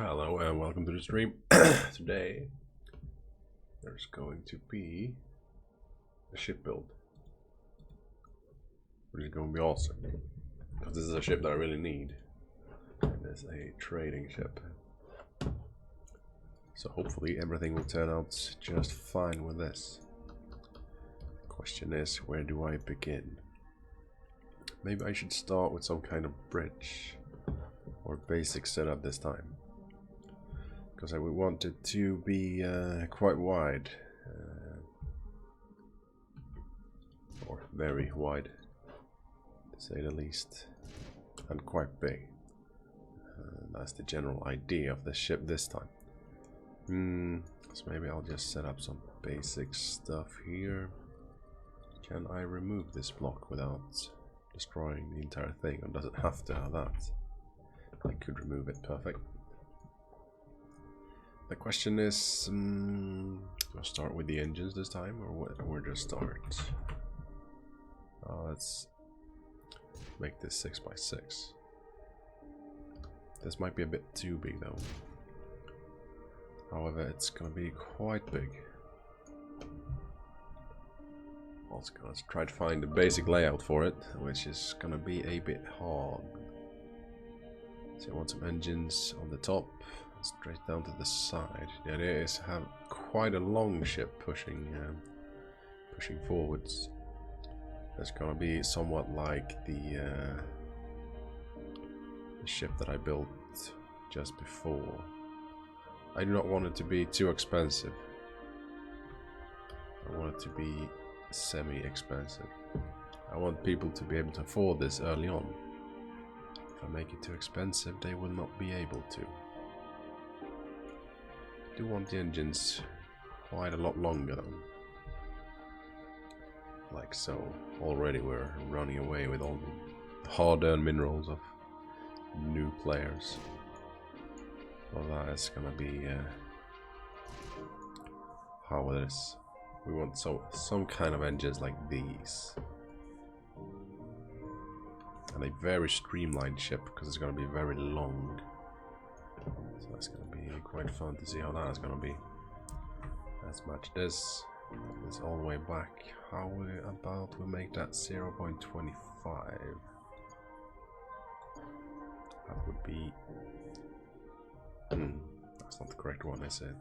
Hello and welcome to the stream. Today there's going to be a ship build, which is going to be awesome because this is a ship that I really need. It is a trading ship, so hopefully everything will turn out just fine with this. The question is, where do I begin? Maybe I should start with some kind of bridge or basic setup this time, because I would want it to be quite wide, or very wide, to say the least, and quite big. That's the general idea of the ship this time. So maybe I'll just set up some basic stuff here. Can I remove this block without destroying the entire thing, or does it have to have that? I could remove it, perfect. The question is, do I start with the engines this time, or where to start? Let's make this 6x6. This might be a bit too big though. However, it's gonna be quite big. Also gonna try to find a basic layout for it, which is gonna be a bit hard. So I want some engines on the top, straight down to the side. The idea is to have quite a long ship pushing forwards. It's gonna be somewhat like the ship that I built just before. I do not want it to be too expensive. I want it to be semi-expensive. I want people to be able to afford this early on. If I make it too expensive, they will not be able to. I do want the engines quite a lot longer though. Like so. Already we're running away with all the hard-earned minerals of new players. Well, that is gonna be how it is. We want some kind of engines like these. And a very streamlined ship, because it's gonna be very long. So that's gonna be quite fun to see how that is gonna be. Let's match this. Put this all the way back. How about we make that 0.25? That would be... that's not the correct one, is it?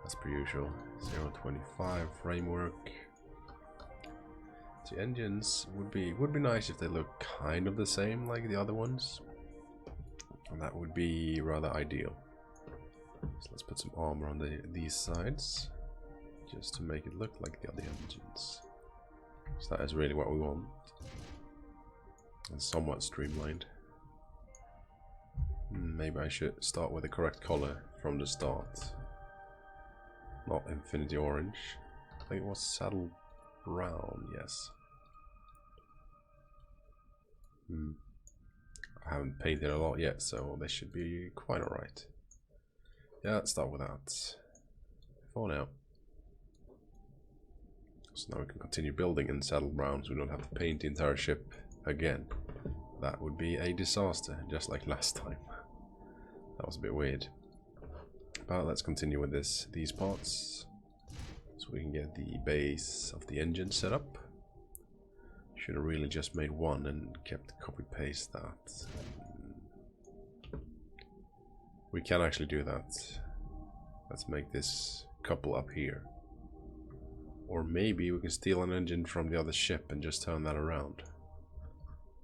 As per usual. 0.25 framework. The engines would be nice if they look kind of the same like the other ones. And that would be rather ideal. So let's put some armor on these sides, just to make it look like the other engines. So that is really what we want. And somewhat streamlined. Maybe I should start with the correct color from the start. Not infinity orange. I think it was saddle brown, yes. I haven't painted a lot yet, so this should be quite alright. Yeah, let's start with that for now. So now we can continue building in saddle brown, so we don't have to paint the entire ship again. That would be a disaster, just like last time. That was a bit weird. But let's continue with these parts, so we can get the base of the engine set up. Should have really just made one and kept copy paste that. We can actually do that. Let's make this couple up here. Or maybe we can steal an engine from the other ship and just turn that around.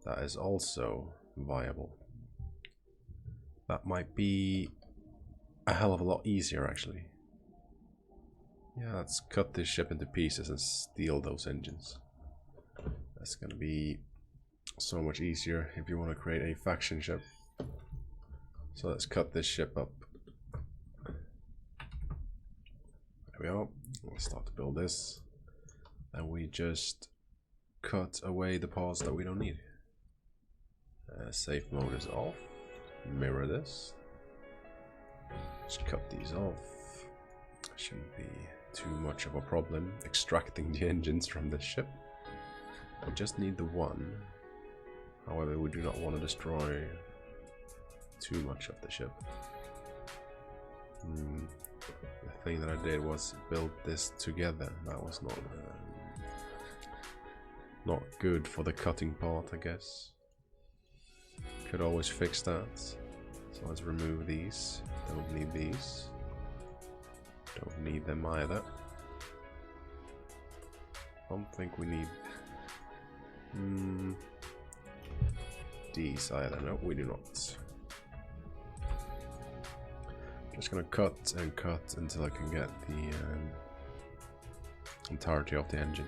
That is also viable. That might be a hell of a lot easier actually. Yeah, let's cut this ship into pieces and steal those engines. That's gonna be so much easier if you want to create a faction ship. So let's cut this ship up. There we are. Let's start to build this. And we just cut away the parts that we don't need. Safe mode is off. Mirror this. Just cut these off. Shouldn't be too much of a problem extracting the engines from this ship. We just need the one. However, we do not want to destroy too much of the ship. The thing that I did was build this together. That was not good for the cutting part, I guess. Could always fix that. So let's remove these. Don't need these. Don't need them either. Don't think we need these either. No, we do not. Just gonna cut and cut until I can get the entirety of the engine.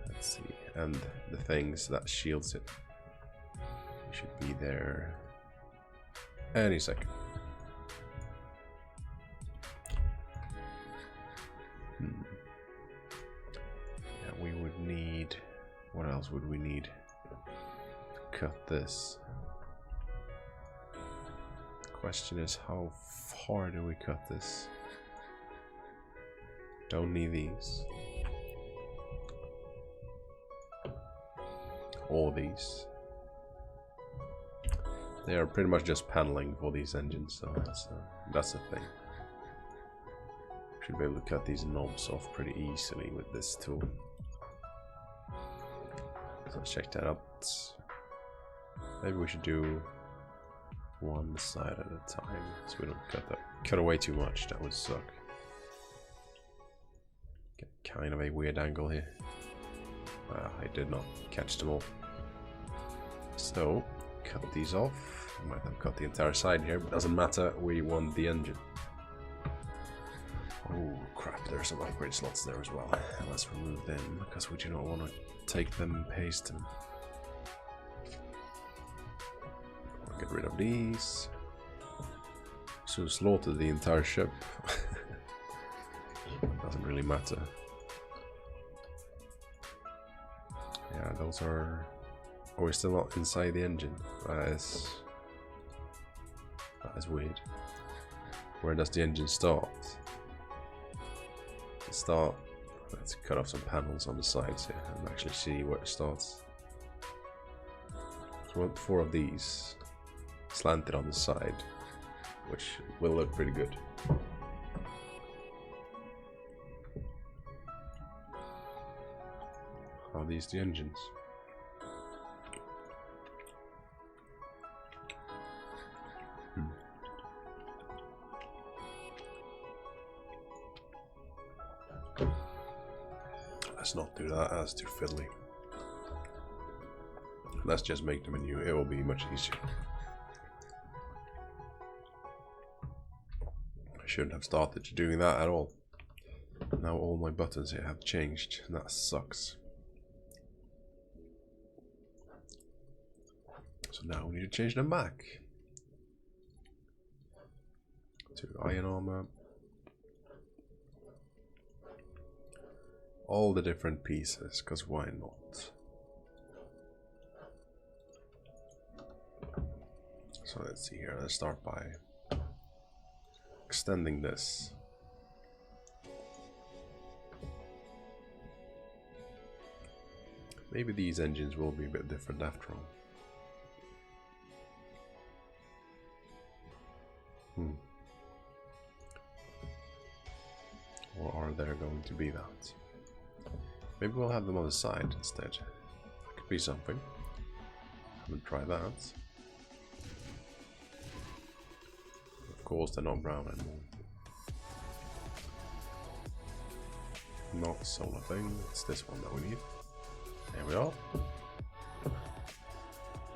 Let's see, and the things that shields it should be there any second. Yeah, we would need. What else would we need to cut this? Question is, how far do we cut this? Don't need these. All these. They are pretty much just paneling for these engines, so that's the thing. Should be able to cut these knobs off pretty easily with this tool. So let's check that out. Maybe we should do one side at a time, so we don't cut away too much. That would suck. Get kind of a weird angle here. I did not catch them all. So cut these off. I might have cut the entire side here, but doesn't matter. We want the engine. Oh crap! There are some upgrade slots there as well. Let's remove them because we do not want to take them and paste them. Get rid of these. So slaughter the entire ship. Doesn't really matter. Yeah, those are. Oh, we're still not inside the engine. That is weird. Where does the engine start? Let's cut off some panels on the sides here and actually see where it starts. So we want 4 of these slanted on the side, which will look pretty good. Are these the engines? Let's not do that, that's too fiddly. Let's just make them anew, it will be much easier. I shouldn't have started doing that at all. Now all my buttons here have changed, and that sucks. So now we need to change them back to iron armor. All the different pieces, because why not? So let's see here, let's start by extending this. Maybe these engines will be a bit different after all. Or are there going to be that? Maybe we'll have them on the side instead. That could be something. I'm gonna try that. Of course, they're not brown anymore. Not solar thing. It's this one that we need. There we are.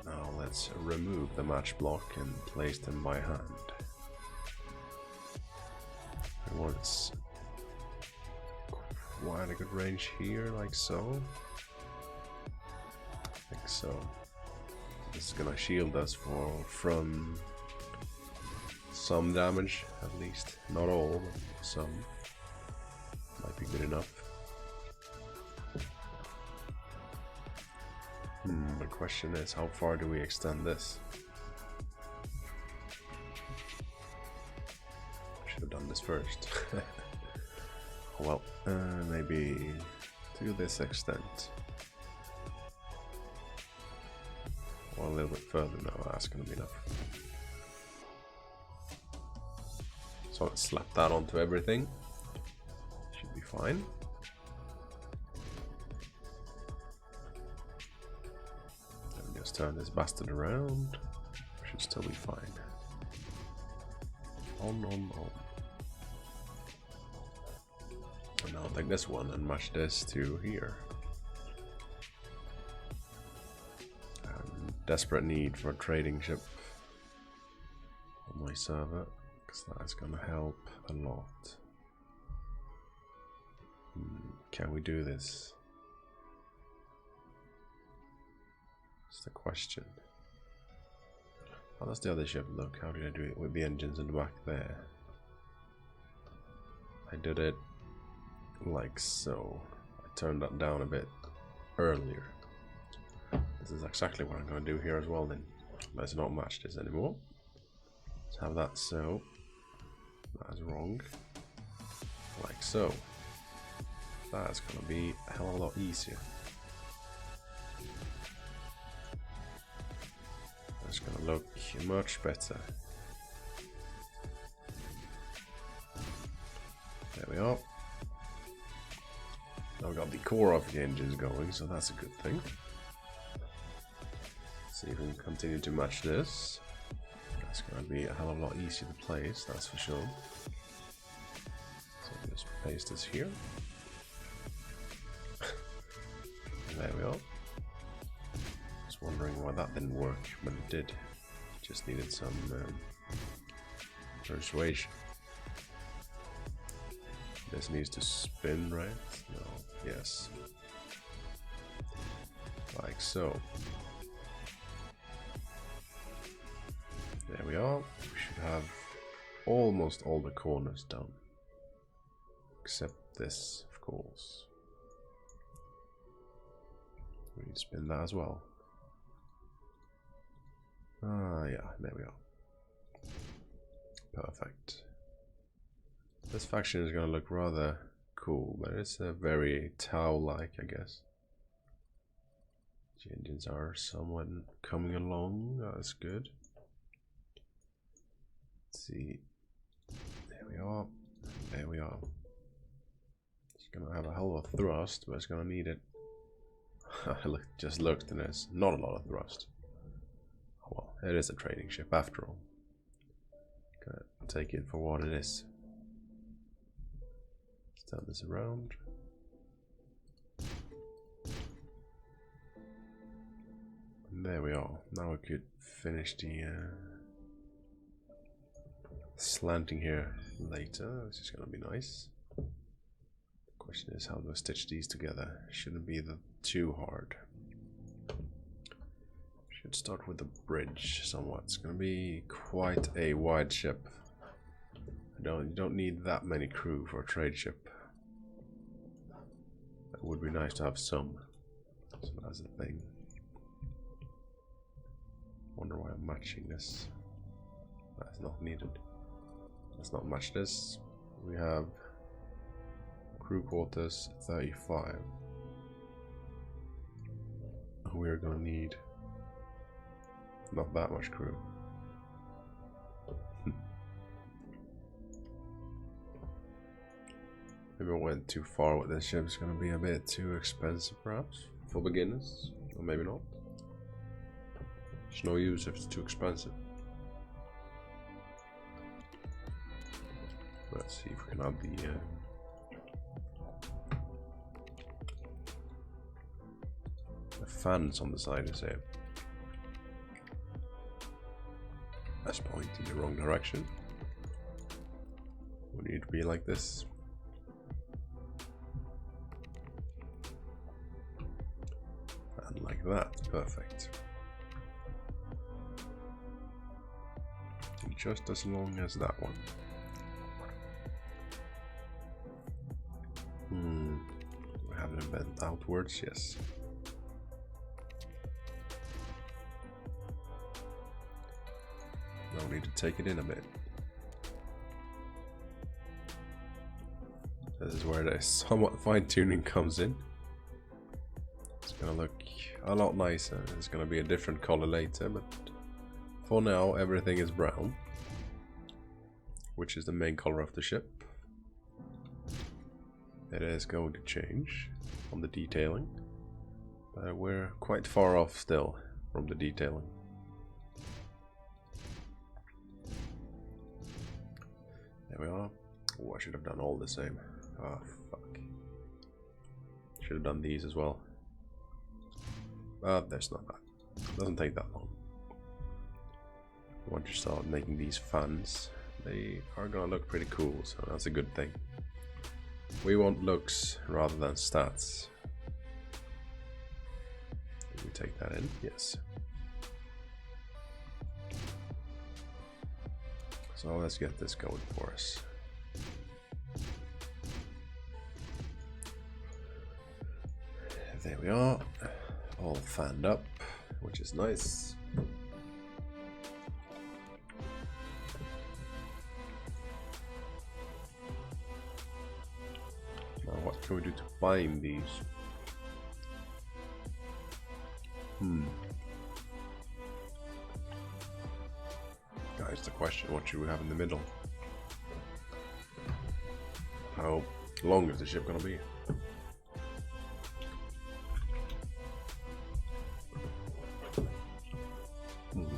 Now let's remove the match block and place them by hand. And once. Quite a good range here, like so. I think so. This is gonna shield us from some damage, at least. Not all, but some. Might be good enough. The question is, how far do we extend this? Should have done this first. Well, maybe to this extent. Or a little bit further. No, that's gonna be enough. So I'll slap that onto everything. Should be fine. And just turn this bastard around. Should still be fine. On. And now I'll take this one and match this to here. Desperate need for a trading ship on my server, because that's gonna help a lot. Can we do this? That's the question. How does the other ship look? How did I do it with the engines in the back there? I did it like so. I turned that down a bit earlier. This is exactly what I'm going to do here as well then. Let's not match this anymore. Let's have that so. That's wrong. Like so. That's going to be a hell of a lot easier. That's going to look much better. There we are. Now we've got the core of the engines going, so that's a good thing. See if we can continue to match this. That's going to be a hell of a lot easier to place, that's for sure. So just paste this here. And there we are. Just wondering why that didn't work, but it did. Just needed some persuasion. This needs to spin, right? No. Yes. Like so. There we are. We should have almost all the corners done. Except this, of course. We need to spin that as well. Yeah, there we are. Perfect. This faction is going to look rather cool, but it's a very Tau-like, I guess. The engines are somewhat coming along. That's good. Let's see. There we are. There we are. It's going to have a hell of a thrust, but it's going to need it. I just looked and there's not a lot of thrust. Oh well, it is a trading ship after all. Gonna take it for what it is. Let's turn this around. And there we are. Now we could finish the slanting here later, which is gonna be nice. The question is, how do I stitch these together? Shouldn't be too hard. Should start with the bridge somewhat. It's gonna be quite a wide ship. You don't need that many crew for a trade ship. It would be nice to have some. So that's the thing. Wonder why I'm matching this. That's not needed. Let's not match this. We have crew quarters 35. We're gonna need not that much crew. Maybe I went too far with this ship. It's gonna be a bit too expensive perhaps for beginners, or maybe not. There's no use if it's too expensive. Let's see if we can add the fans on the side, is it? That's pointing in the wrong direction. We need to be like this. And like that, perfect. And just as long as that one. We have them bent outwards, yes. Now we need to take it in a bit. This is where the somewhat fine-tuning comes in. It's gonna look a lot nicer. It's gonna be a different color later, but for now everything is brown. which is the main color of the ship. It is going to change from the detailing, but we're quite far off still from the detailing. There we are. Oh, I should have done all the same. Oh, fuck. Should have done these as well. But there's not that. Doesn't take that long. Once you start making these fans, they are gonna look pretty cool, so that's a good thing. We want looks rather than stats. Did we take that in? Yes. So let's get this going for us. There we are, all fanned up, which is nice. Now what can we do to bind these? Guys, the question, what should we have in the middle? How long is the ship gonna be? Hmm.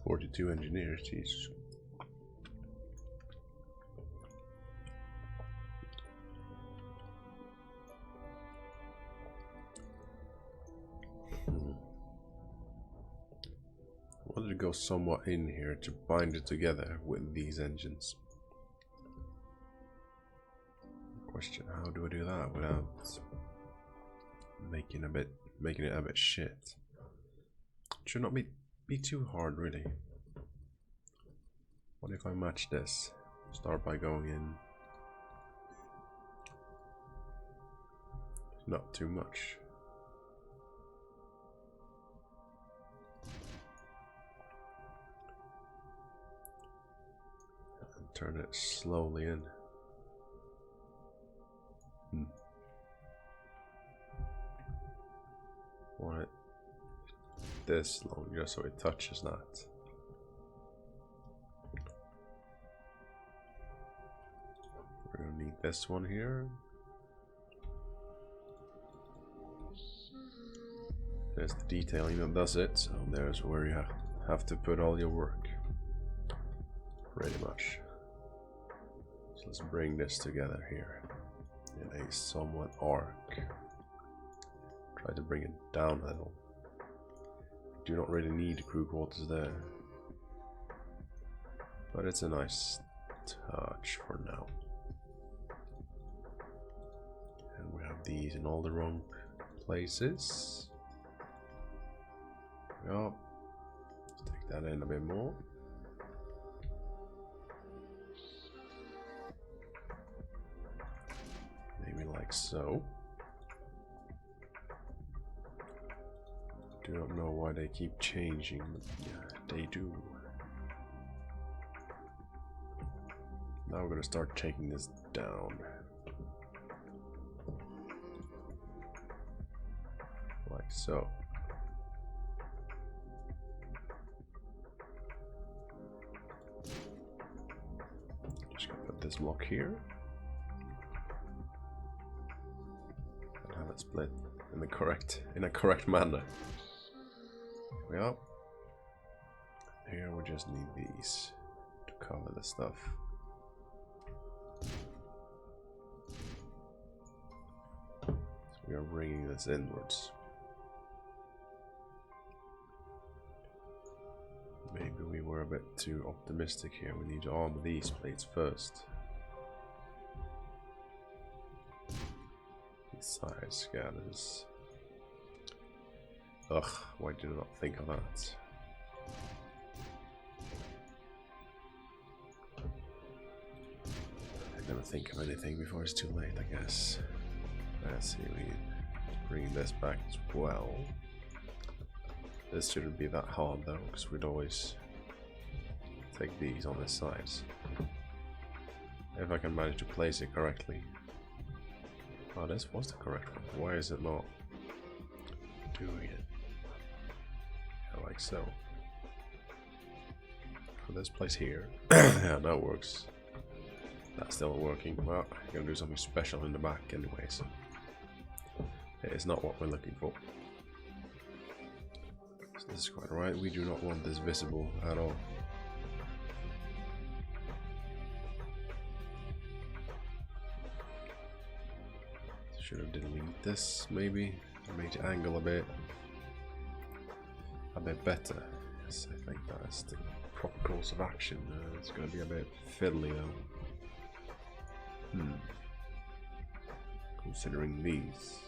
"42 engineers, jeez. I wanted to go somewhat in here to bind it together with these engines. Question, how do I do that without making it a bit shit? It should not be too hard, really. What if I match this? Start by going in. Not too much. And turn it slowly in. Want it this long just so it touches that. We're gonna need this one here. There's the detailing that does it, so there's where you have to put all your work. Pretty much. So let's bring this together here in a somewhat arc. Try to bring it down a little. Do not really need crew quarters there, but it's a nice touch for now. And we have these in all the wrong places. Yep. Let's take that in a bit more. Maybe like so. Do not know why they keep changing, but yeah, they do. Now we're gonna start taking this down. Like so. Just gonna put this block here. And have it split in a correct manner. Yep. Here we just need these to cover the stuff. So we are bringing this inwards. Maybe we were a bit too optimistic here. We need to arm these plates first. These side scatters. Ugh, why did I not think of that? I never think of anything before it's too late, I guess. Let's see, we bring this back as well. This shouldn't be that hard though, because we'd always take these on the sides. If I can manage to place it correctly. Oh, this was the correct one. Why is it not doing it? like so. Put this place here. Yeah, that works. That's still not working. Well, I'm gonna do something special in the back anyway, so it's not what we're looking for. So this is quite right. We do not want this visible at all. Should have deleted this maybe. Make the angle a bit better. Yes, I think that's the proper course of action. It's going to be a bit fiddly though. Considering these.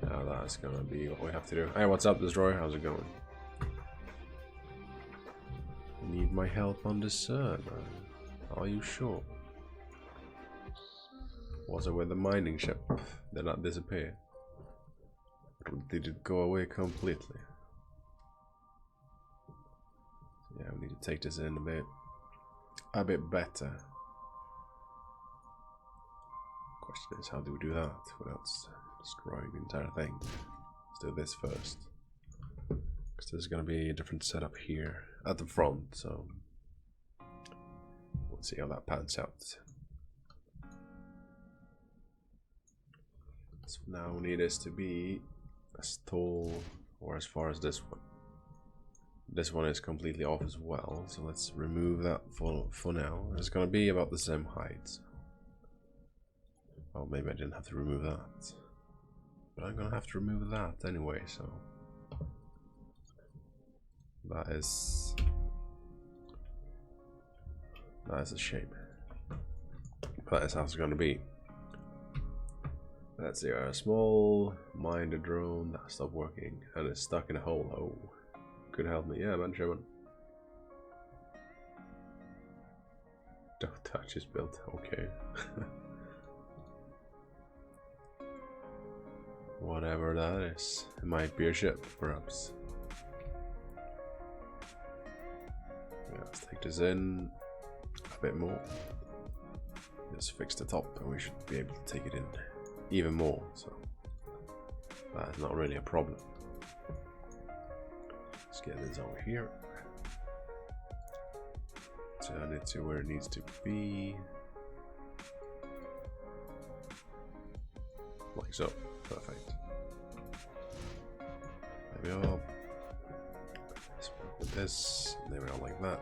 Now that's going to be what we have to do. Hey, what's up, Destroyer? How's it going? Need my help on the server? Are you sure? Was it with the mining ship? Did not disappear? Or did it go away completely? Yeah, we need to take this in a bit better. Question is, how do we do that without destroying the entire thing? Let's do this first, because there's gonna be a different setup here at the front, so we'll see how that pans out. So now we need this to be as tall or as far as this one. This one is completely off as well, so let's remove that for now. It's gonna be about the same height. Oh, maybe I didn't have to remove that, but I'm gonna have to remove that anyway, so that is a shame. That is how it's gonna be. Let's see, a small minder drone that stopped working and it's stuck in a hole. Oh, could help me. Yeah, man, Sherman. Don't touch his build. Okay. Whatever that is. It might be a ship, perhaps. Yeah, let's take this in a bit more. Just fix the top and we should be able to take it in even more, so that's not really a problem. Let's get this over here. Turn it to where it needs to be. Like so. Perfect. There we are. Let's work with this. There we are, like that.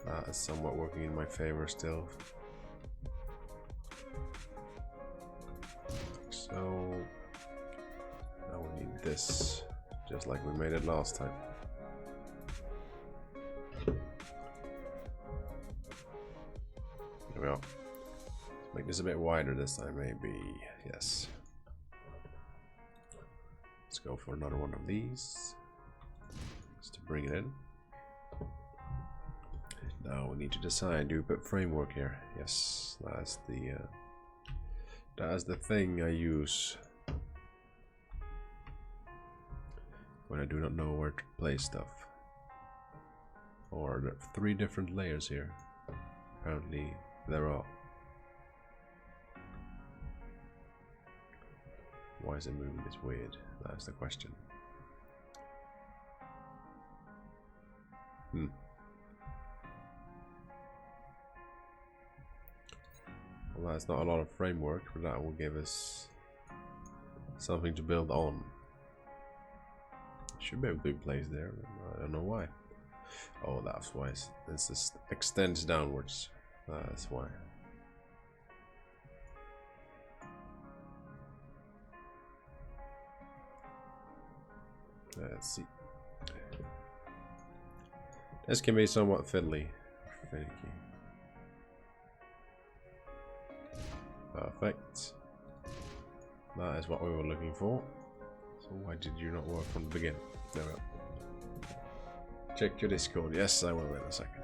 That is somewhat working in my favor still. So now we need this, just like we made it last time. There we are. Let's make this a bit wider this time, maybe. Yes. Let's go for another one of these, just to bring it in. Now we need to decide, do we put framework here? Yes, that's the thing I use when I do not know where to place stuff. Or there are 3 different layers here. Apparently there are. Why is it moving this weird? That's the question. Well, that's not a lot of framework, but that will give us something to build on. Should be able to be placed there. I don't know why. Oh, that's why. This just extends downwards. That's why. Let's see. This can be somewhat fiddly. Finicky. Perfect. That is what we were looking for. So why did you not work from the beginning? There we go. Check your Discord. Yes, I will in a second.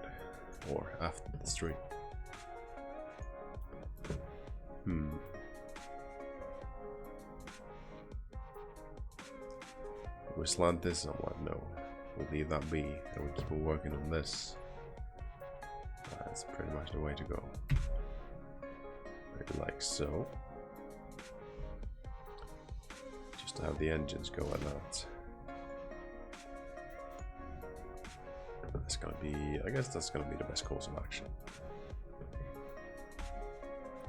Or after the stream. We slant this somewhat? No. We'll leave that be and we'll keep on working on this. That's pretty much the way to go. Maybe like so. Just just to have the engines go like that. That's gonna be, I guess that's gonna be the best course of action.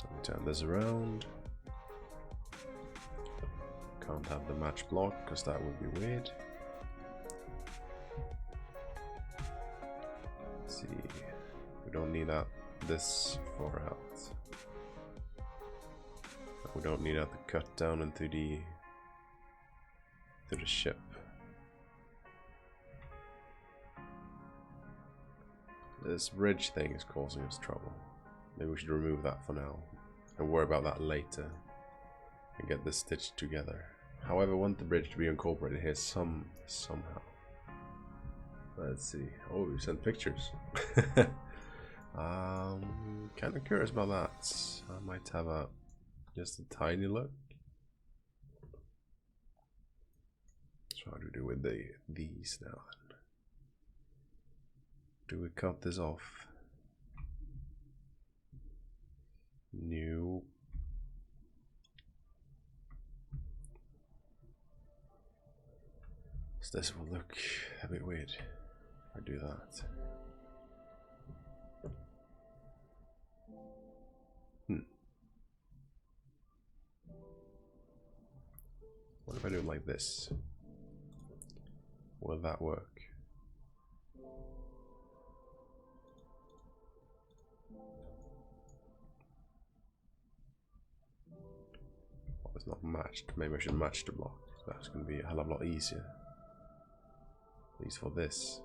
Let me turn this around. Can't have the match block because that would be weird. Let's see, we don't need that this far out. We don't need that to cut down into the ship. This bridge thing is causing us trouble. Maybe we should remove that for now and worry about that later and get this stitched together. However, I want the bridge to be incorporated here somehow. Let's see. Oh, we sent pictures. Kind of curious about that. I might have just a tiny look. So how do we do with these now then? Do we cut this off? New. So this will look a bit weird if I do that. What if I do it like this? Will that work? Oh, it's not matched. Maybe I should match the block. That's going to be a hell of a lot easier. At least for this.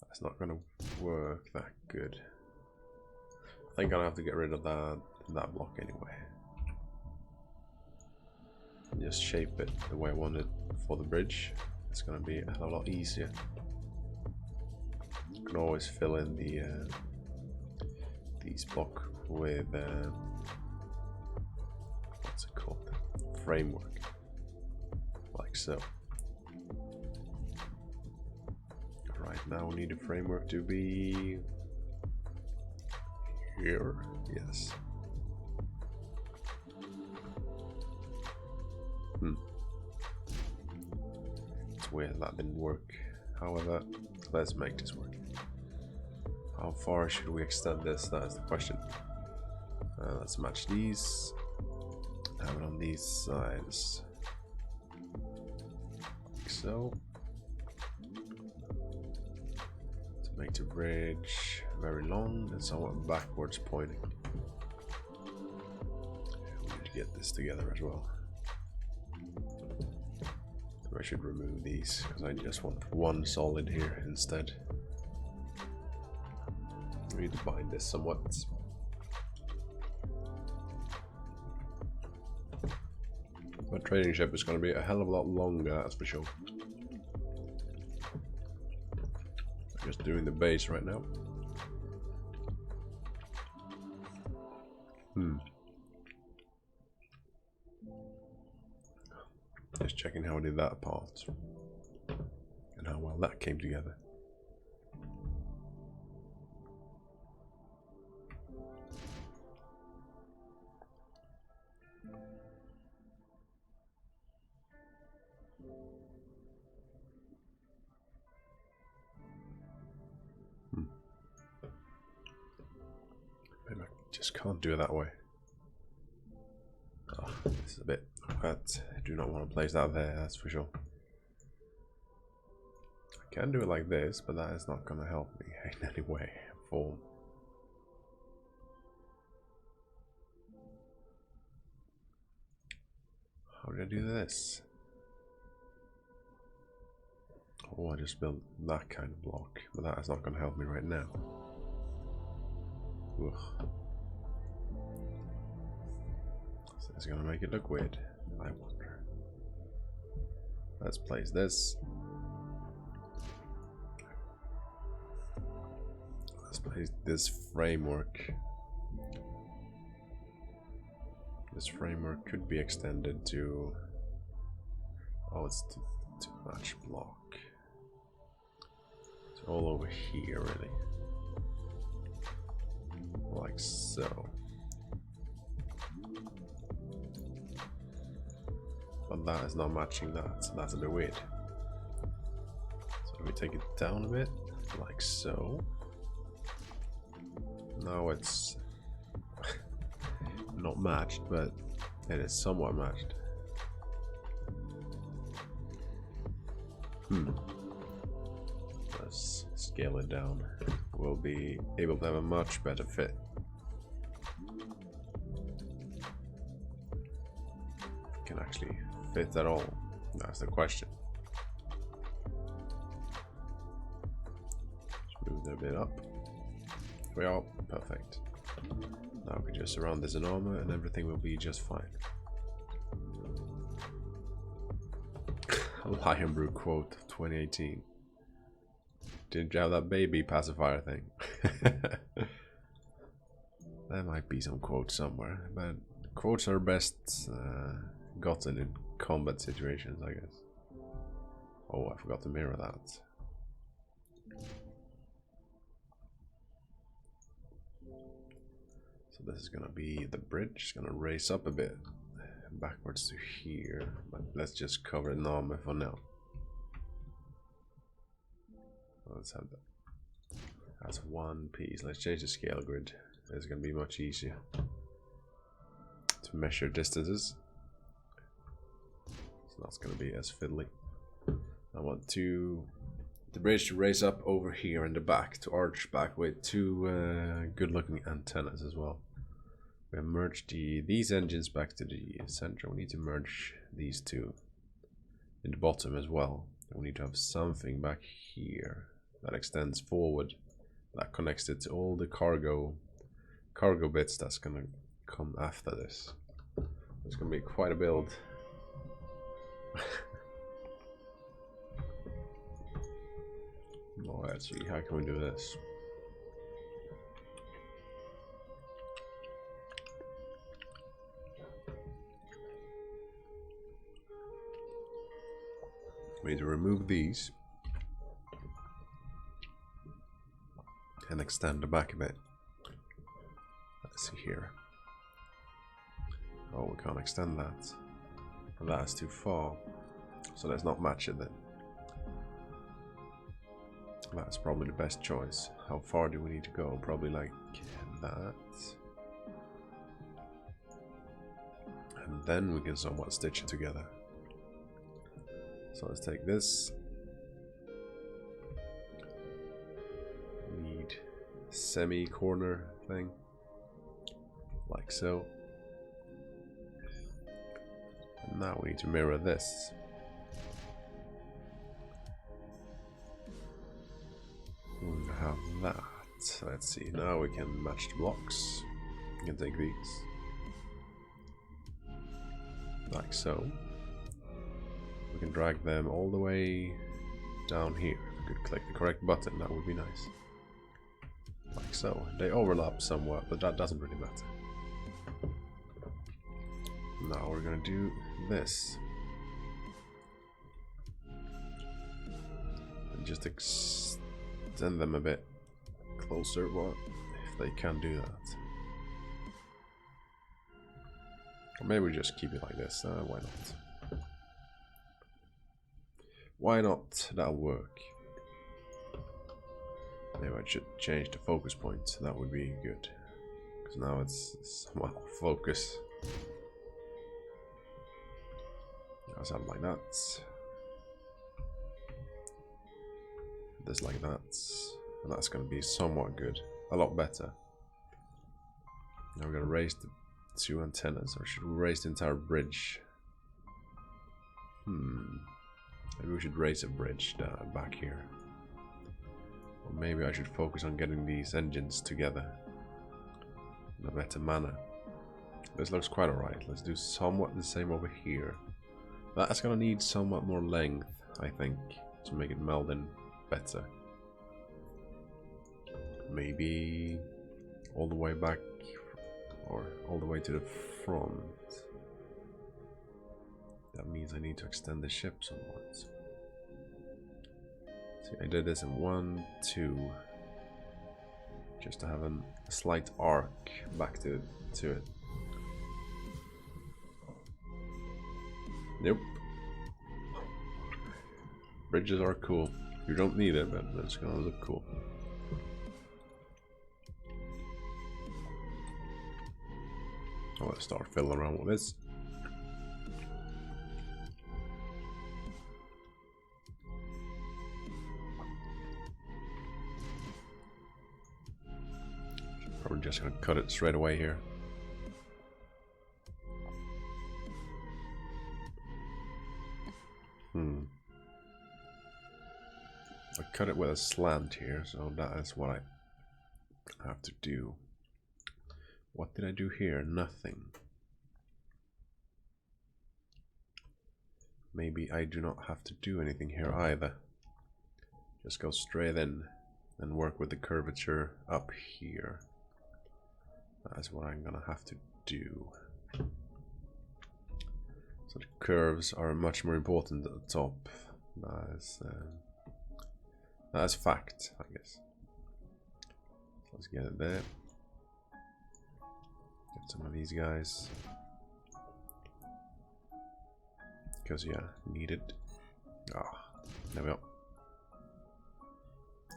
That's not going to work that good. I think I'll have to get rid of that block anyway. And just shape it the way I want it for the bridge. It's going to be a hell of a lot easier. You can always fill in these block with what's it called? Framework, like so. Right now we need a framework to be here. Yes. It's weird that didn't work. However, let's make this work. How far should we extend this? That's the question. Let's match these. Have it on these sides. Like so. To make the bridge very long and somewhat backwards pointing. We need to get this together as well. I should remove these because I just want one solid here instead. We need to bind this somewhat. My trading ship is going to be a hell of a lot longer, that's for sure. I'm just doing the base right now. Just checking how I did that part and how well that came together. Maybe I just can't do it that way. Oh, this is a bit wet. I do not want to place that there, that's for sure. I can do it like this, but that is not going to help me in any way, form. How did I do this? Oh, I just built that kind of block, but that is not going to help me right now. Ugh. So it's going to make it look weird, I wonder. Let's place this. Let's place this framework. This framework could be extended to... Oh, it's too much block. It's all over here, really. Like so. But that is not matching that, so that's a bit weird. So we take it down a bit, like so. Now it's not matched, but it is somewhat matched. Let's scale it down. We'll be able to have a much better fit. Can actually fit at all? That's the question. Just move it a bit up. We are perfect. Now we can just surround this in armor and everything will be just fine. Lionbrew quote 2018. Didn't you have that baby pacifier thing? There might be some quotes somewhere, but quotes are best gotten in combat situations, I guess. Oh, I forgot to mirror that. So this is gonna be the bridge. It's gonna raise up a bit backwards to here, but let's just cover it in armor for now. Let's have that. That's one piece. Let's change the scale grid. It's gonna be much easier to measure distances. So that's gonna be as fiddly. I want the bridge to raise up over here in the back, to arch back with two good-looking antennas as well. We have merged these engines back to the center. We need to merge these two in the bottom as well. We need to have something back here that extends forward, that connects it to all the cargo bits that's gonna come after this. It's gonna be quite a build. Oh, let's see, how can we do this? We need to remove these and extend the back a bit. Let's see here. Oh, we can't extend that. That's too far. So let's not match it then. That's probably the best choice. How far do we need to go? Probably like that. And then we can somewhat stitch it together. So let's take this. Need semi-corner thing. Like so. And now we need to mirror this. We have that. Let's see. Now we can match the blocks. We can take these. Like so. We can drag them all the way down here. If we could click the correct button, that would be nice. Like so. They overlap somewhat, but that doesn't really matter. Now we're gonna do this. And just extend them a bit closer, but if they can do that. Or maybe we just keep it like this. Why not? Why not? That'll work. Maybe I should change the focus point. That would be good. Because now it's somewhat focus. Something like that. This like that. And that's going to be somewhat good. A lot better. Now we're going to raise the two antennas. Or should we raise the entire bridge? Maybe we should raise a bridge back here. Or maybe I should focus on getting these engines together in a better manner. This looks quite alright. Let's do somewhat the same over here. That's gonna need somewhat more length, I think, to make it meld in better. Maybe all the way back, or all the way to the front. That means I need to extend the ship somewhat. See, I did this in 1, 2, just to have a slight arc back to it. Nope. Bridges are cool. You don't need it, but it's gonna look cool. Oh, let's start fiddling around with this. Probably just gonna cut it straight away here. I cut it with a slant here, so that is what I have to do. What did I do here? Nothing. Maybe I do not have to do anything here either. Just go straight in and work with the curvature up here. That's what I'm gonna have to do. So the curves are much more important at the top. That's fact, I guess. So let's get it there. Get some of these guys. Because, yeah, needed. Ah, there we go.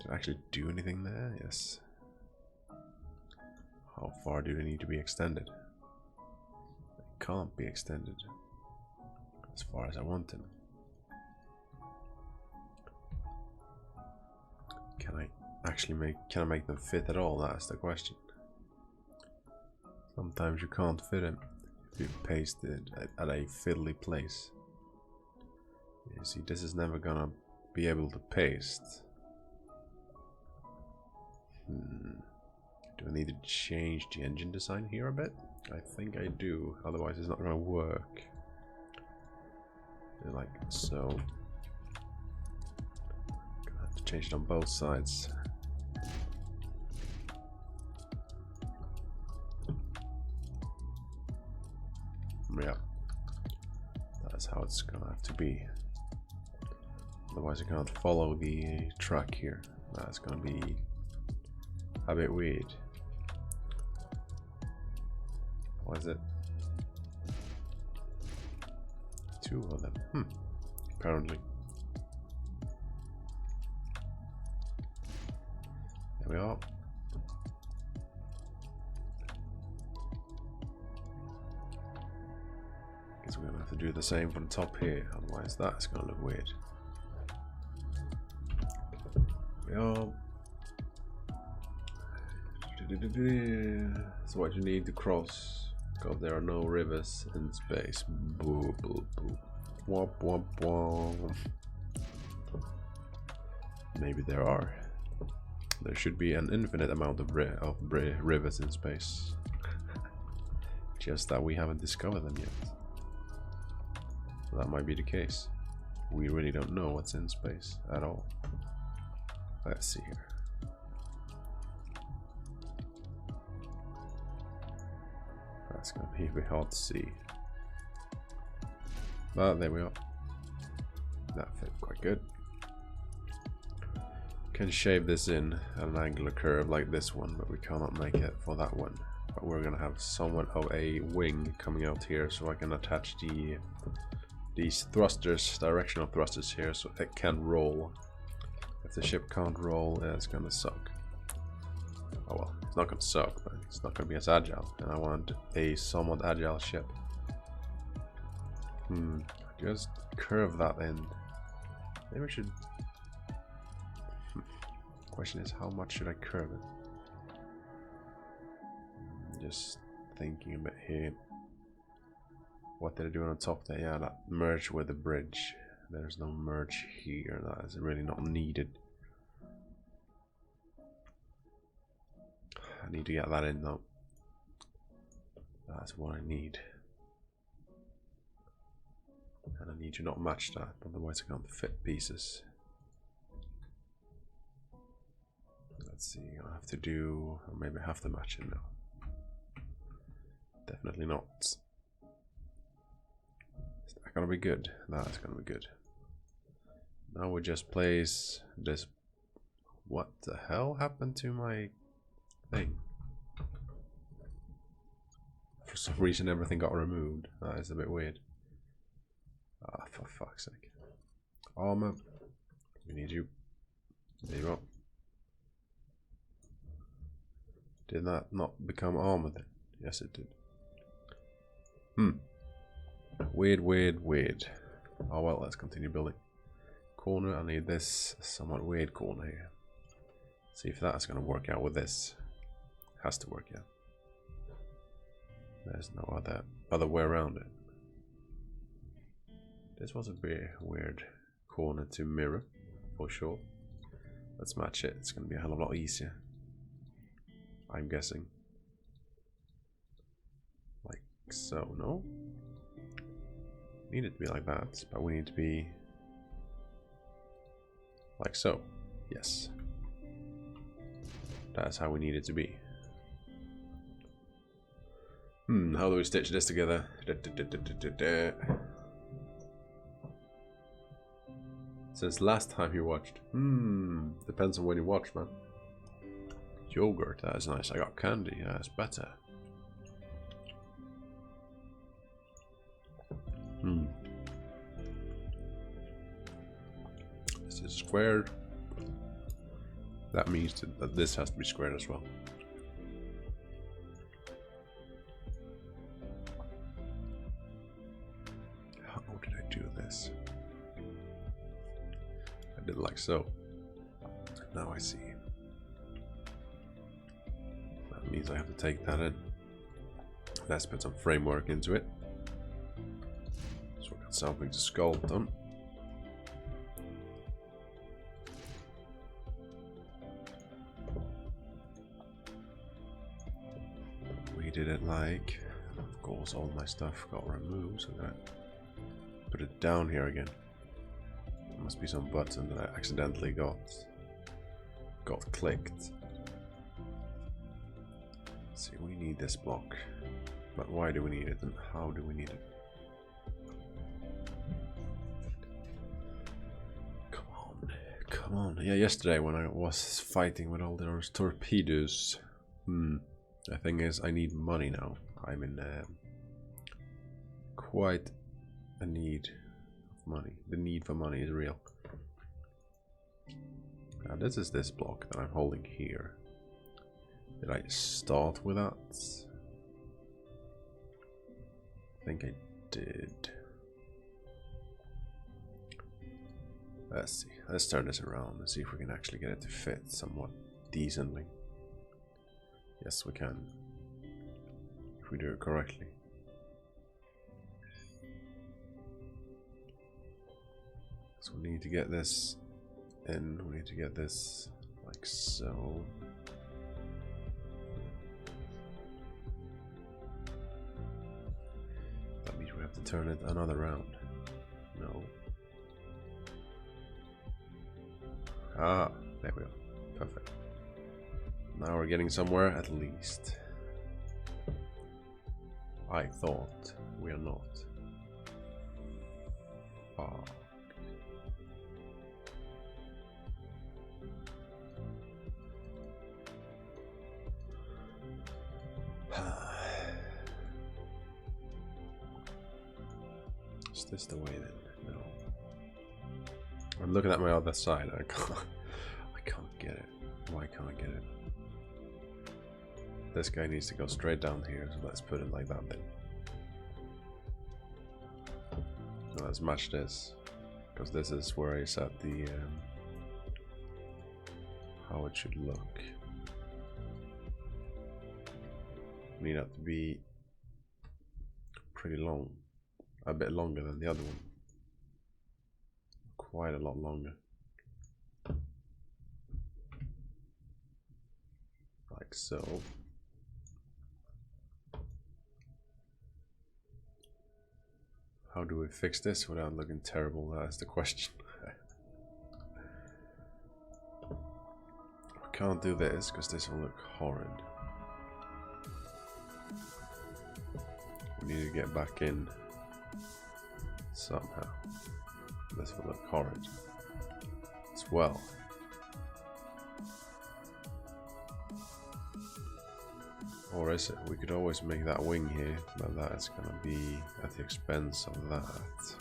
Did I actually do anything there? Yes. How far do they need to be extended? They can't be extended as far as I want them. Can I actually make them fit at all? That's the question. Sometimes you can't fit them if you paste it at a fiddly place. You see, this is never gonna be able to paste. Do I need to change the engine design here a bit? I think I do, otherwise it's not gonna work. Like so. Gonna have to change it on both sides. Yeah, that's how it's gonna have to be. Otherwise I can't follow the track here. That's gonna be a bit weird. What is it? Two of them. Apparently. There we are. Guess we're gonna have to do the same for the top here, otherwise that's gonna look weird. There we are. So what you need to cross, because there are no rivers in space. Boo boo boo. Womp womp womp. Maybe there are. There should be an infinite amount of rivers in space. Just that we haven't discovered them yet. So that might be the case. We really don't know what's in space at all. Let's see here. That's gonna be a bit hard to see. But there we are. That fit quite good. Can shave this in at an angular curve like this one, but we cannot make it for that one. But we're gonna have somewhat of a wing coming out here, so I can attach these thrusters, directional thrusters here, so it can roll. If the ship can't roll, it's gonna suck. Oh well, it's not gonna suck, but it's not gonna be as agile, and I want a somewhat agile ship. Just curve that in. Maybe we should. Question is, how much should I curve it? Just thinking a bit here. What did I do on top there? Yeah, that merge with the bridge. There's no merge here. That is really not needed. I need to get that in though. That's what I need. And I need to not match that, otherwise I can't fit pieces. Let's see, I have to do, or maybe I have to match it now. Definitely not. Is that gonna be good? That's gonna be good. Now we just place this. What the hell happened to my thing? For some reason everything got removed. That is a bit weird. for fuck's sake. Armor. We need you. There you go. Did that not become armor then? Yes, it did. Weird, weird, weird. Oh well, let's continue building. Corner, I need this somewhat weird corner here. See if that's going to work out with this. Has to work out. There's no other way around it. This was a bit weird corner to mirror, for sure. Let's match it. It's going to be a hell of a lot easier. I'm guessing. Like so, no? Need it to be like that, but we need to be like so. Yes. That's how we need it to be. How do we stitch this together? Since last time you watched. Depends on when you watch, man. Yogurt, that's nice. I got candy, that's better. This is squared. That means that this has to be squared as well. How did I do this? I did like so. Now I see. That means I have to take that in. Let's put some framework into it. So we got something to sculpt on. We did it like, of course, all my stuff got removed, so that put it down here again. There must be some button that I accidentally got clicked. Let's see, we need this block, but why do we need it and how do we need it? Come on. Yeah, yesterday when I was fighting with all those torpedoes. The thing is, I need money now. I'm in quite a need of money. The need for money is real. Now this is this block that I'm holding here. Did I start with that? I think I did. Let's see. Let's turn this around and see if we can actually get it to fit somewhat decently. Yes, we can. If we do it correctly. So we need to get this in. We need to get this like so. That means we have to turn it another round. No. Ah, there we go. Perfect. Now we're getting somewhere, at least. I thought we are not. Fuck. Is this the way then? No. I'm looking at my other side. I can't get it. Why can't I get it? This guy needs to go straight down here, so let's put it like that then. Now let's match this, because this is where I set the how it should look. We need that to be pretty long, a bit longer than the other one, quite a lot longer. Like so. How do we fix this without looking terrible? That's the question. We can't do this because this will look horrid. We need to get back in somehow. This will look horrid as well. Or is it? We could always make that wing here, but that is going to be at the expense of that.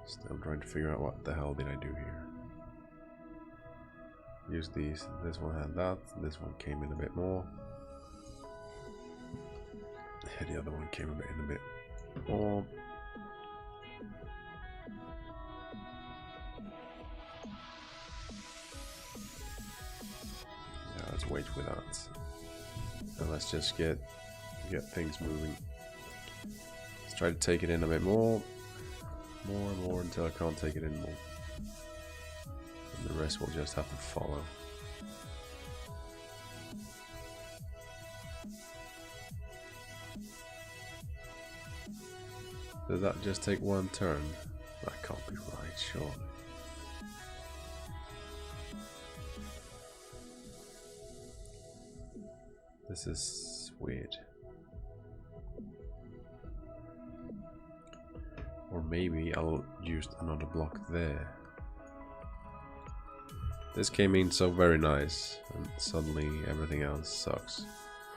Still trying to figure out what the hell did I do here. Use these. This one had that. This one came in a bit more. The other one came in a bit more. Yeah, let's wait with that. And let's just get things moving. Let's try to take it in a bit more and more until I can't take it in more. And the rest will just have to follow. Did that just take one turn? That can't be right, surely. This is weird. Or maybe I'll use another block there. This came in so very nice, and suddenly everything else sucks.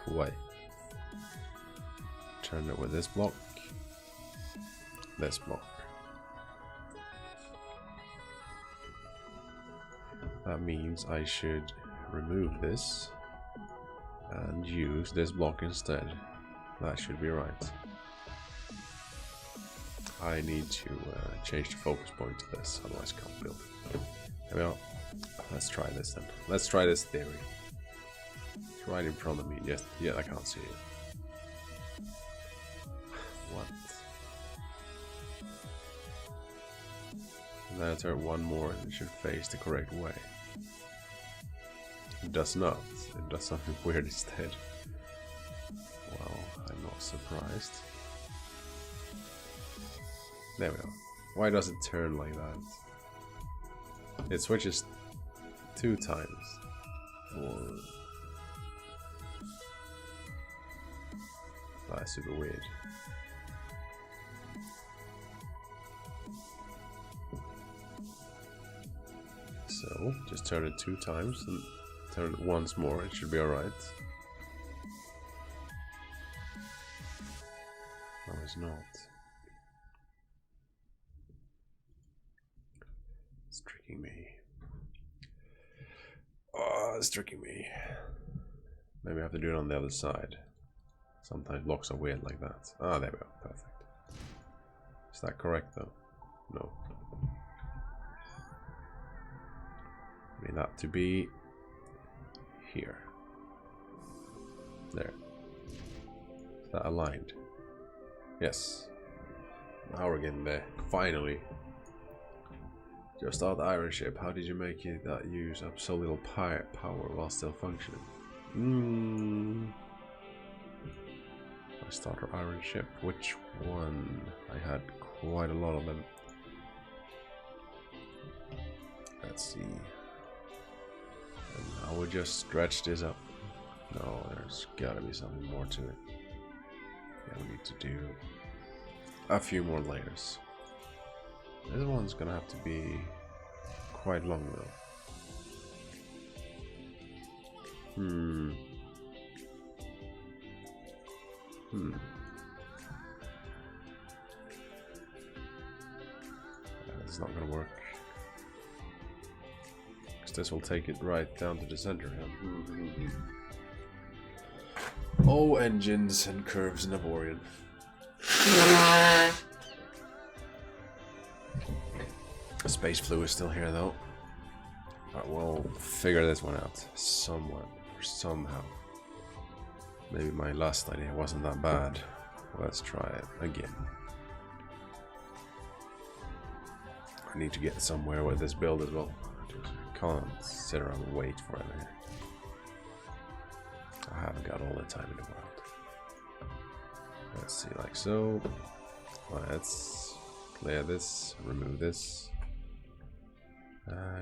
Why? Turn it with this block. This block. That means I should remove this and use this block instead. That should be right. I need to change the focus point to this, otherwise I can't build it. There we are. Let's try this then. Let's try this theory. It's right in front of me. Yes, yeah, I can't see it. What? And then I turn one more and it should face the correct way. It does not. It does something weird instead. Well, I'm not surprised. There we go. Why does it turn like that? It switches 2 times. Or... that's super weird. So, just turn it 2 times and turn it once more, it should be alright. No, it's not. It's tricking me. Oh, it's tricking me. Maybe I have to do it on the other side. Sometimes blocks are weird like that. Ah, there we go. Perfect. Is that correct though? No. I need that to be here. There. Is that aligned? Yes. Now we're getting there. Finally. Just start the iron ship. How did you make it that use up so little power while still functioning? I started iron ship. Which one? I had quite a lot of them. Let's see. And I would just stretch this up. No, there's gotta be something more to it. Yeah, we need to do a few more layers. This one's gonna have to be quite long though. It's not gonna work. Because this will take it right down to the center. Oh, engines and curves in Avorion. Space flu is still here though. But we'll figure this one out somewhat or somehow. Maybe my last idea wasn't that bad. Let's try it again. I need to get somewhere with this build as well. I can't sit around and wait forever here. I haven't got all the time in the world. Let's see, like so. Let's clear this, remove this.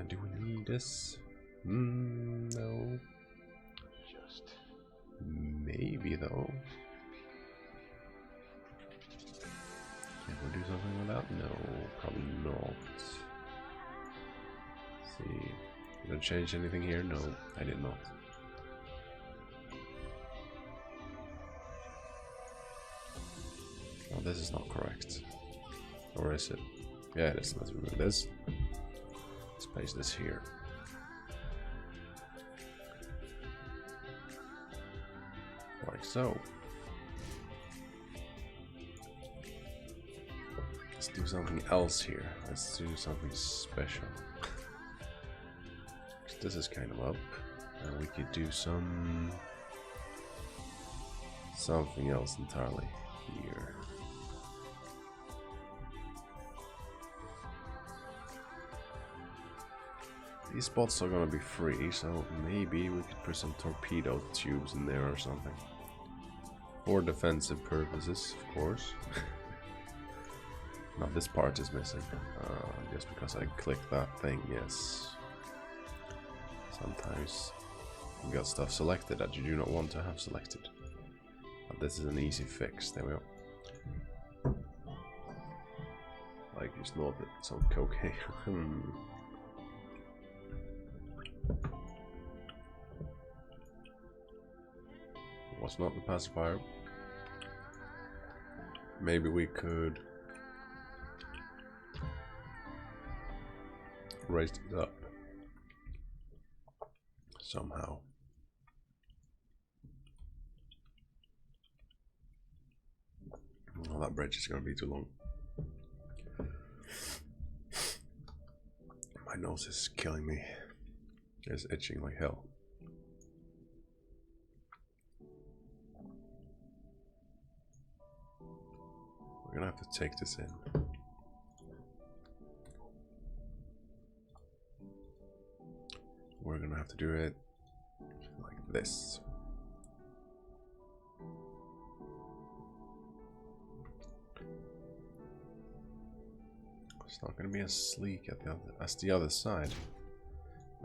Do we need this? No. Just maybe though. Can we do something with that? No, probably not. Let's see. Did I change anything here? No, I did not. Oh, this is not correct. Or is it? Yeah, it is. Let's remove this. Let's place this here. Like so. Let's do something else here. Let's do something special. This is kind of up. And we could do something else entirely here. These spots are gonna be free, so maybe we could put some torpedo tubes in there or something. For defensive purposes, of course. Now this part is missing. Just because I clicked that thing, yes. Sometimes you got stuff selected that you do not want to have selected. But this is an easy fix. There we go. Like you snorted some cocaine. Was not the pacifier. Maybe we could raise it up somehow. Oh, that bridge is going to be too long. My nose is killing me. It's itching like hell. We're gonna have to take this in. We're gonna have to do it like this. It's not gonna be as sleek as the other side.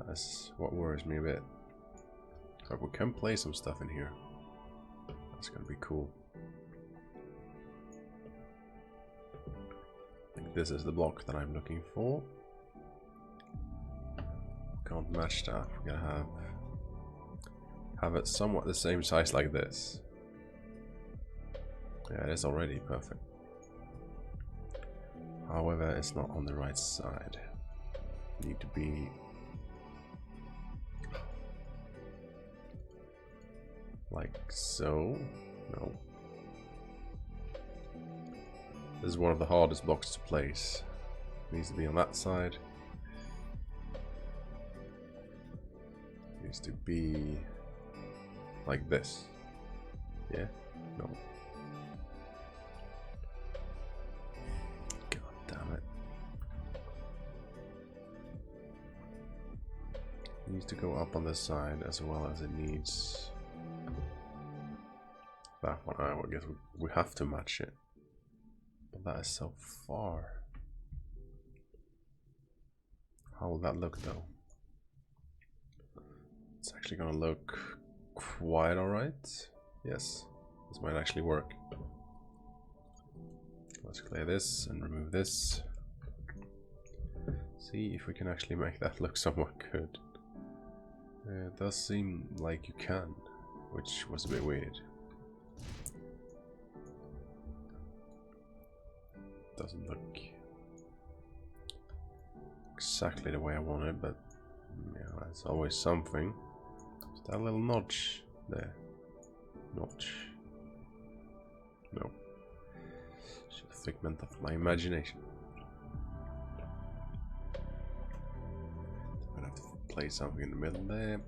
That's what worries me a bit. But we can play some stuff in here. That's gonna be cool. I think this is the block that I'm looking for. Can't match that. We're gonna have it somewhat the same size like this. Yeah, it is already perfect. However, it's not on the right side. Need to be like so. No. This is one of the hardest blocks to place. It needs to be on that side. It needs to be like this. Yeah? No. God damn it. It needs to go up on this side as well as it needs that one. I guess we have to match it. But that is so far. How will that look though? It's actually gonna look quite alright. Yes, this might actually work. Let's clear this and remove this. See if we can actually make that look somewhat good. It does seem like you can, which was a bit weird. Doesn't look exactly the way I want it, but yeah, it's always something. Is that a little notch there? Notch. No. It's a figment of my imagination. I'm gonna have to place something in the middle there.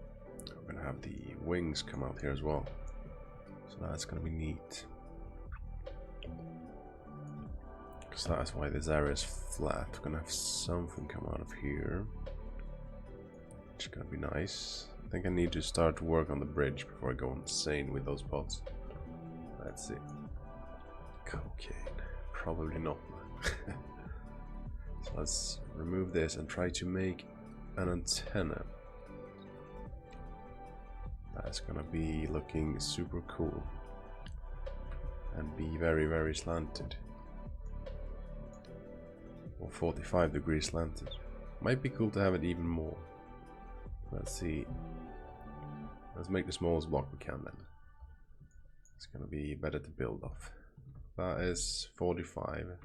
I'm gonna have the wings come out here as well. So that's gonna be neat. So that's why this area is flat. We're gonna have something come out of here, which is gonna be nice. I think I need to start to work on the bridge before I go insane with those pots. Let's see. Cocaine. Probably not. So let's remove this and try to make an antenna. That's gonna be looking super cool and be very, very slanted. Or 45 degrees slanted. Might be cool to have it even more. Let's see. Let's make the smallest block we can then. It's gonna be better to build off. That is 45.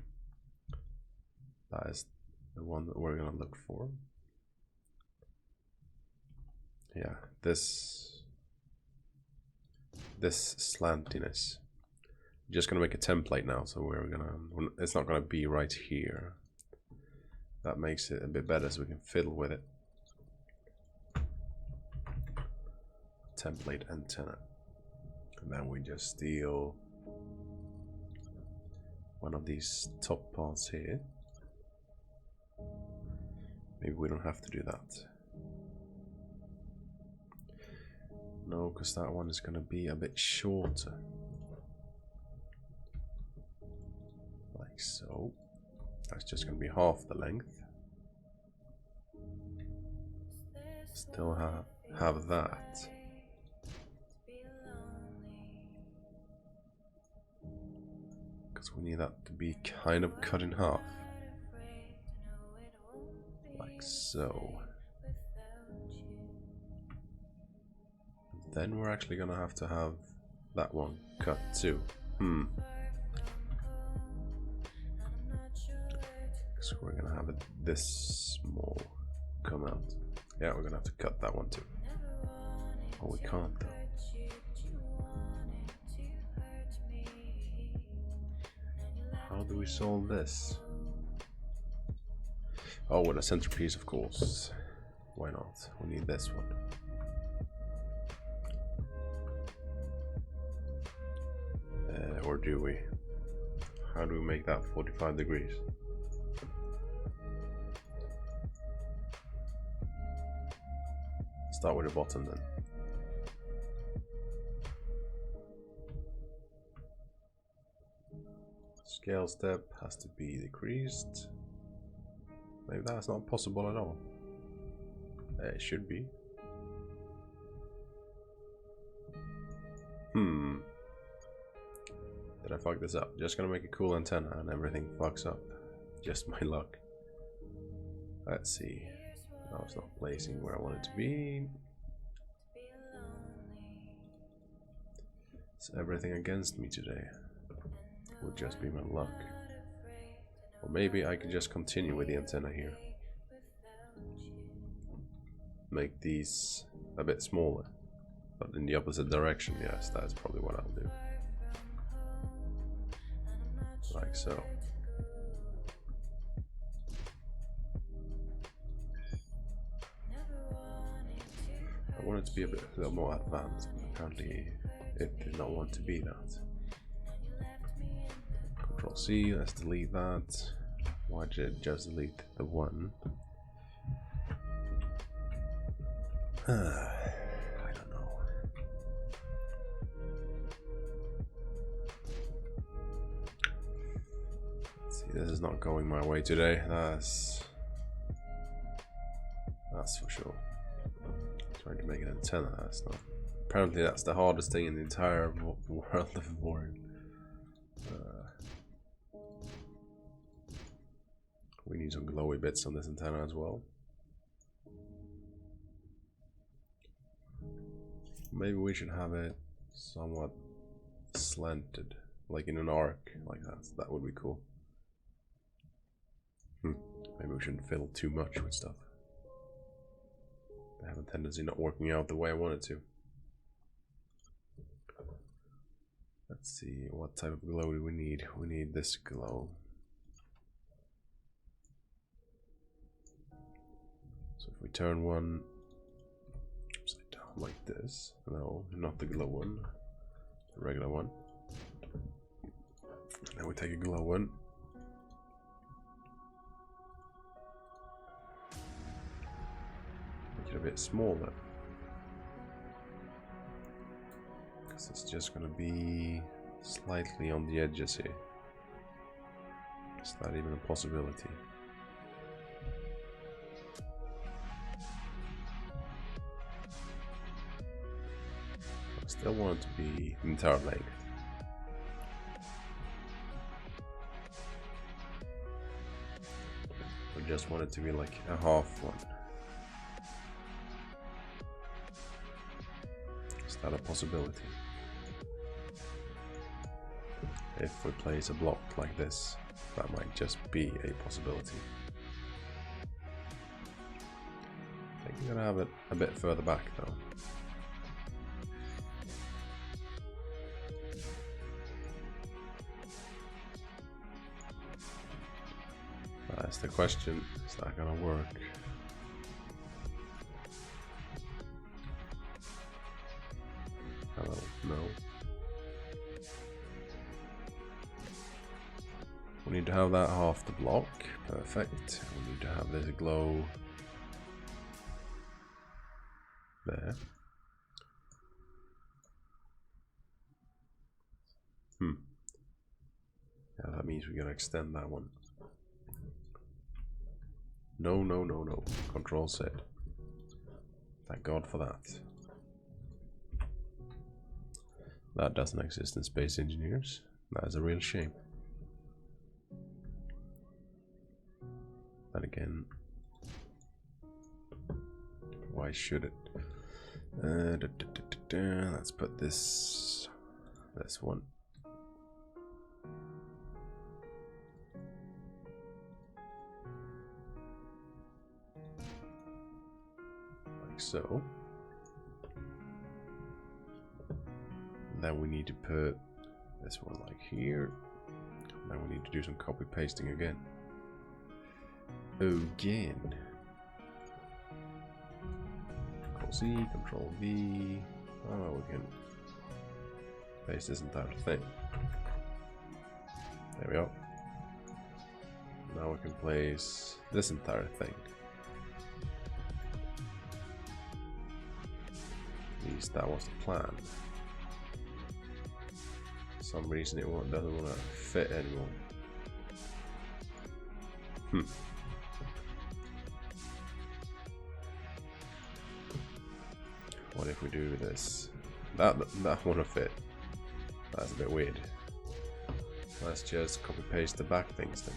That is the one that we're gonna look for. Yeah, this slantiness. Just gonna make a template now, so it's not gonna be right here. That makes it a bit better, so we can fiddle with it. Template antenna, and then we just steal one of these top parts here. Maybe we don't have to do that. No, because that one is going to be a bit shorter. Like so. That's just going to be half the length. Still have that. Because we need that to be kind of cut in half. Like so. Then we're actually gonna have to have that one cut too. So we're gonna have it this small come out. Yeah, we're gonna have to cut that one too. Oh, we can't though. How do we solve this? Oh, with a centerpiece, of course. Why not? We need this one. Or do we? How do we make that 45 degrees? Start with the bottom then. Scale step has to be decreased. Maybe that's not possible at all. It should be. Did I fuck this up? Just gonna make a cool antenna and everything fucks up. Just my luck. Let's see. I was not placing where I want it to be. It's everything against me today. Would just be my luck. Or maybe I could just continue with the antenna here. Make these a bit smaller. But in the opposite direction, yes, that's probably what I'll do. Like so. I want it to be a little more advanced, but apparently it did not want to be that. Control C, let's delete that. Why did it just delete the one? I don't know. See, this is not going my way today. That's for sure. Trying to make an antenna, that's not. Apparently that's the hardest thing in the entire world of Avorion. We need some glowy bits on this antenna as well. Maybe we should have it somewhat slanted, like in an arc, like that. That would be cool. Maybe we shouldn't fiddle too much with stuff. They have a tendency not working out the way I want it to. Let's see, what type of glow do we need? We need this glow. So if we turn one upside down like this, no, not the glow one, the regular one. Then we take a glow one. Make it a bit smaller. Because it's just going to be slightly on the edges here. Is that even a possibility? I still want it to be the entire length. I just want it to be like a half one. Is that a possibility? If we place a block like this. That might just be a possibility. I think I'm gonna have it a bit further back though. That's the question. Is that gonna work? Hello? No. We need to have that half the block. Perfect. We need to have this glow there. Yeah, that means we're gonna extend that one. No, no, no, no. Control set. Thank God for that. That doesn't exist in Space Engineers. That is a real shame. Then again, why should it? Let's put this one. Like so. And then we need to put this one like here. And then we need to do some copy pasting again. Control C, Control V. Oh, we can paste this entire thing. There we go. Now we can place this entire thing. At least that was the plan. For some reason it doesn't want to fit anymore. What if we do this? That won't fit. That's a bit weird. Let's just copy paste the back things then.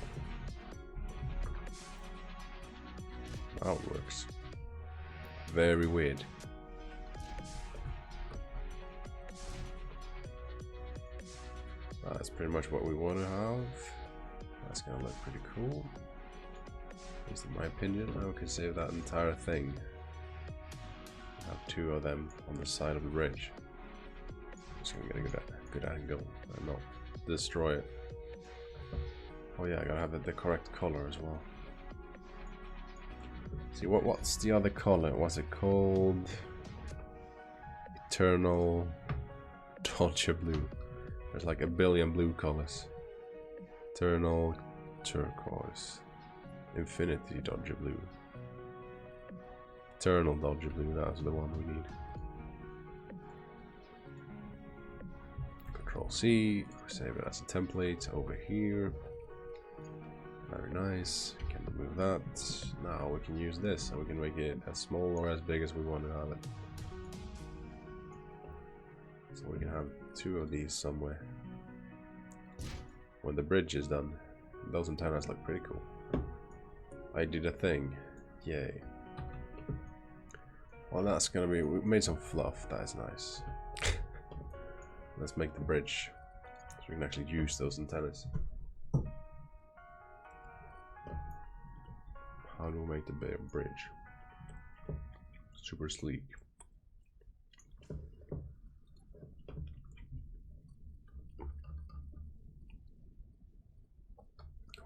That works. Very weird. That's pretty much what we want to have. That's gonna look pretty cool. At least in my opinion. Now we can save that entire thing. Have two of them on the side of the bridge. Just gonna get a good angle and not destroy it. Oh yeah, I gotta have it the correct color as well. See what's the other color? What's it called? Eternal Dodger Blue. There's like a billion blue colors. Eternal Turquoise. Infinity Dodger Blue. Eternal Dodger Blue, that's the one we need. Control C, save it as a template over here. Very nice. Can remove that. Now we can use this, so we can make it as small or as big as we want to have it. So we can have two of these somewhere. When the bridge is done, those antennas look pretty cool. I did a thing. Yay. Well, that's gonna be. We made some fluff. That is nice. Let's make the bridge so we can actually use those antennas. How do we make the bridge super sleek?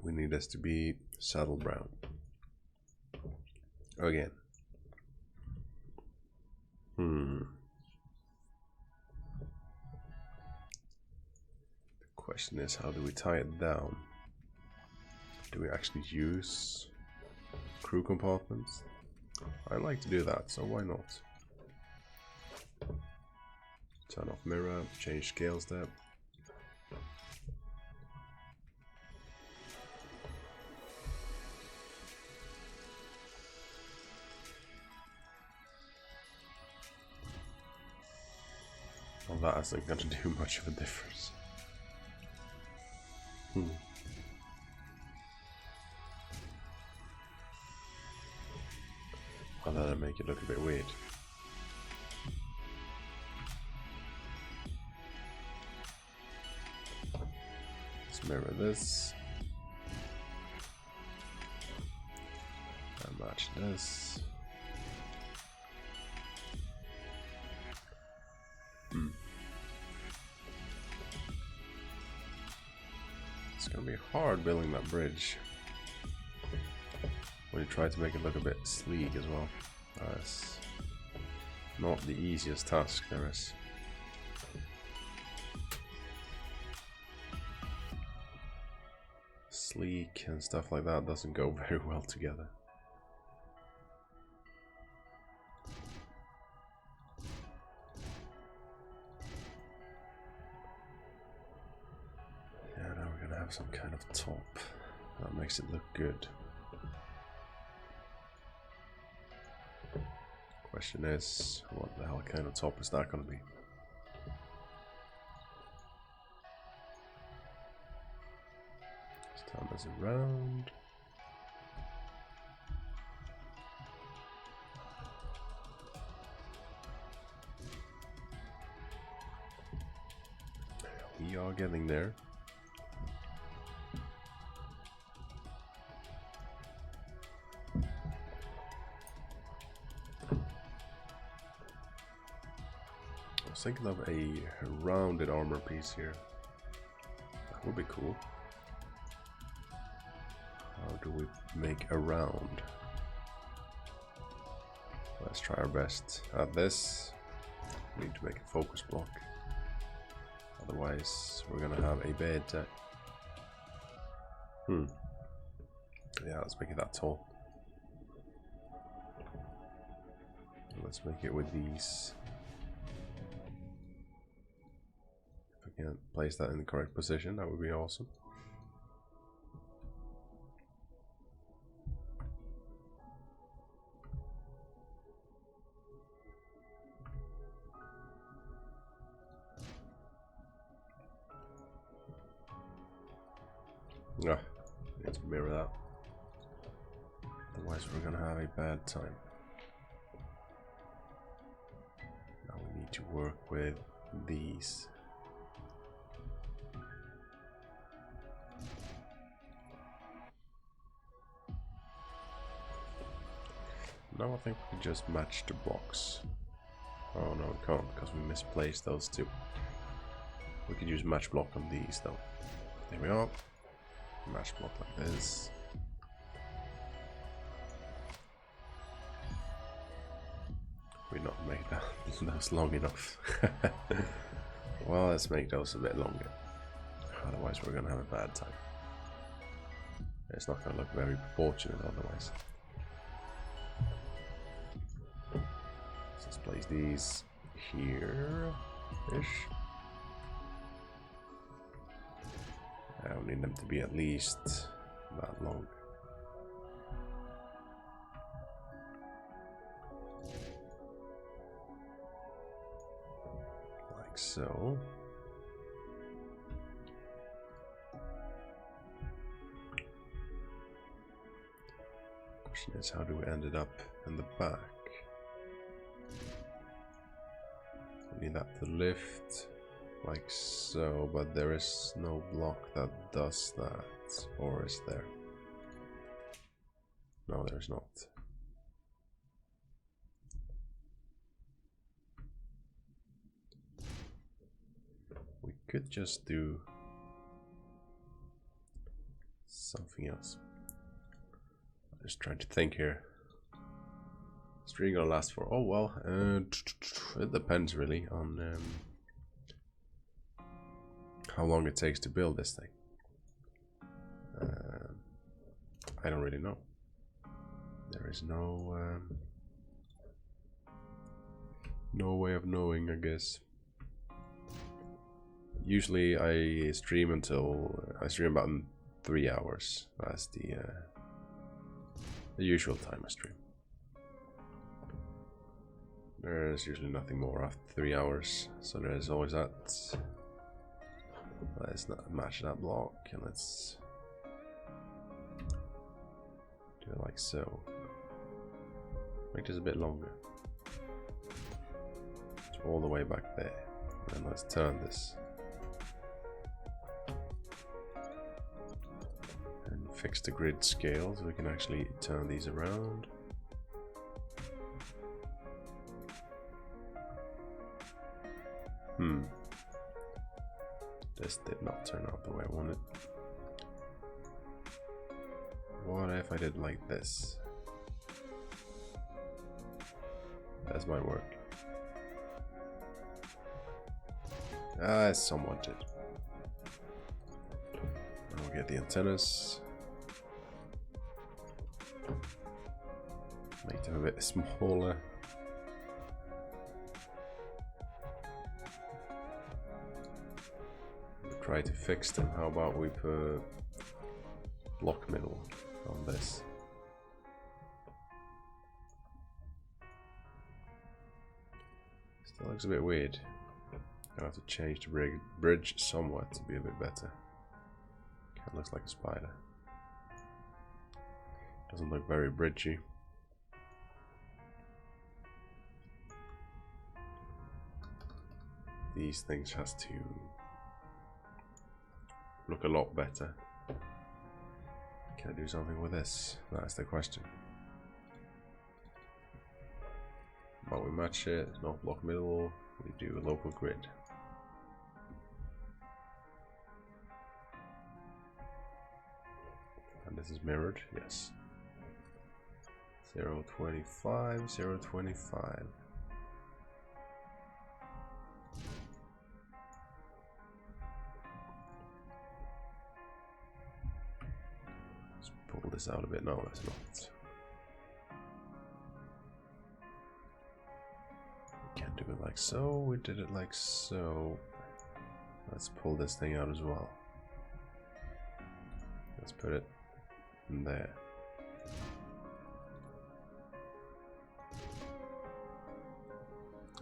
We need this to be saddle brown again. The question is, how do we tie it down? Do we actually use crew compartments? I like to do that, so why not? Turn off mirror, change scale step. Well, that isn't going to do much of a difference. Well, that'll make it look a bit weird. Let's mirror this. Match this. It's gonna be hard building that bridge when you try to make it look a bit sleek as well. That's not the easiest task there is. Sleek and stuff like that doesn't go very well together. Yeah, now we're gonna have some kind of top that makes it look good. Question is, what the hell kind of top is that gonna be? Let's turn this around. We are getting there. I was thinking of a rounded armor piece here. That would be cool. How do we make a round? Let's try our best at this. We need to make a focus block. Otherwise, we're gonna have a bad time. Yeah, let's make it that tall. Let's make it with these. If I can place that in the correct position, that would be awesome. Ah, need to mirror that. Otherwise we're gonna have a bad time. Now we need to work with these. Now I think we can just match the blocks. Oh no, we can't because we misplaced those two. We could use match block on these though. There we are. Match block like this. We not make that those long enough. Well, let's make those a bit longer. Otherwise, we're gonna have a bad time. It's not gonna look very proportionate otherwise. So let's place these here-ish. I don't need them to be at least that long. Like so. Question is, how do we end it up in the back? We need that to lift. Like so, but there is no block that does that, or is there? No, there's not. We could just do something else. I'm just trying to think here. Is really gonna last for? Oh well, it depends really on how long it takes to build this thing. I don't really know. There is no way of knowing, I guess. Usually I stream about 3 hours. That's the usual time I stream. There's usually nothing more after 3 hours, so there's always that. Let's not match that block, and let's do it like so. Make this a bit longer. It's all the way back there. And let's turn this. And fix the grid scale so we can actually turn these around. This did not turn out the way I wanted. What if I did like this? That's my work. I somewhat did. I'll get the antennas. Make them a bit smaller. Try to fix them. How about we put block middle on this? Still looks a bit weird. I'll have to change the bridge somewhat to be a bit better. Kind of looks like a spider. Doesn't look very bridgy. These things has to look a lot better. Can I do something with this? That's the question. But we match it, not block middle, we do a local grid. And this is mirrored, yes. 0.25, 0.25. Pull this out a bit. No, let's not. We can't do it like so. We did it like so. Let's pull this thing out as well. Let's put it in there.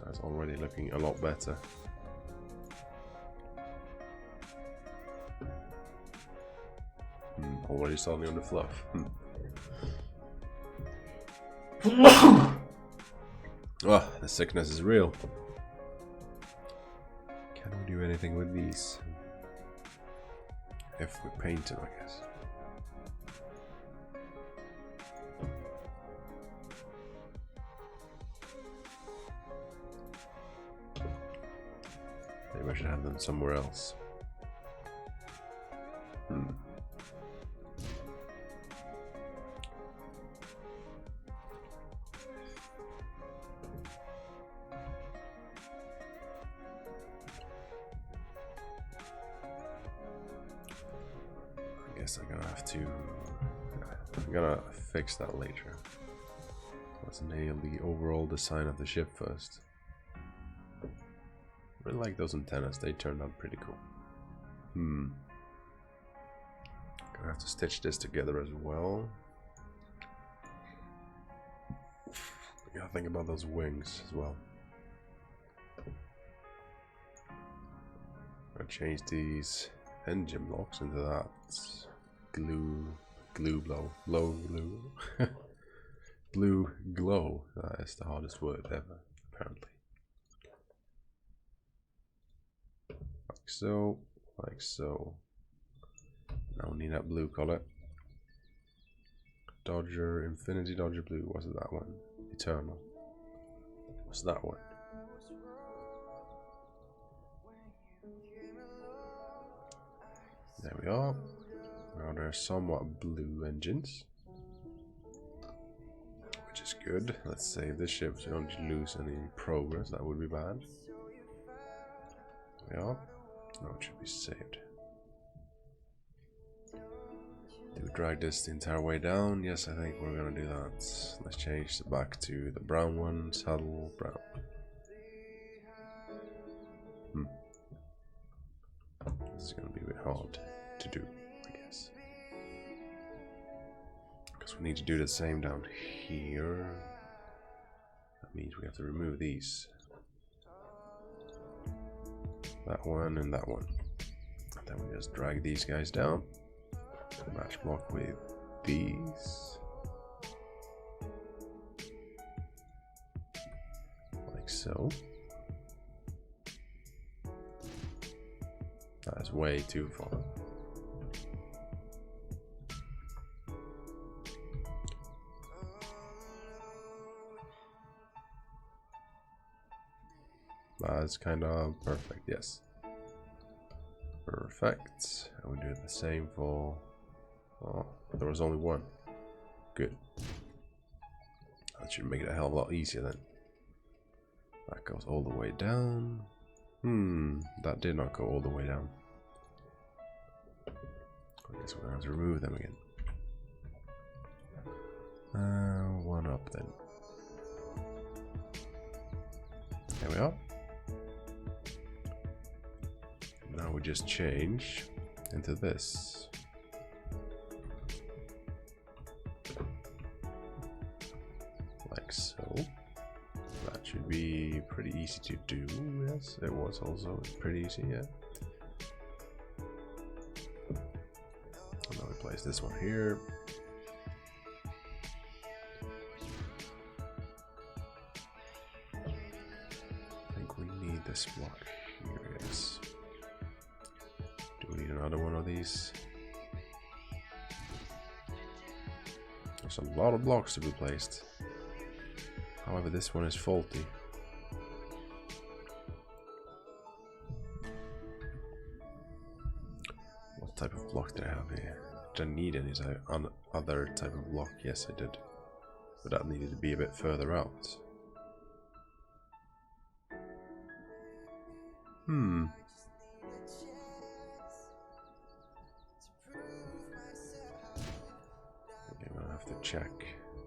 That's already looking a lot better. Already starting on the fluff. Oh, the sickness is real. Can we do anything with these? If we paint them, I guess. Maybe I should have them somewhere else. I'm gonna fix that later. Let's nail the overall design of the ship first. Really like those antennas, they turned out pretty cool. Gonna have to stitch this together as well. I gotta think about those wings as well. I'll change these engine blocks into that blue glow. That is the hardest word ever, apparently. Like so, like so. Now we need that blue color. Dodger, Infinity Dodger Blue. What's that one? Eternal. What's that one? There we are. Now they're somewhat blue engines, which is good. Let's save this ship so we don't lose any progress. That would be bad. There we are. No, it should be saved. Do we drag this the entire way down? Yes, I think we're gonna do that. Let's change it back to the brown one. Saddle brown. This is gonna be a bit hard to do, I guess. Because we need to do the same down here. That means we have to remove these. That one and that one. And then we just drag these guys down. Match block with these. Like so. That is way too far. That's kind of perfect, yes. Perfect. And we do the same for... Oh, there was only one. Good. That should make it a hell of a lot easier then. That goes all the way down. That did not go all the way down. I guess we're going to have to remove them again. One up then. There we are. Now we just change into this. Like so. That should be pretty easy to do, yes. It was also pretty easy, yeah. And now we place this one here. I think we need this block here, yes. Do we need another one of these? There's a lot of blocks to be placed. However, this one is faulty. What type of block did I have here? Did I need any other type of block? Yes, I did. But that needed to be a bit further out. Okay, I'm gonna have to check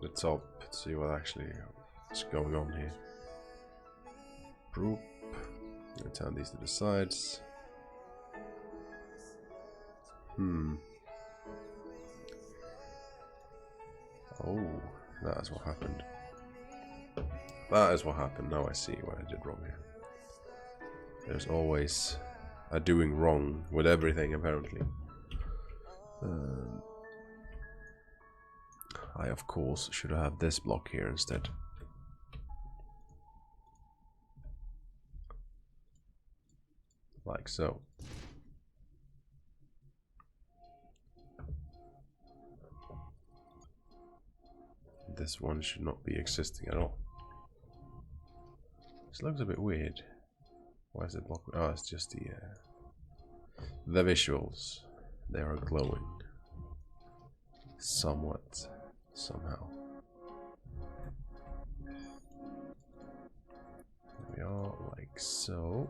the top to see what actually is going on here. Group. I'm gonna turn these to the sides. Oh, that is what happened. That is what happened. Now I see what I did wrong here. There's always a doing wrong with everything, apparently. I, of course, should have this block here instead. Like so. This one should not be existing at all. This looks a bit weird. Why is it blocked? Oh, it's just the visuals. They are glowing. Somewhat. Somehow. There we are, like so.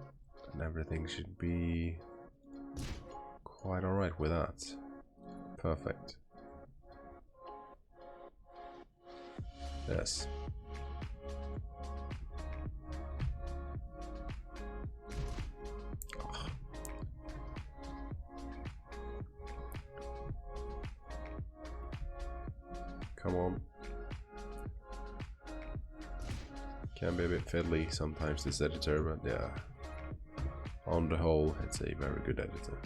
And everything should be quite alright with that. Perfect. Yes. Come on. Can be a bit fiddly sometimes, this editor, but yeah. On the whole, it's a very good editor.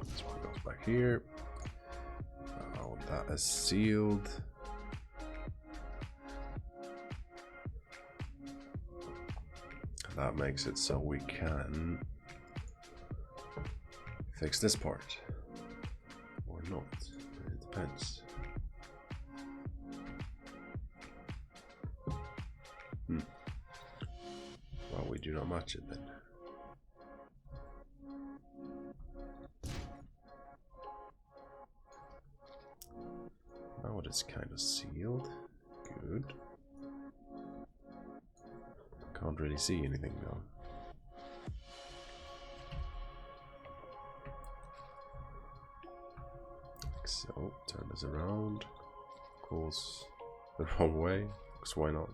This one goes back here. Oh, that is sealed. That makes it so we can fix this part. Or not. It depends. Well, we do not match it then. Now it is kind of sealed. Good. Can't really see anything though. So, turn this around. Of course, the wrong way, because why not?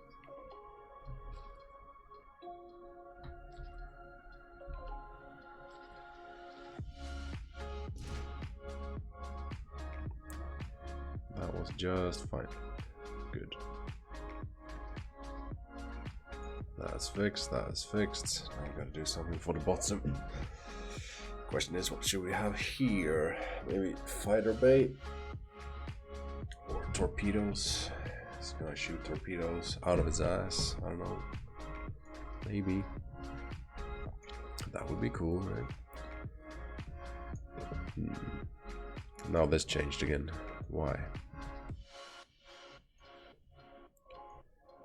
That was just fine. Good. That's fixed, that is fixed. Now we gotta do something for the bottom. Question is, what should we have here? Maybe fighter bay? Or torpedoes? It's gonna shoot torpedoes out of its ass. I don't know. Maybe. That would be cool, right? Now this changed again. Why?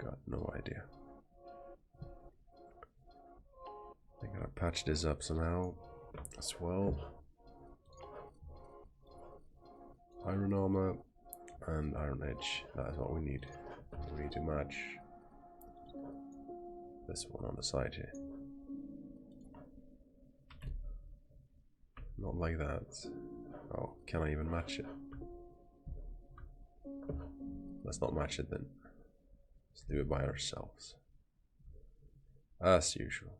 Got no idea. I gotta patch this up somehow as well. Iron armor and iron edge. That is what we need. We need to match this one on the side here. Not like that. Oh, can I even match it? Let's not match it then. Let's do it by ourselves. As usual.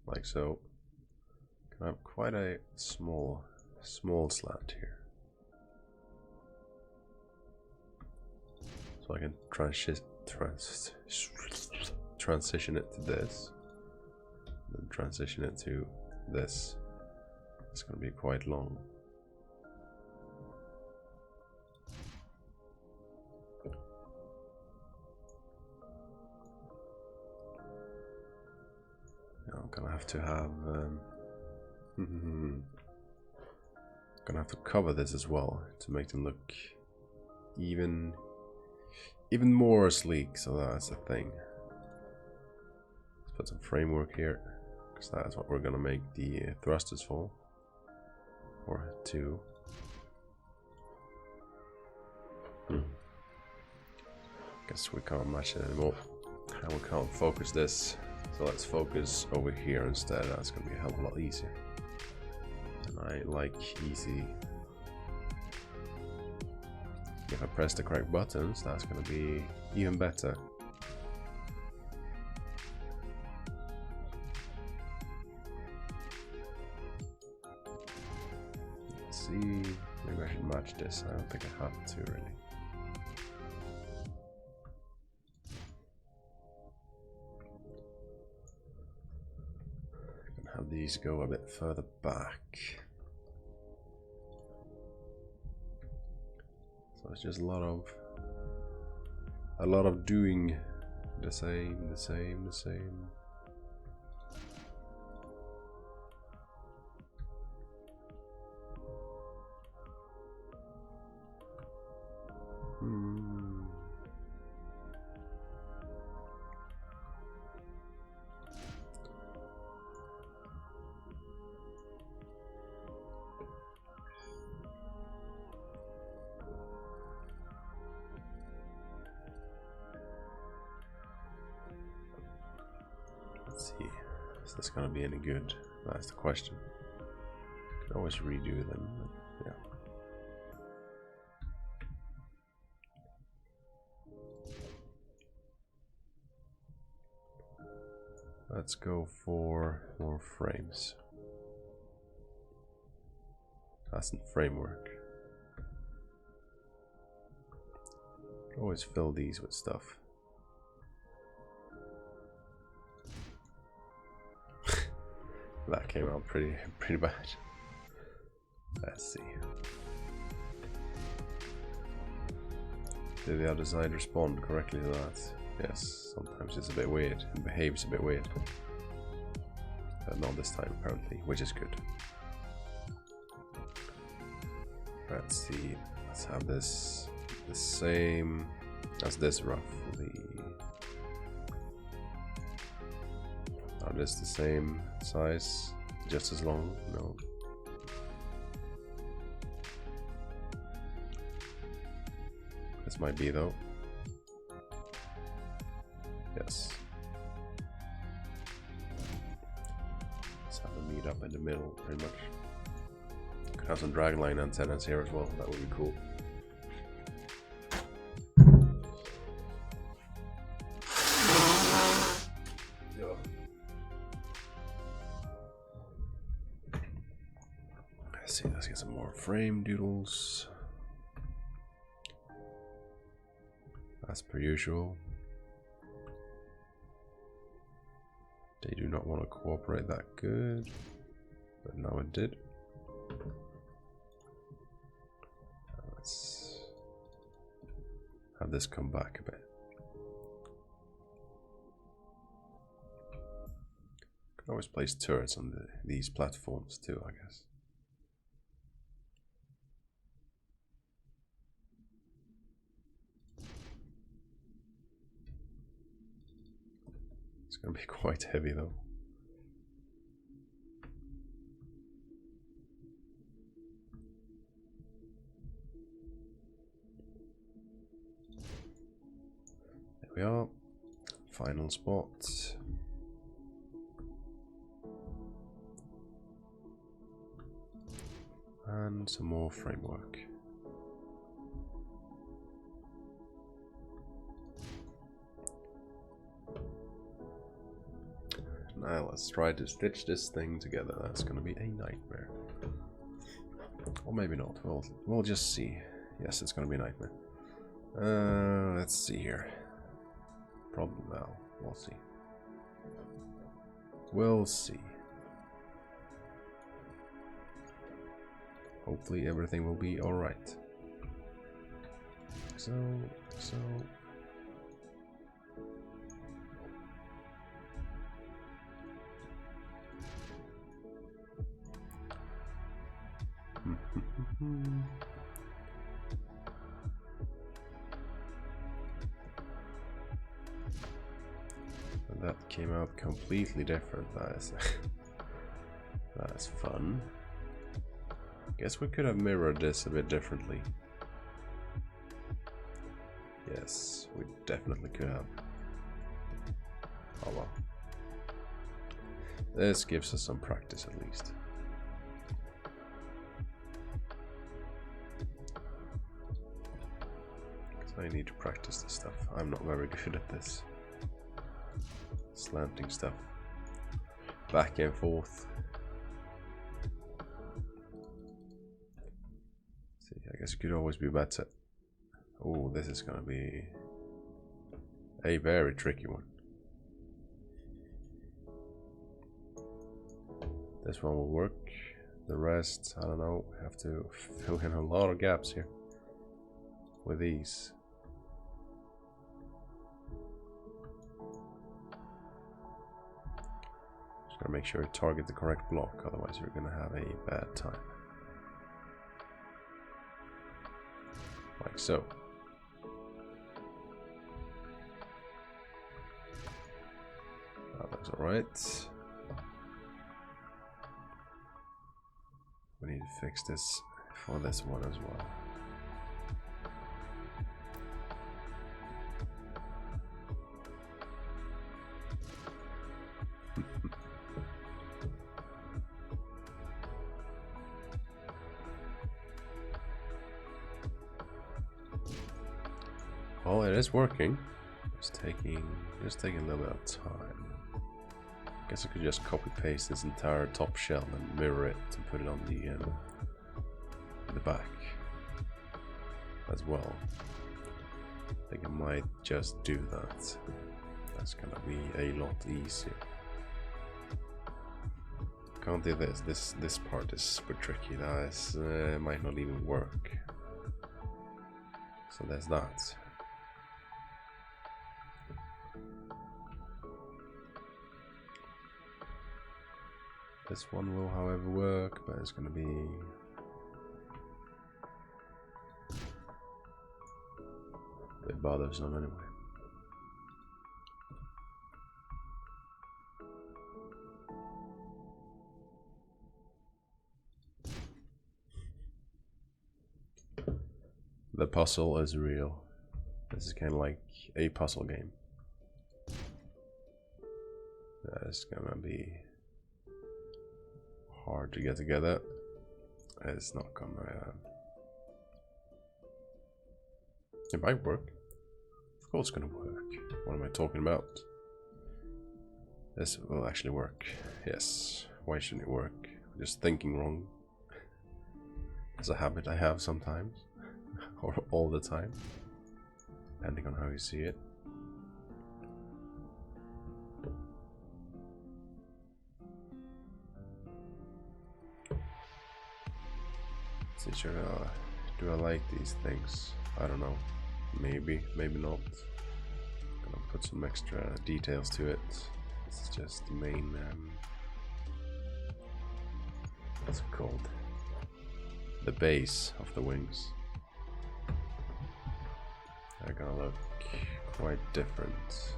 like so. Can I have quite a small slant here, so I can transition it to this, then transition it to this. It's going to be quite long. Now I'm gonna have to have gonna have to cover this as well to make them look even more sleek. So that's the thing. Let's put some framework here, because that's what we're gonna make the thrusters for. Or two. Guess we can't match it anymore. And we can't focus this. So let's focus over here instead. That's gonna be a hell of a lot easier. And I like easy. If I press the correct buttons, that's gonna be even better. Let's see, maybe I should match this. I don't think I have to really. Have these go a bit further back. So it's just a lot of doing the same. Let's see, is this gonna be any good? That's the question. Can always redo them, but yeah. Let's go for more frames. That's in framework. Always fill these with stuff. That came out pretty bad. Let's see. Did the other side respond correctly to that? Yes, sometimes it's a bit weird. It behaves a bit weird. But not this time apparently, which is good. Let's see. Let's have this the same as this roughly. Are this the same size? Just as long? No. This might be though. Yes. Let's have them meet up in the middle pretty much. Could have some dragline antennas here as well, that would be cool. Let's get some more frame doodles. As per usual. They do not want to cooperate that good, but now it did. Let's have this come back a bit. Can always place turrets on these platforms too, I guess. It's going to be quite heavy though. There we are. Final spot. And some more framework. And I let's try to stitch this thing together. That's gonna be a nightmare. Or maybe not. We'll just see. Yes, it's gonna be a nightmare. Let's see here. Problem now. We'll see. We'll see. Hopefully everything will be alright. So... And that came out completely different. That is fun. Guess we could have mirrored this a bit differently. Yes, we definitely could have. Oh well. This gives us some practice at least. I need to practice this stuff. I'm not very good at this. Slanting stuff. Back and forth. See, I guess it could always be better. Oh, this is gonna be a very tricky one. This one will work. The rest, I don't know. Have to fill in a lot of gaps here with these. Gotta make sure you target the correct block, otherwise you're gonna have a bad time. Like so. That looks alright. We need to fix this for this one as well. Well, it is working. It's taking a little bit of time. Guess I could just copy paste this entire top shell and mirror it and put it on the back as well. I think I might just do that. That's gonna be a lot easier. Can't do this. This part is super tricky. That is, might not even work. So there's that. This one will, however, work, but it's gonna be a bit bothersome anyway. The puzzle is real. This is kind of like a puzzle game. That is gonna be hard to get together. It's not gonna. It might work. Of course, it's gonna work. What am I talking about? This will actually work. Yes. Why shouldn't it work? I'm just thinking wrong. It's a habit I have sometimes, or all the time, depending on how you see it. Do I like these things? I don't know. Maybe, maybe not. I'm gonna put some extra details to it. This is just the main. What's it called? The base of the wings. They're gonna look quite different.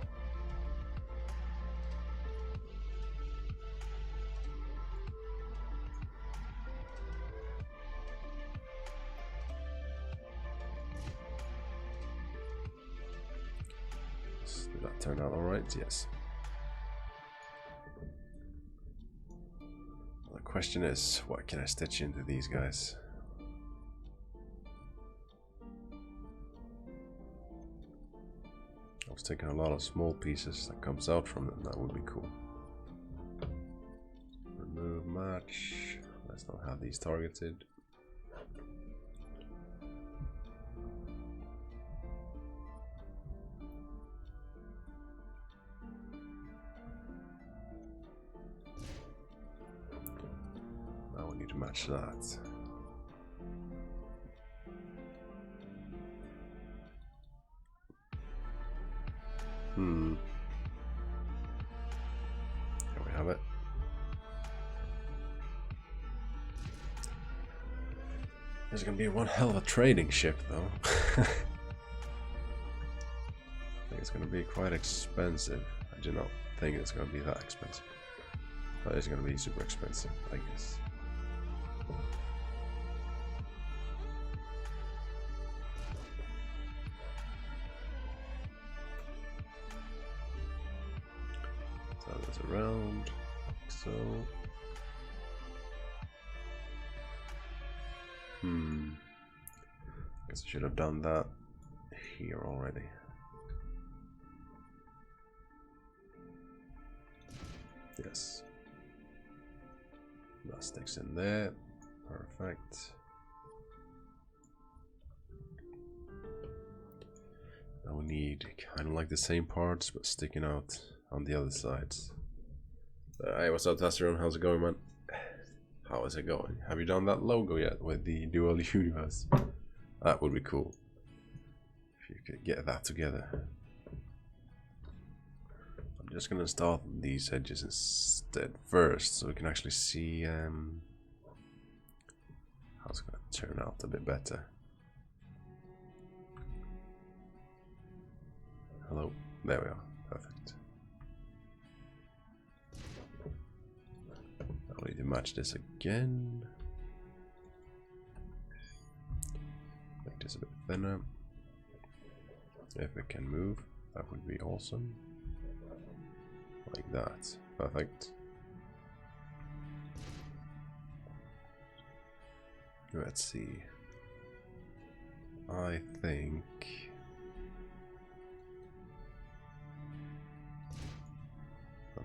Did that turn out alright? Yes. The question is, what can I stitch into these guys? I was taking a lot of small pieces that comes out from them. That would be cool. match. Let's not have these targeted. Now we need to match that. Here we have it. There's gonna be one hell of a trading ship, though. I think it's gonna be quite expensive. I do not think it's gonna be that expensive, but it's gonna be super expensive, I guess. Turn this around, like so. Guess I should have done that here already. Yes. That sticks in there. Perfect. Now we need kind of like the same parts, but sticking out on the other sides. Hey, what's up, Avorion? How's it going, man? How is it going? Have you done that logo yet with the dual universe? That would be cool if you could get that together. I'm just gonna start these edges instead first, so we can actually see how it's gonna turn out a bit better. Hello, there we are. Perfect. I need to match this again. Make this a bit thinner. If it can move, that would be awesome. Like that. Perfect. Let's see. I think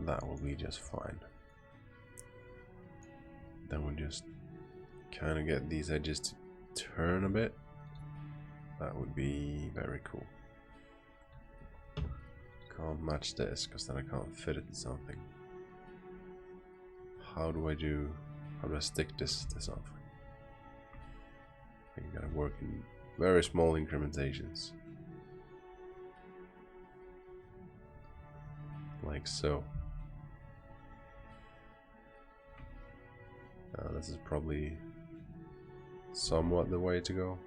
that will be just fine. Then we'll just kind of get these edges to turn a bit. That would be very cool. Can't match this because then I can't fit it in something. How do I stick this to something? I think you gotta work in very small incrementations. Like so. This is probably somewhat the way to go.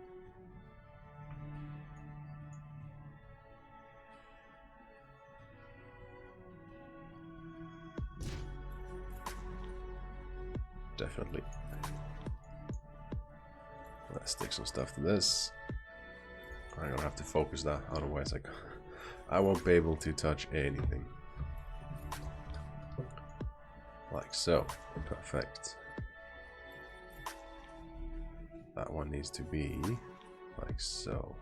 Definitely. Let's stick some stuff to this. I'm gonna have to focus that, otherwise I won't be able to touch anything. Like so. Perfect. That one needs to be like so.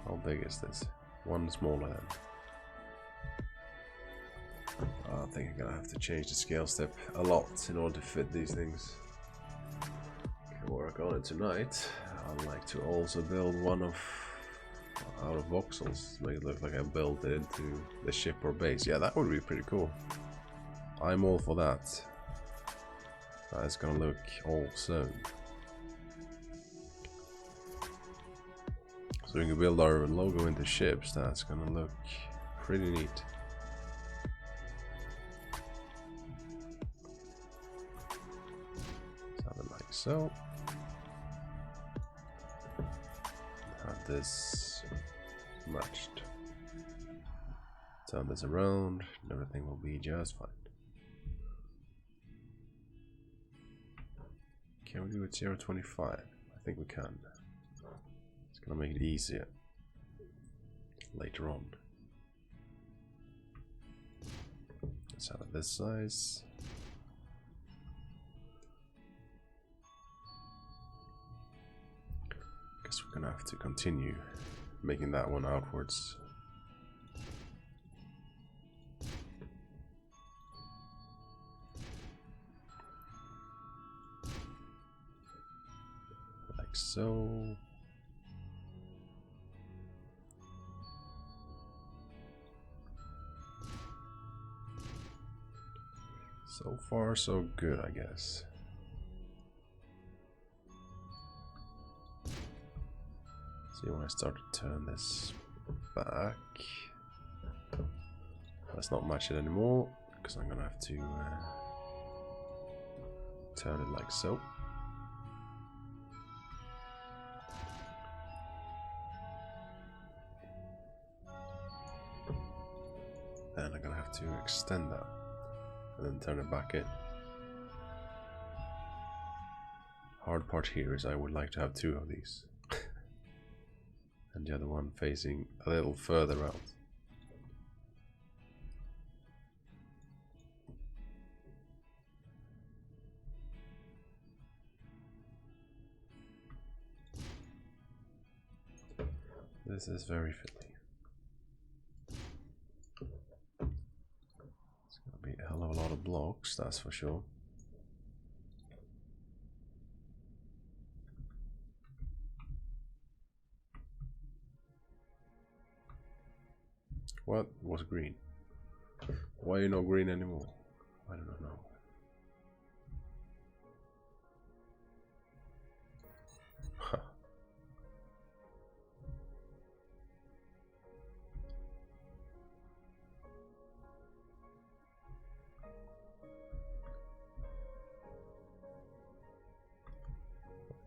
How big is this? One smaller than. I think I'm gonna have to change the scale step a lot in order to fit these things. Can work on it tonight. I'd like to also build one of out of voxels, make it look like I built it into the ship or base. Yeah, that would be pretty cool. I'm all for that. That's gonna look awesome. So we can build our logo into ships. That's gonna look pretty neat. Something like so. Have this matched. Turn this around, and everything will be just fine. Can we do it 0.25? I think we can. It's gonna make it easier later on. Let's have it this size. guess we're gonna have to continue making that one outwards. Like so. So far, so good, I guess. See, when I start to turn this back, let's not match it anymore, because I'm gonna have to turn it like so. And I'm gonna have to extend that. And then turn it back in. Hard part here is I would like to have two of these. And the other one facing a little further out. This is very fiddly. Be a hell of a lot of blocks, that's for sure. What was green? Why are you not green anymore? I don't know.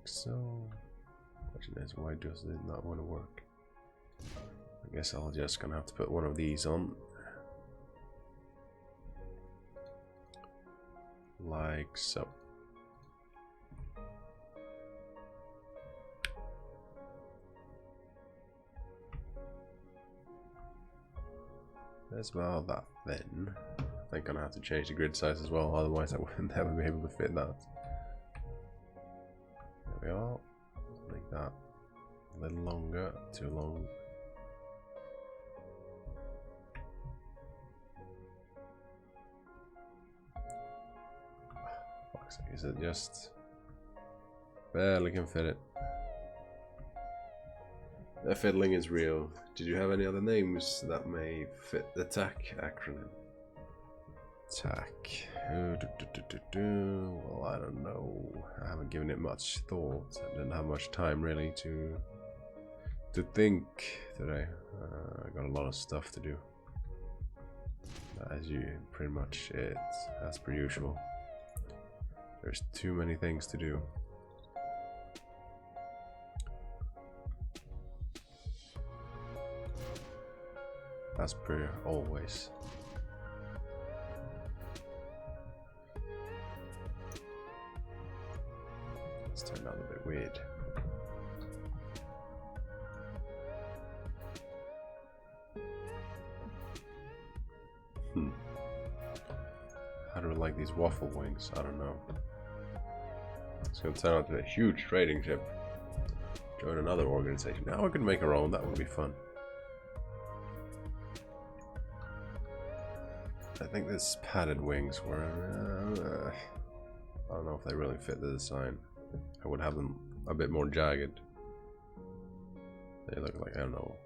So, question is, why does it not want to work? I guess I'll just gonna have to put one of these on, like so. That's about that then. I think I'm gonna have to change the grid size as well, otherwise I wouldn't ever be able to fit that. There we are. Make that a little longer, too long. Is it just barely can fit it? The fiddling is real. Did you have any other names that may fit the TAC acronym? TAC. Well, I don't know. I haven't given it much thought. I didn't have much time really to think today. I got a lot of stuff to do. As you pretty much as per usual. There's too many things to do. As per always. It's turned out a bit weird. How do I like these waffle wings? I don't know. It's going to turn out to be a huge trading ship. Join another organization. Now we can make our own. That would be fun. I think these padded wings were... I don't know if they really fit the design. I would have them a bit more jagged. They look like, I don't know,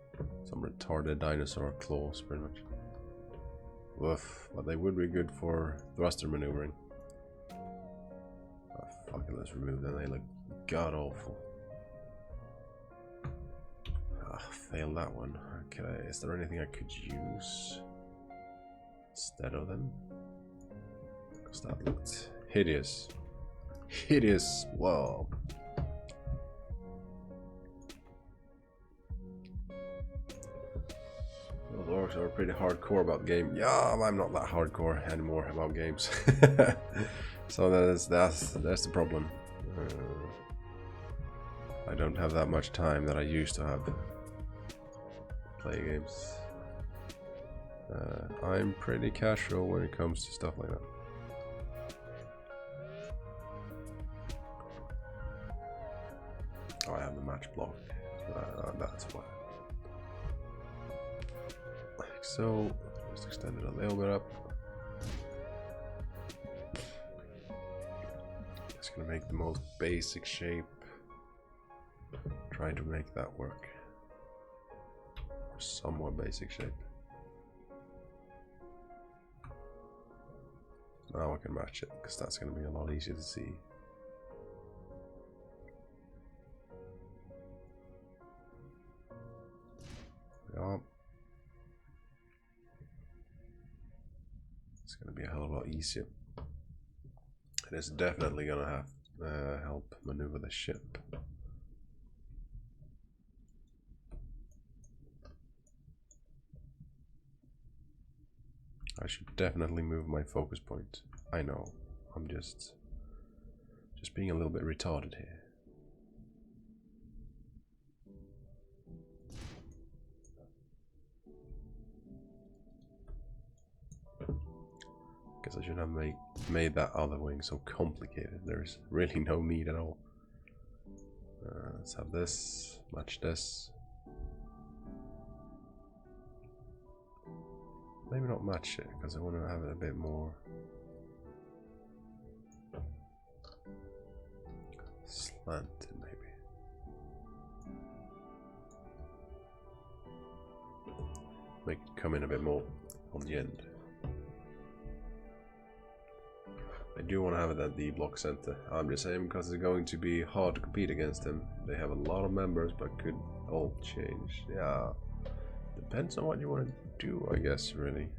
some retarded dinosaur claws, pretty much. Woof, but they would be good for thruster maneuvering. Oh, fuck it, let's remove them. They look god awful. Ah, failed that one. Okay, is there anything I could use instead of them? Because that looked hideous. Hideous. Wow. Those orcs are pretty hardcore about game. Yeah, I'm not that hardcore anymore about games. So that's the problem. I don't have that much time that I used to have play games. I'm pretty casual when it comes to stuff like that. Oh, I have the match block. That's why. Like so. Just extend it a little bit up. Just gonna make the most basic shape. Try to make that work. Or somewhat basic shape. Now I can match it, because that's going to be a lot easier to see. Yeah. It's going to be a hell of a lot easier. And it's definitely going to have help maneuver the ship. I should definitely move my focus point. I know, I'm just being a little bit retarded here. Guess I should have made that other wing so complicated. There's really no need at all. Let's have this, match this. Maybe not match it, because I want to have it a bit more slanted, maybe. Make it come in a bit more on the end. I do want to have it at the block center. I'm just saying because it's going to be hard to compete against them. They have a lot of members, but could all change. Yeah, depends on what you want to do, I guess, really.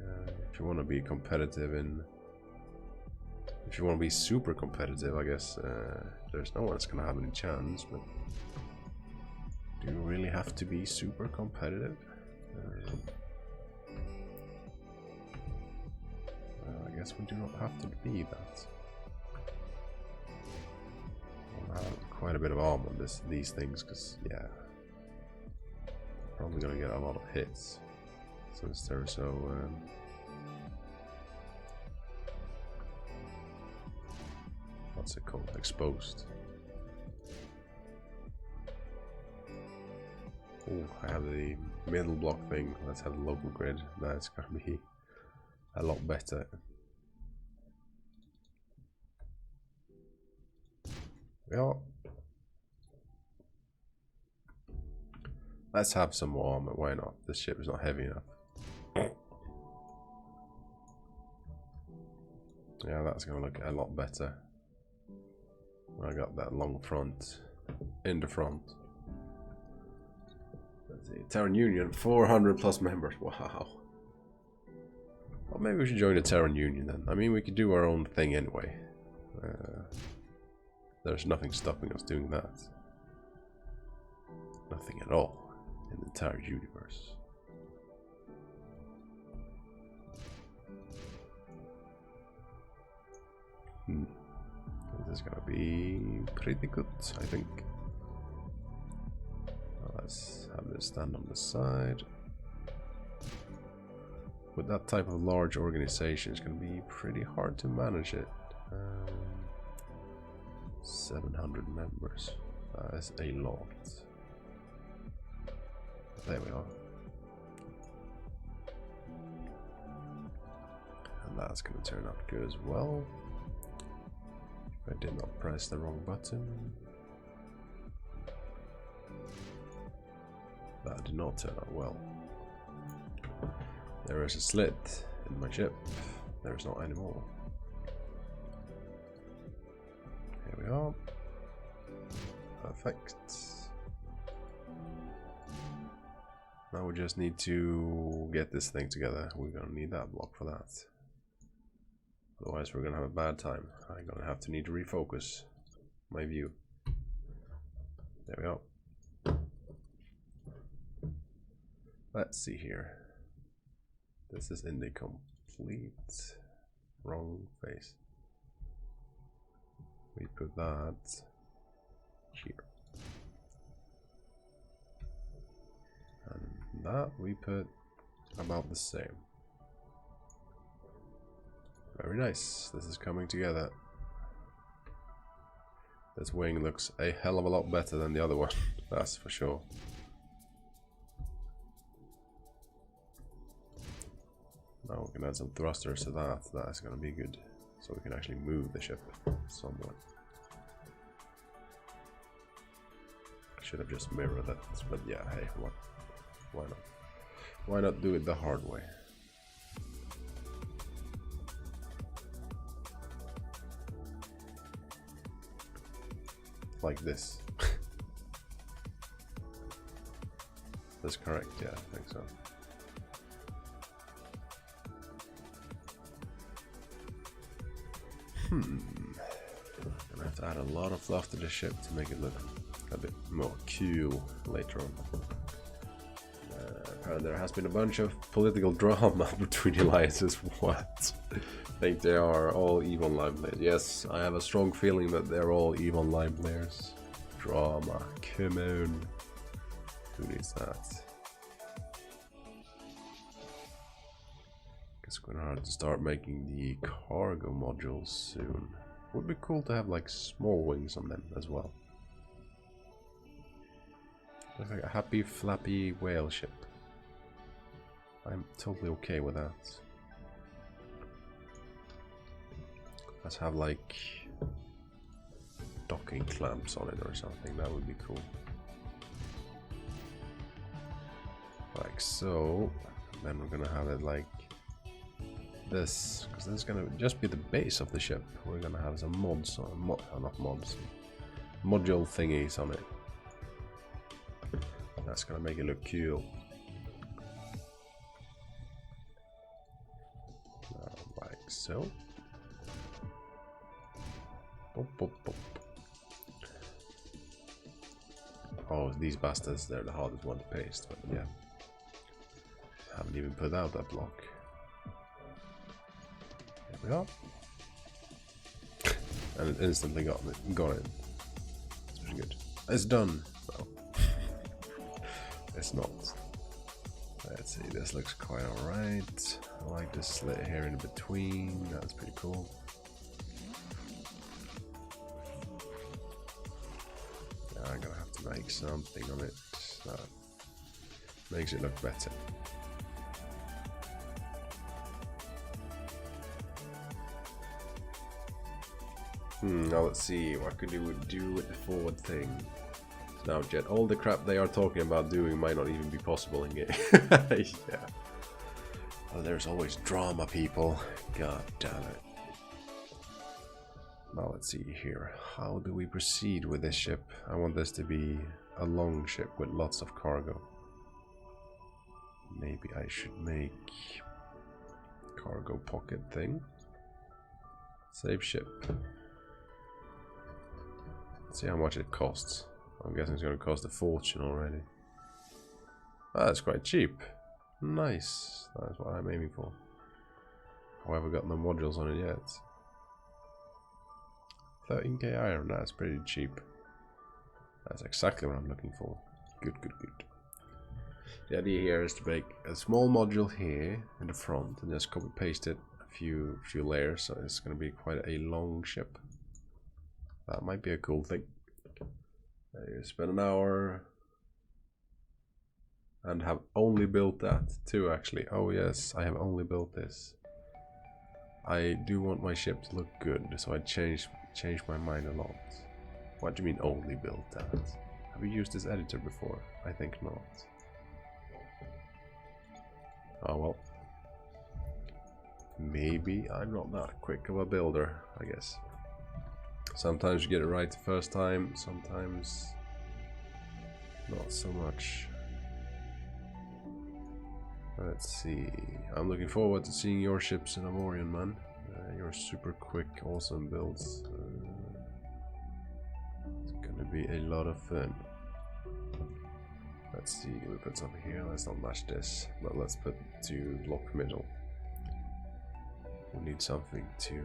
If you want to be competitive if you want to be super competitive, I guess there's no one that's gonna have any chance, but do you really have to be super competitive? I guess we do not have to be that. I'll have quite a bit of armor on these things, because yeah, probably gonna get a lot of hits since they're so what's it called? Exposed. Oh, I have the middle block thing. Let's have the local grid. That's gonna be a lot better. Yeah. Let's have some more armor. Why not? This ship is not heavy enough. Yeah, that's gonna look a lot better. I got that long front in the front. Let's see, Terran Union, 400 plus members. Wow. Well, maybe we should join the Terran Union then. I mean, we could do our own thing anyway. There's nothing stopping us doing that. Nothing at all in the entire universe. This is gonna be pretty good, I think. Let's have this stand on the side. With that type of large organization, it's gonna be pretty hard to manage it. 700 members. That's a lot. There we are. And that's gonna turn out good as well. I did not press the wrong button. That did not turn out well. There is a slit in my ship. There is not anymore. Here we are. Perfect. Now we just need to get this thing together. We're gonna need that block for that. Otherwise we're gonna have a bad time. I'm gonna have to need to refocus my view. There we go. Let's see here. This is in the complete wrong face. We put that here. And that we put about the same. Very nice. This is coming together. This wing looks a hell of a lot better than the other one, that's for sure. Now we can add some thrusters to that, that's gonna be good. So we can actually move the ship somewhat. I should have just mirrored that, but yeah, hey, what? Why not? Why not do it the hard way? Like this. That's correct, yeah, I think so. Gonna have to add a lot of fluff to the ship to make it look a bit more cool later on. Apparently there has been a bunch of political drama between the alliances. What? I think they are all evil line players. Yes, I have a strong feeling that they're all evil line players. Drama, come on. Who needs that? Guess we're gonna have to start making the cargo modules soon. Would be cool to have like small wings on them as well. Like a happy flappy whale ship. I'm totally okay with that. Let's have like docking clamps on it or something, that would be cool. Like so. Then we're gonna have it like this, because this is gonna just be the base of the ship. We're gonna have some mods on, not mods, module thingies on it. That's gonna make it look cool. Like so. Boop, boop, boop. Oh, these bastards, they're the hardest one to paste, but yeah. Haven't even put out that block. There we are. And it instantly got it. It's pretty good. It's done. Well, it's not. Let's see, this looks quite alright. I like this slit here in between. That's pretty cool. Yeah, I'm gonna have to make something on it that makes it look better. Now let's see, what could we do with the forward thing? Now, Jet, all the crap they are talking about doing might not even be possible in game. Yeah. Well, there's always drama, people. God damn it. Now let's see here. How do we proceed with this ship? I want this to be a long ship with lots of cargo. Maybe I should make cargo pocket thing. Save ship. Let's see how much it costs. I'm guessing it's going to cost a fortune already. Ah, that's quite cheap. Nice. That's what I'm aiming for. However, got no modules on it yet. 13k iron, that's pretty cheap. That's exactly what I'm looking for. Good, good, good. The idea here is to make a small module here in the front and just copy paste it a few layers, so it's going to be quite a long ship. That might be a cool thing. You spend an hour and have only built that too, actually. Oh yes, I have only built this. I do want my ship to look good, so I changed my mind a lot. What do you mean only built that? Have you used this editor before? I think not. Oh well. Maybe I'm not that quick of a builder, I guess. Sometimes you get it right the first time, sometimes not so much. Let's see. I'm looking forward to seeing your ships in Avorion, man. Your super quick, awesome builds. It's gonna be a lot of fun. Let's see, we put something here. Let's not match this, but let's put to block middle. We need something to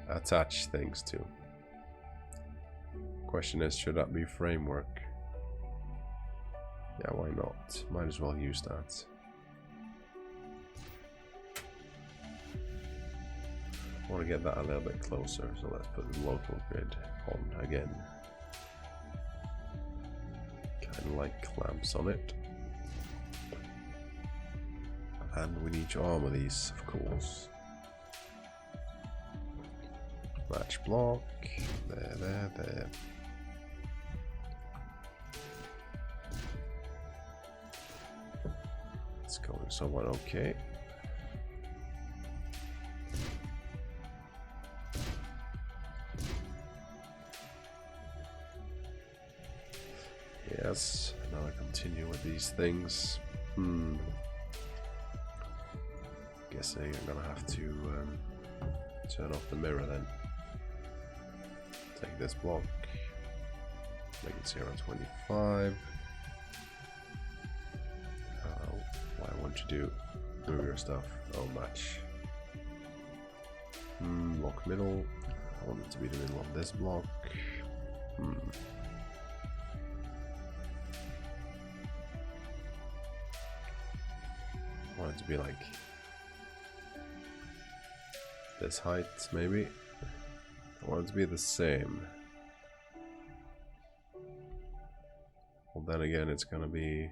attach things to. Question is, should that be framework? Yeah, why not? Might as well use that. want to get that a little bit closer, so let's put the local grid on again. Kind of like clamps on it. And we need to armor these, of course. Match block. There. It's going somewhat okay. Yes, now I continue with these things. Guessing I'm gonna have to turn off the mirror then. Take this block, make it 0.25. What I want you to do, move your stuff. Oh, match. Block middle. I want it to be the middle of this block. I want it to be like this height, maybe. I want it to be the same. Well, then again, it's gonna be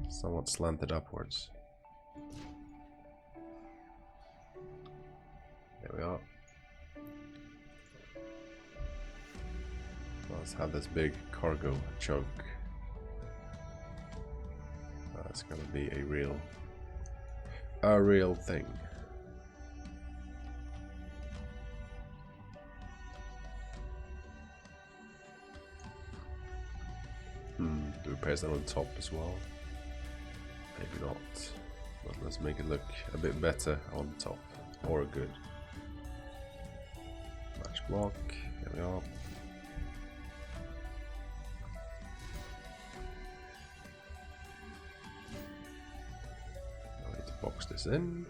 somewhat slanted upwards. There we are. Let's have this big cargo chunk. That's gonna be a real thing. Do we paste that on top as well? Maybe not. But let's make it look a bit better on top. Or good. Match block. There we are. Box this in,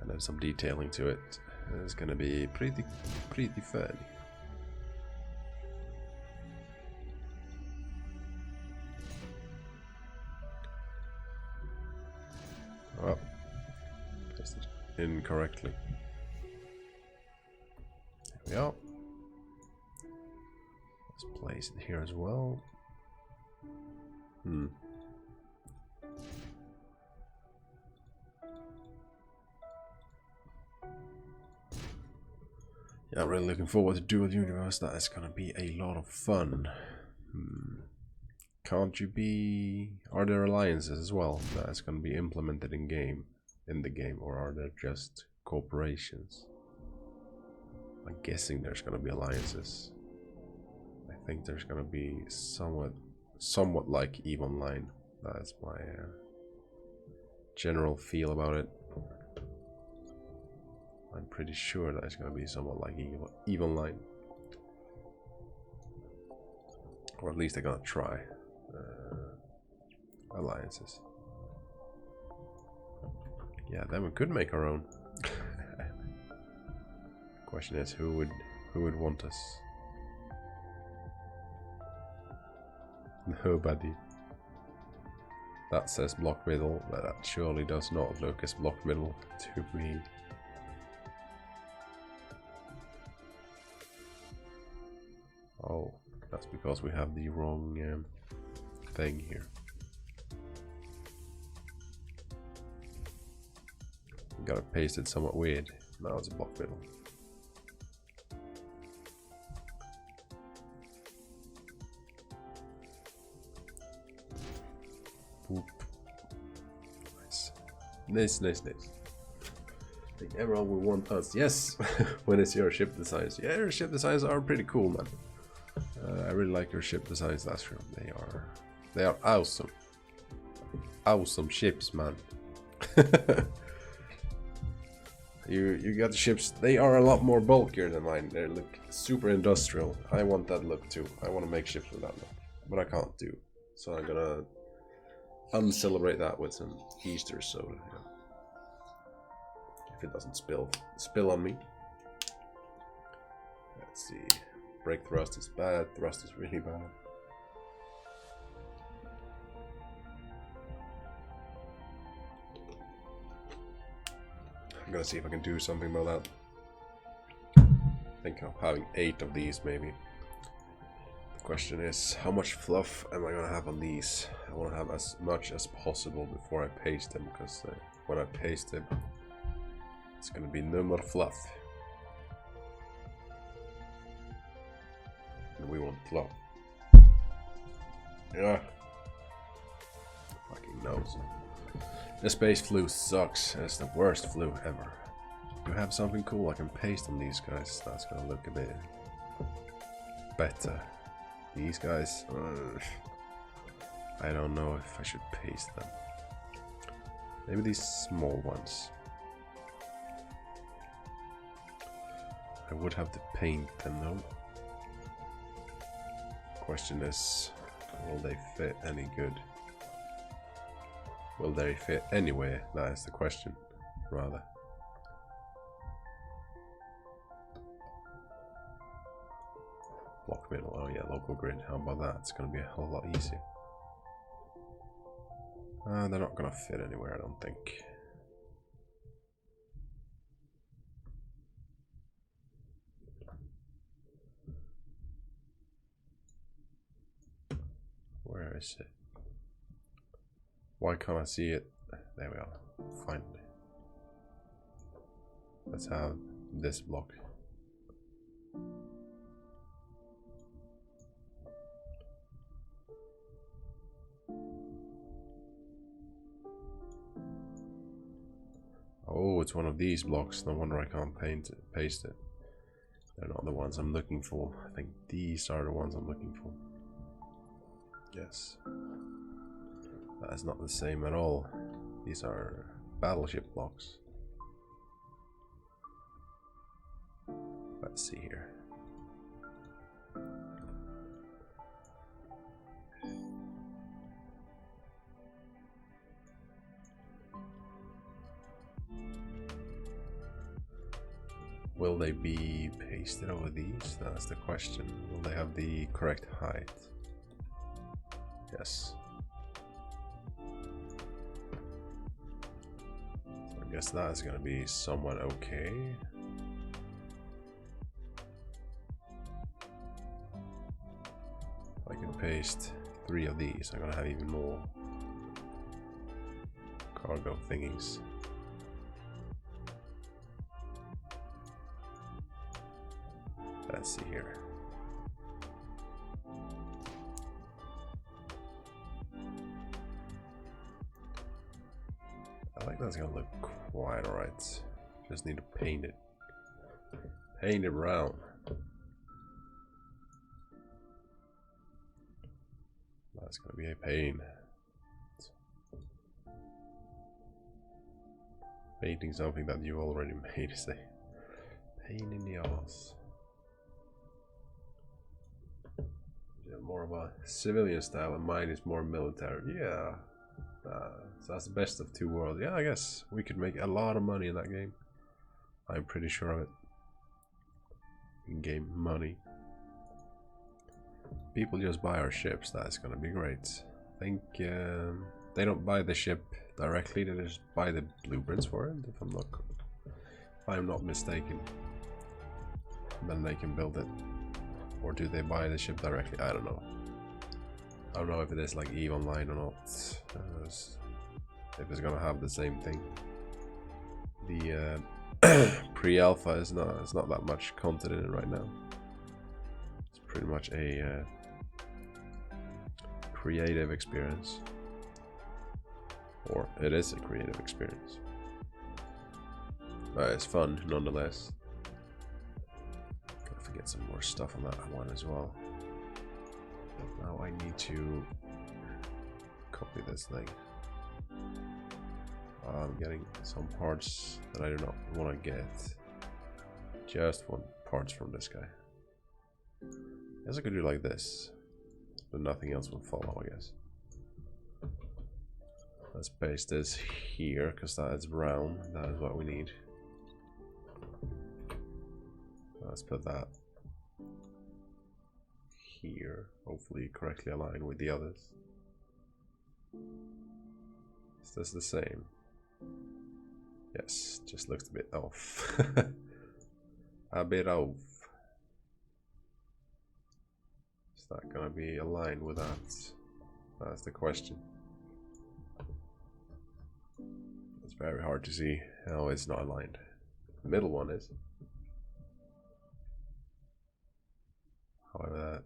and have some detailing to it. It's gonna be pretty fun. Oh, pasted incorrectly. There we are. Let's place it here as well. Yeah, I'm really looking forward to Dual Universe. That is gonna be a lot of fun. Can't you be... Are there alliances as well that is gonna be implemented in the game, or are there just corporations? I'm guessing there's gonna be alliances. I think there's gonna be somewhat like EVE Online. That's my general feel about it. I'm pretty sure that it's going to be somewhat like EVE Online. Or at least they're going to try alliances. Yeah, then we could make our own. Question is, who would want us? Nobody. That says block middle, but that surely does not look as block middle to me. Oh, that's because we have the wrong thing here. We gotta paste it somewhat weird. Now it's a block middle. Boop. Nice. Nice. I think everyone will want us. Yes! When it's your ship designs. Yeah, your ship designs are pretty cool, man. I really like your ship designs, that's true. They are awesome. Awesome ships, man. You got the ships, they are a lot more bulkier than mine. They look super industrial. I want that look too. I want to make ships with that look. But I can't do. So I'm gonna uncelebrate that with some Easter soda. Yeah. If it doesn't spill on me. Let's see. Brake thrust is bad, thrust is really bad. gonna see if I can do something about that. I think I'm having 8 of these maybe. The question is, how much fluff am I gonna have on these? I want to have as much as possible before I paste them, because when I paste them, it's gonna be no more fluff. And we want fluff. Yeah. Fucking knows. The space flu sucks. It's the worst flu ever. Do you have something cool I can paste on these guys? That's gonna look a bit better. These guys, I don't know if I should paste them. Maybe these small ones. I would have to paint them though. Question is, will they fit any good? Will they fit anywhere? That is the question, rather. Block middle, oh yeah, local grid. How about that? It's gonna be a whole lot easier. They're not gonna fit anywhere, I don't think. Where is it? Why can't I see it? There we are, finally. Let's have this block. Oh, it's one of these blocks. No wonder I can't paste it. They're not the ones I'm looking for. I think these are the ones I'm looking for. Yes. That is not the same at all. These are battleship blocks. Let's see here. Will they be pasted over these? That's the question. Will they have the correct height? Yes. So I guess that is going to be somewhat okay. If I can paste 3 of these, I'm going to have even more cargo thingies. Let's see here. I think that's gonna look quite alright. Just need to paint it. Paint it brown. That's gonna be a pain. Painting something that you already made is a pain in the ass. More of a civilian style, and mine is more military. Yeah, so that's the best of 2 worlds. Yeah, I guess we could make a lot of money in that game. I'm pretty sure of it. In-game money. People just buy our ships. That's gonna be great. I think they don't buy the ship directly. They just buy the blueprints for it. If I'm not mistaken, then they can build it. Or do they buy the ship directly? I don't know. I don't know if it is like EVE Online or not. If it's gonna have the same thing. The pre-alpha is not that much content in it right now. It's pretty much a creative experience. Or it is a creative experience. But it's fun nonetheless. Get some more stuff on that one as well. Now I need to copy this thing. I'm getting some parts that I do not want to get. Just want parts from this guy. I guess I could do like this, but nothing else will follow, I guess. Let's paste this here because that is brown. That is what we need. Let's put that here, hopefully correctly aligned with the others. Is this the same? Yes, just looks a bit off. A bit off. Is that gonna be aligned with that? That's the question. It's very hard to see how it's not aligned. The middle one is. However, that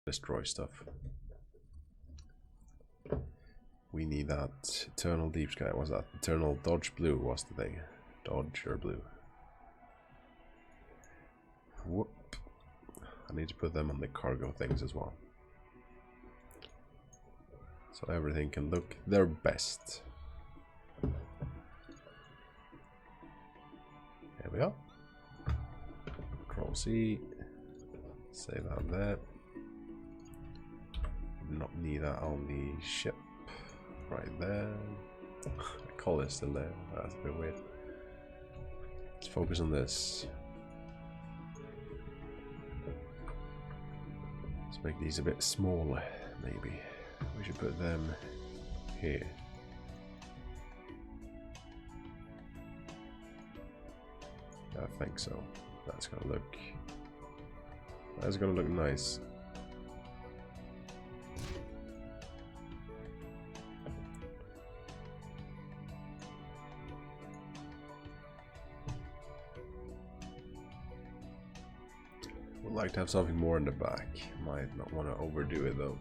destroy stuff. We need that eternal deep sky. What's that? Eternal dodge blue was the thing. Dodge or blue. Whoop. I need to put them on the cargo things as well. So everything can look their best. There we go. Control C. Save that there. Not need that on the ship. Right there. The color's still there. That's a bit weird. Let's focus on this. Let's make these a bit smaller, maybe. We should put them here. I think so. That's gonna look That's gonna look nice. Would like to have something more in the back. Might not want to overdo it though.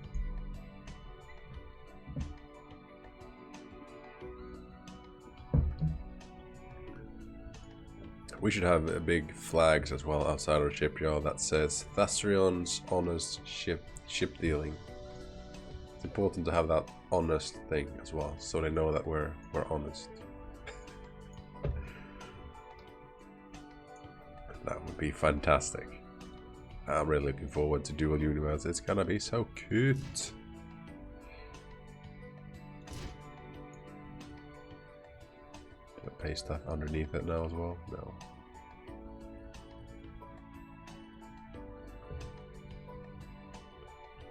We should have big flags as well outside our shipyard that says Avorion's honest ship dealing. It's important to have that honest thing as well, so they know that we're honest. That would be fantastic. I'm really looking forward to Dual Universe. It's gonna be so cute. Can I paste stuff underneath it now as well? No.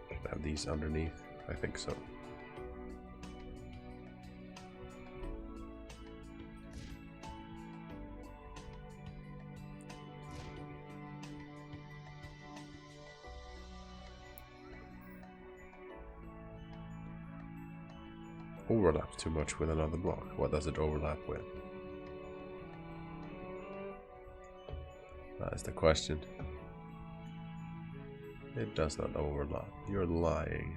Should have these underneath? I think so. Overlaps too much with another block. What does it overlap with? That is the question. It does not overlap. You're lying.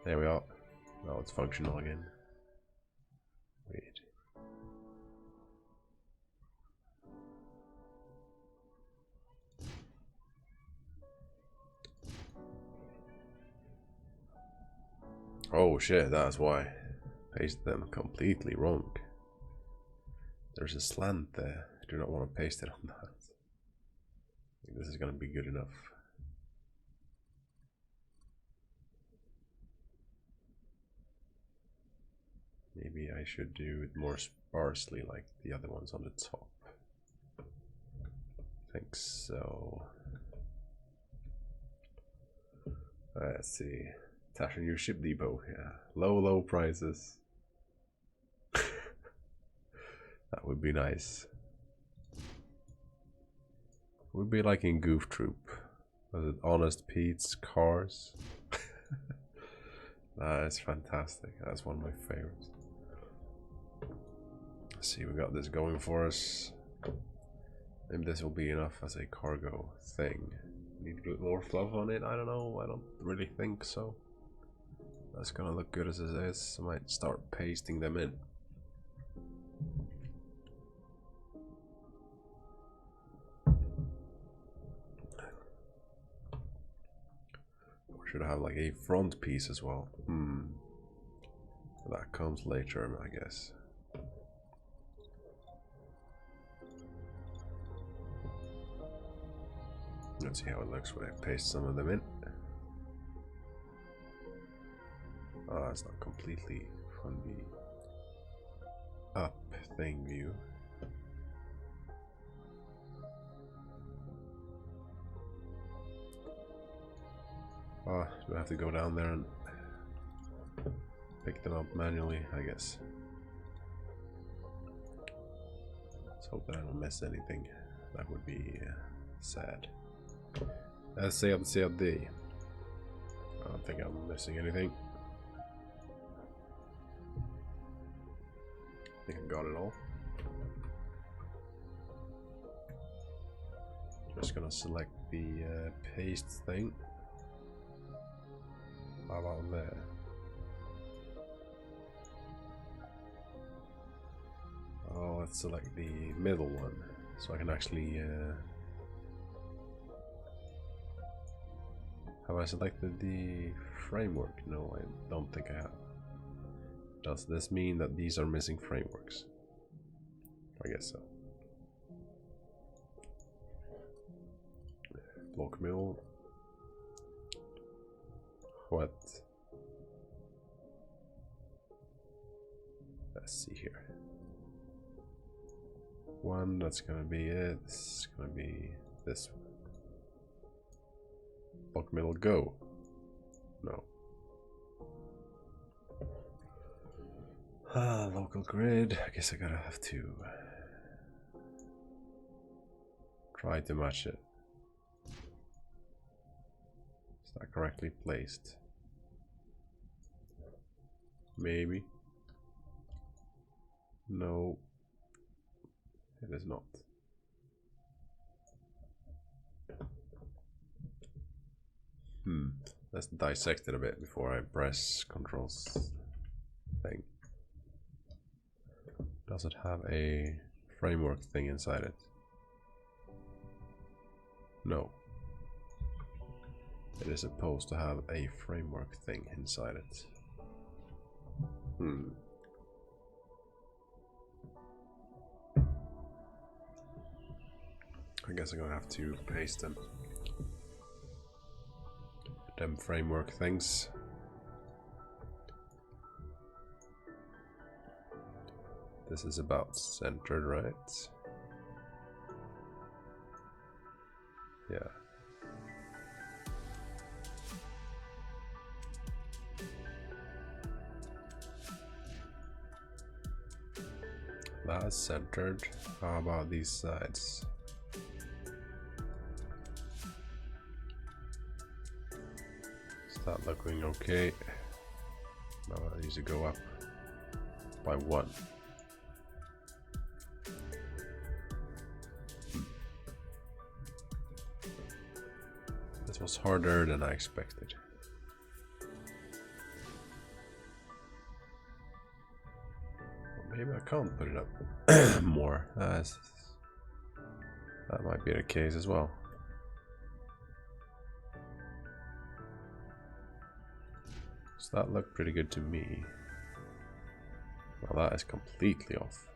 There we are. Now it's functional again. Wait. Oh shit, that's why. Paste them completely wrong. There's a slant there. I do not want to paste it on that. I think this is going to be good enough. Maybe I should do it more sparsely like the other ones on the top. I think so. Let's see. Tasha, your ship depot, yeah. Low prices. That would be nice. Would be like in Goof Troop. Was it Honest Pete's Cars? That is fantastic. That's one of my favorites. Let's see, we got this going for us. Maybe this will be enough as a cargo thing. Need a bit more fluff on it? I don't know. I don't really think so. That's gonna look good as it is. I might start pasting them in. Or should I have like a front piece as well? That comes later, I guess. Let's see how it looks when I paste some of them in. Oh, it's not completely from the up thing view. Oh, do I have to go down there and pick them up manually, I guess. Let's hope that I don't miss anything. That would be sad. CLD. I don't think I'm missing anything. I think I got it all. Just gonna select the paste thing. How about there? Oh, let's select the middle one so I can actually. Have I selected the framework? No, I don't think I have. Does this mean that these are missing frameworks? I guess so. Block mill. What? Let's see here. One, that's gonna be it. This is gonna be this one. Block middle go. No. Local grid. I guess I gotta have to try to match it. that correctly placed? Maybe. No, it is not. Let's dissect it a bit before I press controls thing. Does it have a framework thing inside it? No. It is supposed to have a framework thing inside it. I guess I'm gonna have to paste them. Them framework things. This is about centered, right? Yeah. That's centered. How about these sides? Is that looking okay? No, it needs to go up by 1. This was harder than I expected. Maybe I can't put it up more. That might be the case as well. Does that look pretty good to me? Well, that is completely off.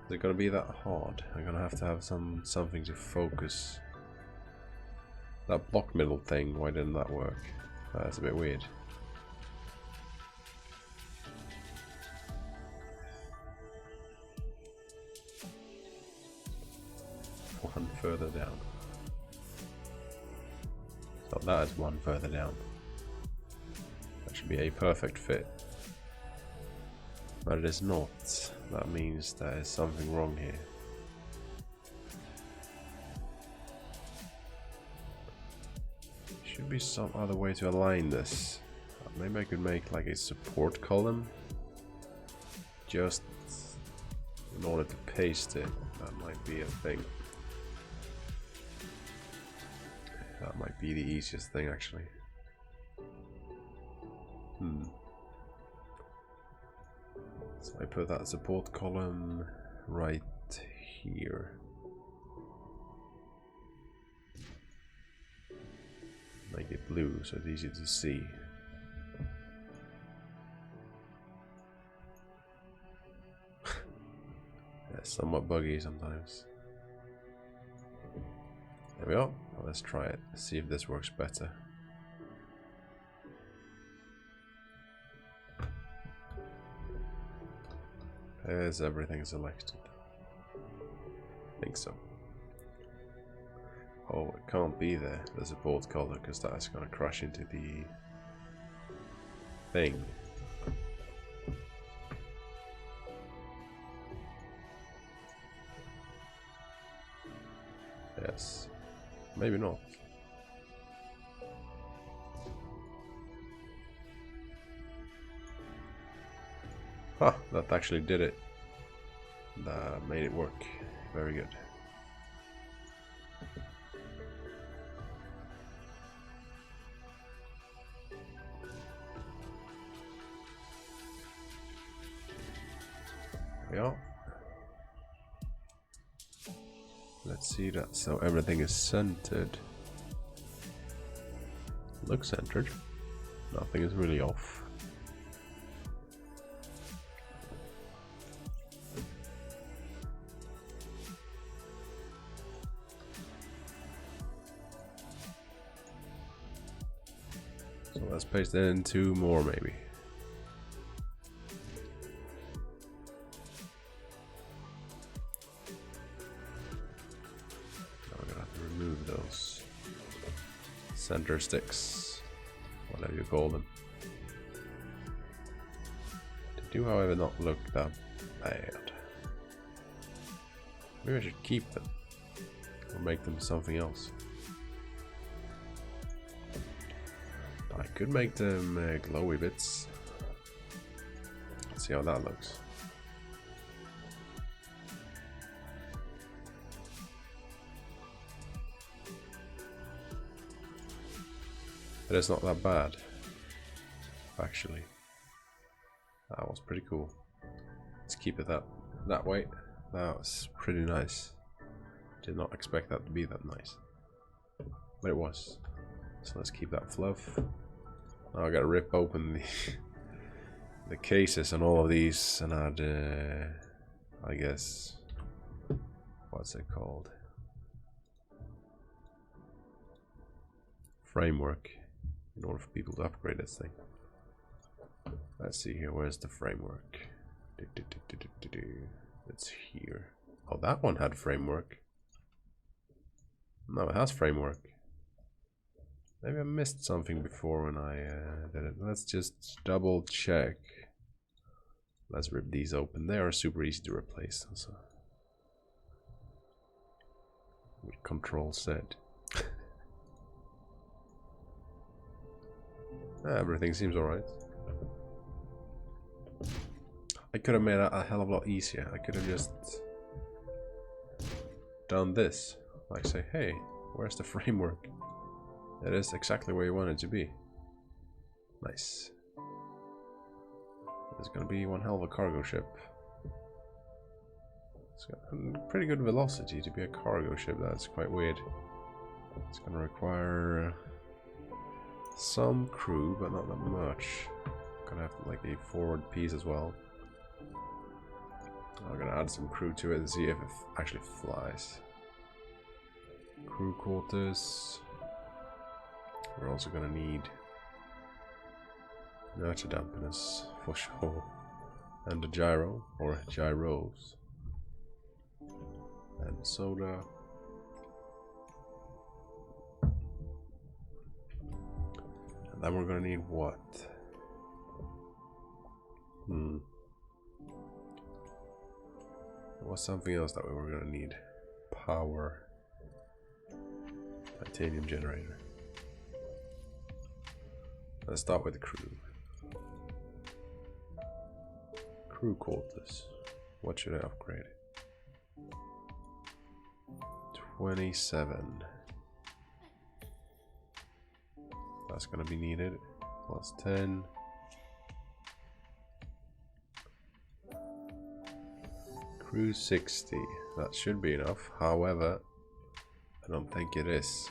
Is it gonna be that hard? I'm gonna have to have something to focus. That block middle thing, why didn't that work? That's a bit weird. One further down. So that is one further down. That should be a perfect fit. But it is not. That means there is something wrong here. Should be some other way to align this. Maybe I could make like a support column just in order to paste it. That might be a thing. That might be the easiest thing actually. So I put that support column right here. Make it blue so it's easy to see. Yeah, somewhat buggy sometimes. There we go. Well, let's try it. Let's see if this works better. Is everything selected? I think so. Oh, it can't be there, the support color, because that's going to crash into the thing. Yes. Maybe not. Huh, that actually did it. That made it work. Very good. Yeah. Let's see that. So everything is centered. Looks centered. Nothing is really off. So let's paste in 2 more maybe. Center sticks, whatever you call them. They do, however, not look that bad. Maybe I should keep them or make them something else. Could make them glowy bits. Let's see how that looks. But it's not that bad, actually. That was pretty cool. Let's keep it that way. That was pretty nice. Did not expect that to be that nice, but it was. So let's keep that fluff. Now I gotta rip open the cases on all of these and add, I guess, what's it called? Framework, in order for people to upgrade this thing. Let's see here, where's the framework? It's here. Oh, that one had framework. No, it has framework. Maybe I missed something before when I did it. Let's just double check. Let's rip these open. They are super easy to replace. Also. Control Z. Everything seems alright. I could have made it a hell of a lot easier. I could have just done this. Like say, hey, where's the framework? It is exactly where you want it to be. Nice. It's gonna be one hell of a cargo ship. It's got a pretty good velocity to be a cargo ship. That's quite weird. It's gonna require some crew, but not that much. Gonna have like a forward piece as well. I'm gonna add some crew to it and see if it actually flies. Crew quarters. We're also gonna need nurture dampeners for sure, and a gyro or gyros, and soda. And then we're gonna need what? There was something else that we were gonna need. Power. Titanium generator. Let's start with the crew. Crew quarters. What should I upgrade? 27. That's gonna be needed. Plus 10. Crew 60. That should be enough. However, I don't think it is.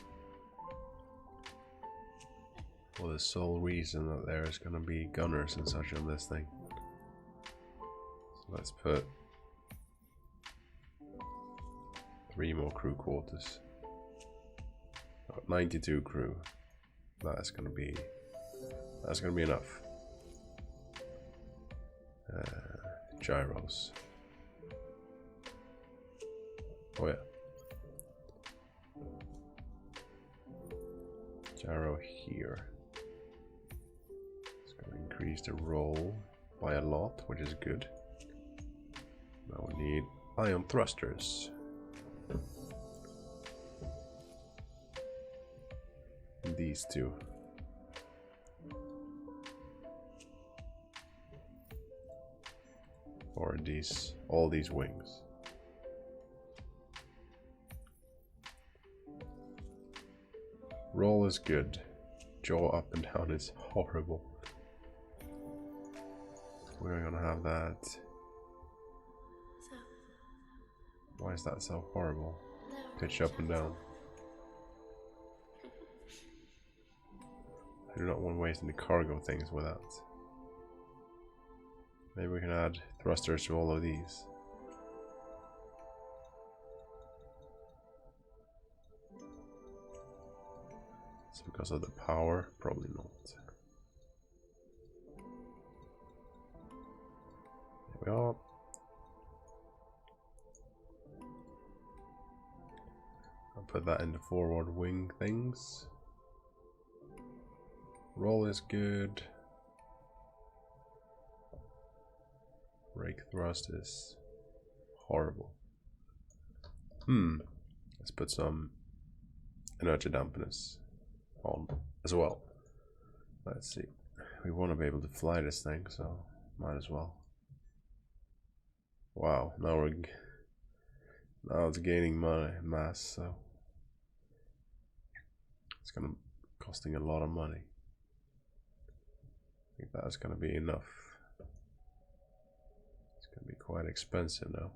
For the sole reason that there is going to be gunners and such on this thing. So let's put 3 more crew quarters. 92 crew. That's going to be enough. Gyros. Oh yeah. Gyro here. It's going to increase the roll by a lot, which is good. Now we need ion thrusters. These two. Or all these wings. Roll is good. Jaw up and down is horrible. We're gonna have that. Why is that so horrible? Pitch up and down. I do not want to waste any cargo things with that. Maybe we can add thrusters to all of these. It's because of the power? Probably not. There we are. I'll put that in the forward wing things. Roll is good. Rake thrust is horrible. Let's put some inertia dampeners on as well. Let's see. We want to be able to fly this thing, so might as well. Wow, now it's gaining mass, so it's gonna costing a lot of money. I think that's gonna be enough. It's gonna be quite expensive now.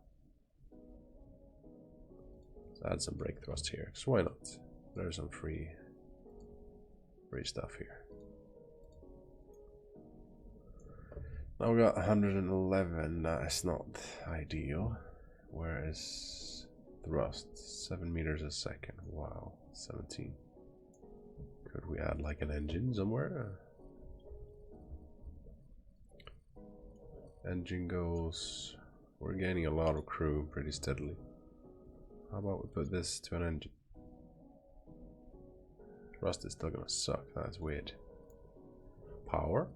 Let's add some brake thrust here, because why not? There's some free stuff here. Now we got 111, that's not ideal. Where is thrust? 7 meters a second, wow, 17. Could we add like an engine somewhere? Engine goes, we're gaining a lot of crew pretty steadily. How about we put this to an engine? Thrust is still gonna suck, that's weird. Power?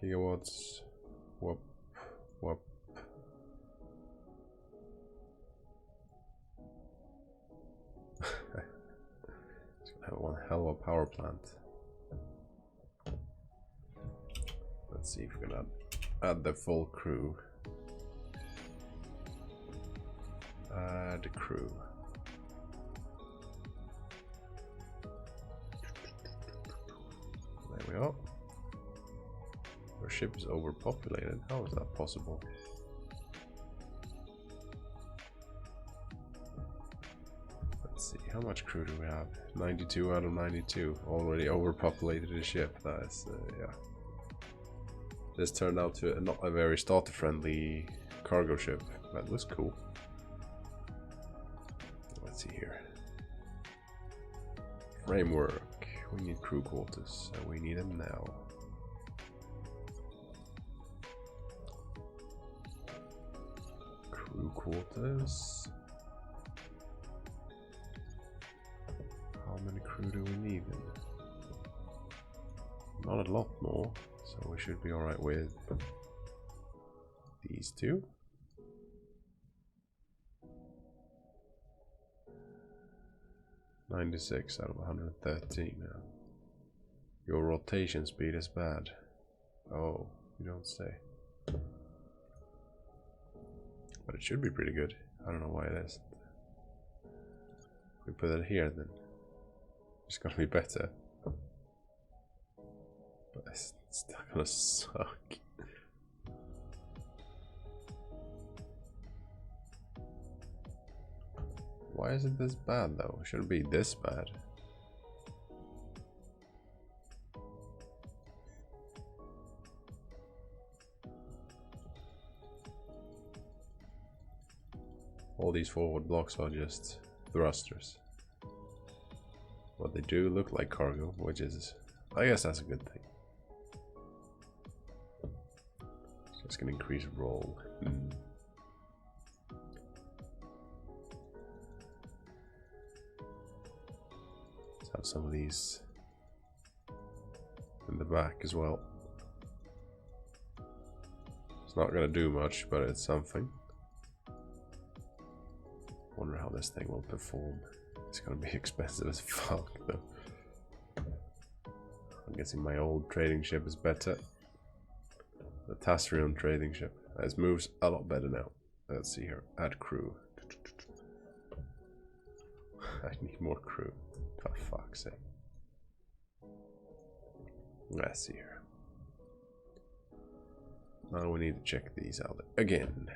Gigawatts, whoop, whoop. It's gonna have one hell of a power plant. Let's see if we can add the full crew. Add crew. There we go. Our ship is overpopulated. How is that possible? Let's see, how much crew do we have? 92 out of 92. Already overpopulated the ship. That is, yeah. This turned out to not a very starter-friendly cargo ship. That was cool. Let's see here. Framework. We need crew quarters, and we need them now. Crew quarters. How many crew do we need then? Not a lot more, so we should be alright with these two. $96 out of 113 now. Your rotation speed is bad. Oh, you don't say. But it should be pretty good. I don't know why it isn't. If we put it here, then it's gonna be better. But it's still gonna suck. Why is it this bad though? It shouldn't be this bad. All these forward blocks are just thrusters. What they do look like cargo, which is, I guess that's a good thing. Just gonna increase roll. Let's have some of these in the back as well. It's not gonna do much, but it's something. Wonder how this thing will perform. It's gonna be expensive as fuck though. I'm guessing my old trading ship is better. The Avorion trading ship. It moves a lot better now. Let's see here. Add crew. I need more crew. For fuck's sake. Let's see here. Now we need to check these out again.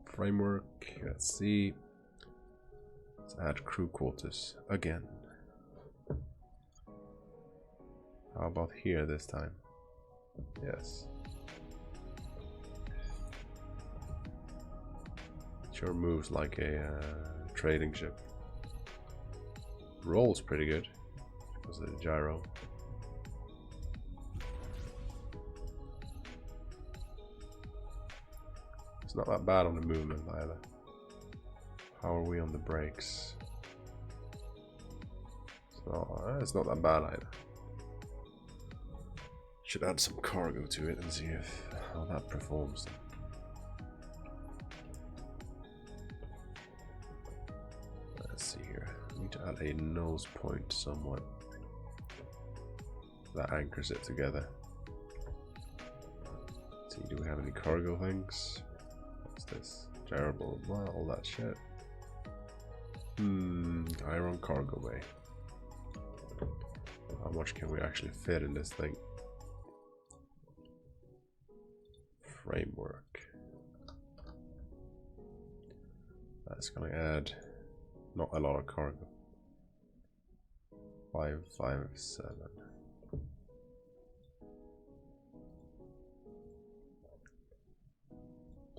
Framework. Let's see. Let's add crew quarters again. How about here this time? Yes. Sure moves like a trading ship. Rolls pretty good because of the gyro. It's not that bad on the movement either. How are we on the brakes? It's not that bad either. Should add some cargo to it and see how that performs. Let's see here. I need to add a nose point somewhat. That anchors it together. Let's see, do we have any cargo things? What's this? Durable, well, all that shit. Iron cargo bay. How much can we actually fit in this thing? Framework. That's gonna add not a lot of cargo. 557.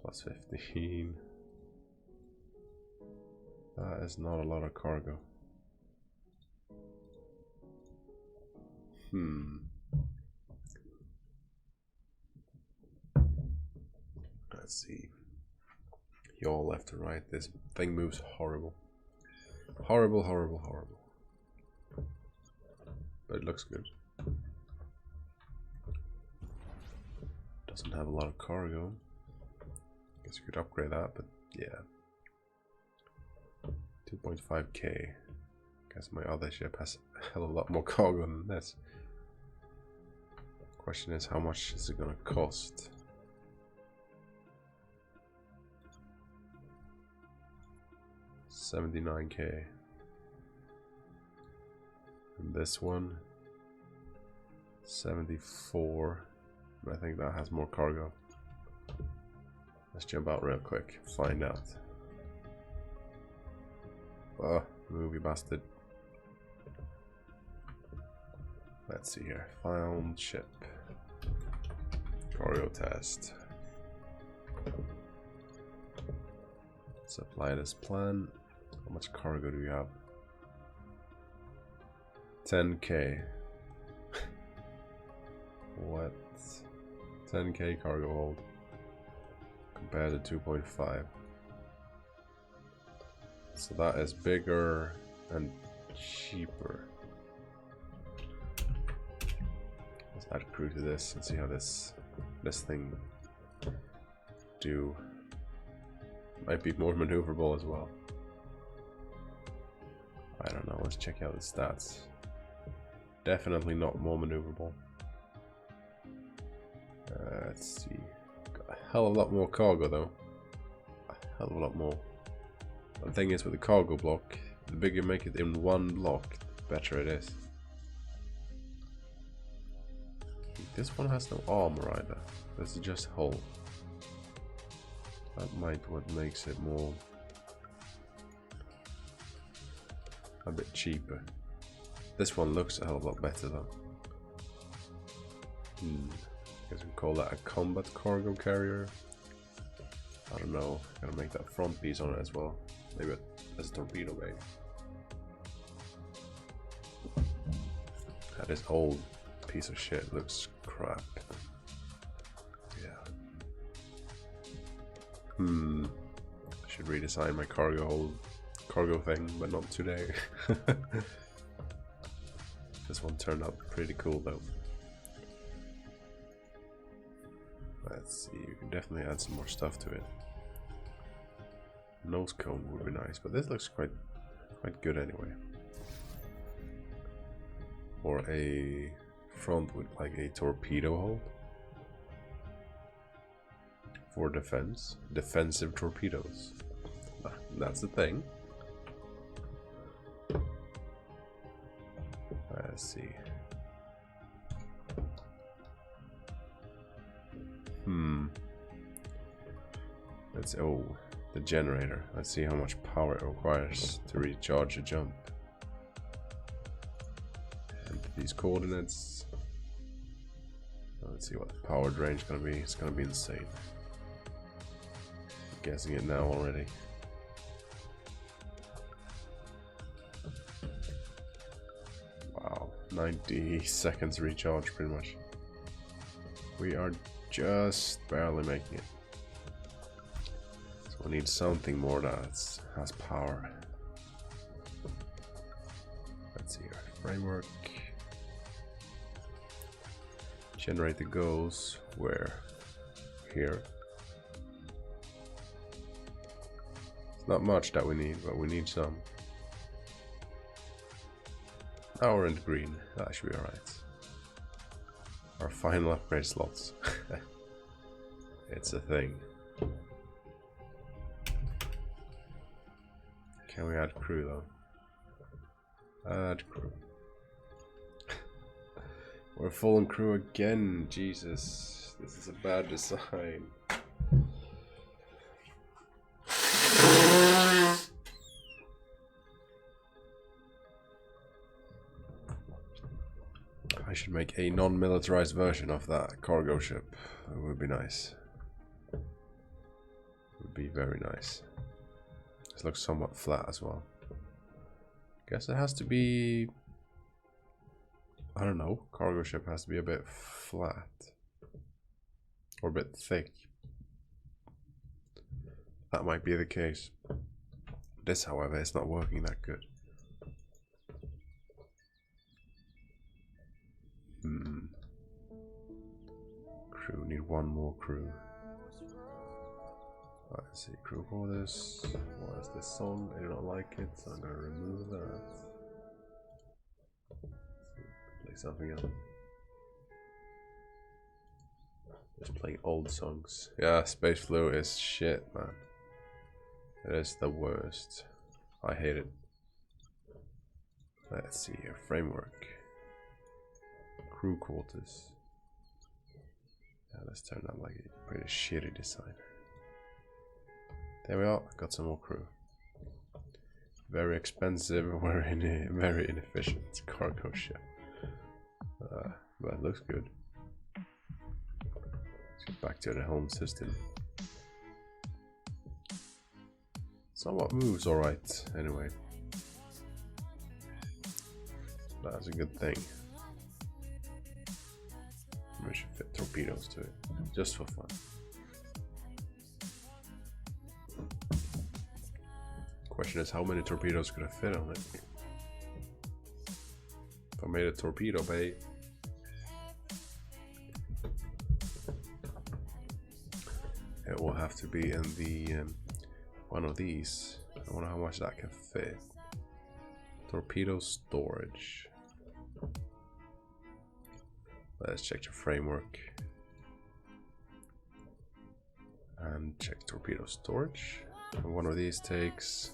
Plus 15. That is not a lot of cargo. Let's see. Y'all left and right. This thing moves horrible. Horrible, horrible, horrible. But it looks good. Doesn't have a lot of cargo. Guess you could upgrade that, but yeah. 2.5k. Guess my other ship has a hell of a lot more cargo than this. Question is, how much is it gonna cost? $79k. And this one 74, but I think that has more cargo. Let's jump out real quick, find out. Oh, movie bastard. Let's see here. Found ship. Cargo test. Let's apply this plan. How much cargo do we have? 10k. What? 10k cargo hold compared to 2.5. So that is bigger and cheaper. Let's add crew to this and see how this thing do. Might be more maneuverable as well. I don't know, let's check out the stats. Definitely not more maneuverable. Let's see. Got a hell of a lot more cargo though. A hell of a lot more. The thing is with the cargo block, the bigger you make it in one block, the better it is. This one has no armor either. This is just hull. That might be what makes it more a bit cheaper. This one looks a hell of a lot better though. Guess we can call that a combat cargo carrier. I don't know. Gotta make that front piece on it as well. Maybe as a torpedo bay. This old piece of shit looks crap. Yeah. I should redesign my cargo thing, but not today. This one turned out pretty cool though. Let's see, you can definitely add some more stuff to it. Nose cone would be nice, but this looks quite good anyway. Or a front with like a torpedo hold for defense. Defensive torpedoes. That's the thing. Let's see. Let's the generator. Let's see how much power it requires to recharge a jump. And these coordinates. Let's see what the power drain is gonna be. It's gonna be insane. I'm guessing it now already. Wow, 90 seconds recharge pretty much. We are just barely making it. So we need something more that has power. Let's see here. Framework. Generate the goals where? Here. It's not much that we need, but we need some. Now we're in the green. That should be alright. Our final upgrade slots. It's a thing. Can we add crew though? Add crew. We're full on crew again. Jesus, this is a bad design. I should make a non-militarized version of that cargo ship. It would be nice. It would be very nice. This looks somewhat flat as well. Guess it has to be... I don't know. Cargo ship has to be a bit flat. Or a bit thick. That might be the case. This, however, is not working that good. Crew, need one more crew. Let's see, crew quarters. What is this song? I do not like it, so I'm gonna remove that. Play something else. Just playing old songs. Yeah, Space Flu is shit, man. It is the worst. I hate it. Let's see here, framework. Crew quarters. Yeah, let's turn that like a pretty shitty design. There we are, got some more crew. Very expensive, very inefficient cargo ship. But it looks good. Let's get back to the home system. Somewhat moves alright, anyway. That's a good thing. We should fit torpedoes to it, just for fun. Question is, how many torpedoes could I fit on it? If I made a torpedo bay, it will have to be in the one of these. I wonder how much that can fit. Torpedo storage. Let's check the framework and check torpedo storage. And one of these takes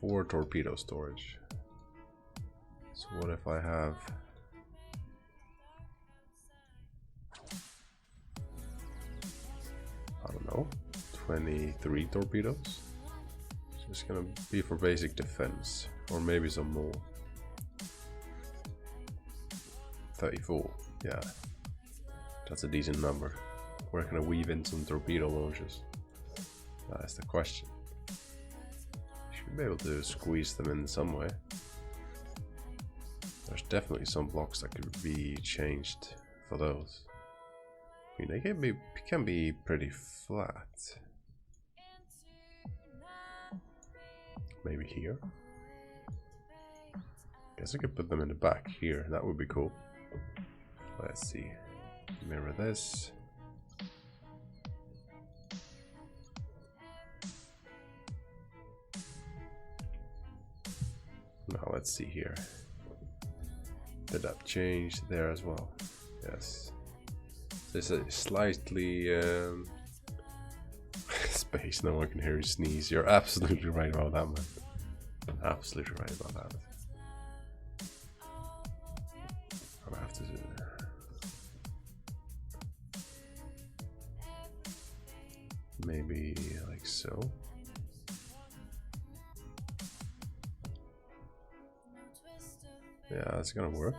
4 torpedo storage. So what if I have I don't know, 23 torpedoes? So it's gonna be for basic defense, or maybe some more. 34, yeah, that's a decent number. Where can I weave in some torpedo launches? That's the question. Should be able to squeeze them in some way. There's definitely some blocks that could be changed for those. I mean, they can be pretty flat. Maybe here. Guess I could put them in the back here. That would be cool. Let's see. Mirror this. Now let's see here. Did that change there as well? Yes. There's a slightly space. No one can hear you sneeze. You're absolutely right about that, man. Absolutely right about that. I'll have to do maybe like so. Yeah, that's gonna work.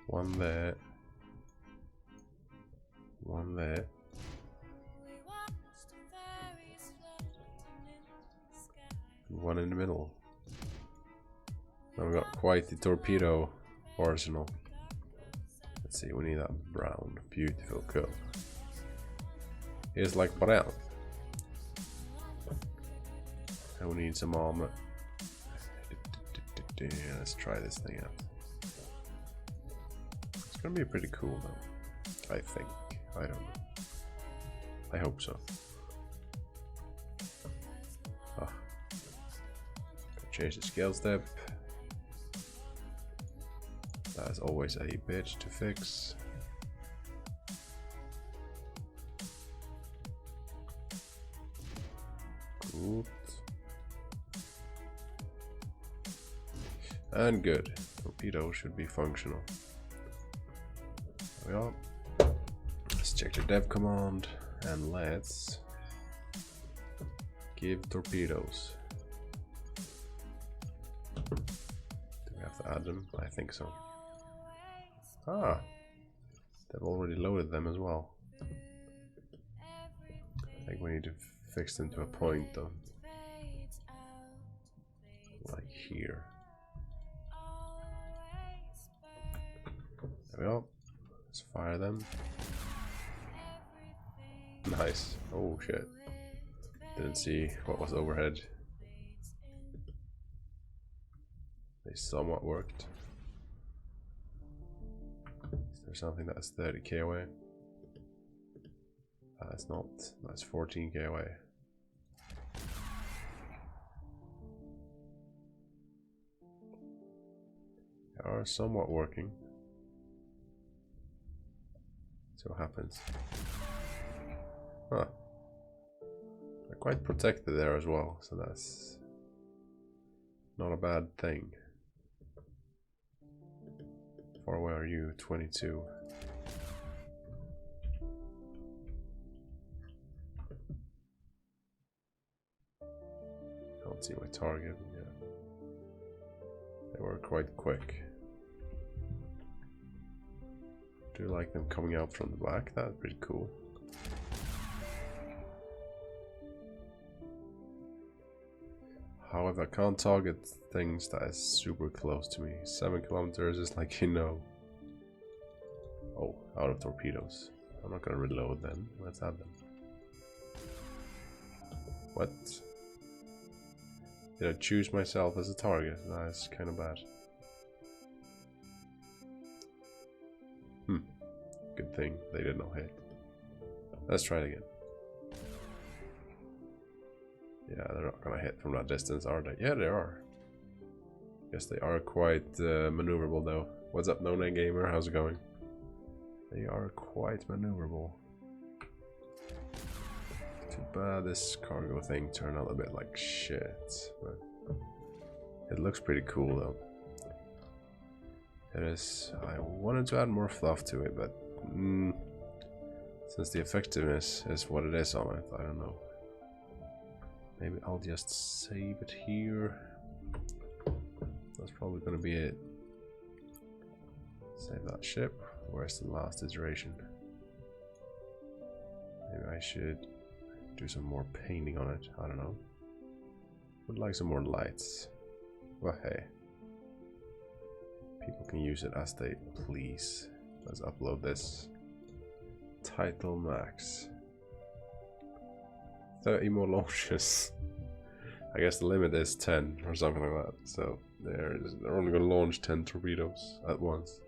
One there. One there. One in the middle. Now we got quite the torpedo arsenal. Let's see, we need that brown, beautiful color. It's like brown. And we need some armor. Let's try this thing out. It's gonna be pretty cool though, I think. I don't know. I hope so. Ah. change the scale step. That is always a bitch to fix. Good. And good. Torpedo should be functional. There we are. Let's check the dev command and let's give torpedoes. Do we have to add them? I think so. Ah, they've already loaded them as well. I think we need to fix them to a point though. Like here. There we go. Let's fire them. Nice. Oh shit. Didn't see what was overhead. They somewhat worked. Is there something that's 30k away? That's not. That's 14k away. They are somewhat working. See what happens. Huh. They're quite protected there as well, so that's not a bad thing. Far away are you? 22. Can't see my target. Yeah. They were quite quick. Do you like them coming out from the back? That's pretty cool. However, I can't target things that is super close to me. 7 kilometers is like, you know. Oh, out of torpedoes. I'm not gonna reload them. Let's add them. What? Did I choose myself as a target? That's kind of bad. Good thing they did not hit. Let's try it again. Yeah, they're not gonna hit from that distance, are they? Yeah, they are. Guess they are quite maneuverable though. What's up, No Name Gamer? How's it going? They are quite maneuverable. Too bad this cargo thing turned out a bit like shit. But it looks pretty cool though. It is. I wanted to add more fluff to it, but since the effectiveness is what it is on it, I don't know. Maybe I'll just save it here. That's probably gonna be it. Save that ship. Where's the last iteration? Maybe I should do some more painting on it. I don't know. Would like some more lights. Well, hey. People can use it as they please. Let's upload this. Title max. 30 more launches. I guess the limit is 10 or something like that. So they're only going to launch 10 torpedoes at once.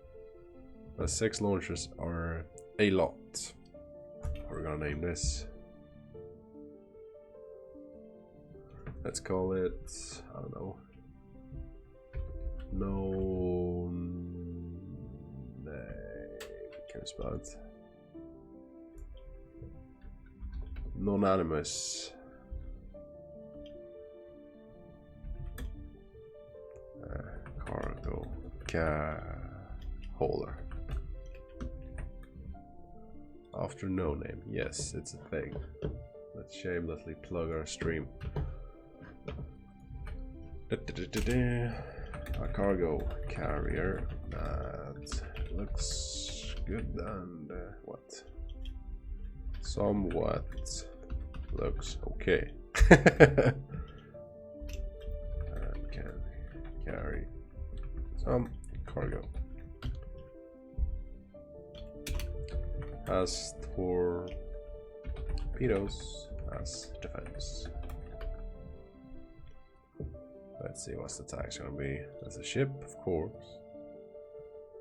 6 launchers are a lot. We're going to name this. Let's call it, I don't know. No name. Can we spell it? Nonanimous. Cargo holder. After no name. Yes, it's a thing. Let's shamelessly plug our stream. A cargo carrier that looks good and what? Somewhat looks okay. And can carry some cargo. Has torpedoes as defense. Let's see what's the tax gonna be. That's a ship, of course.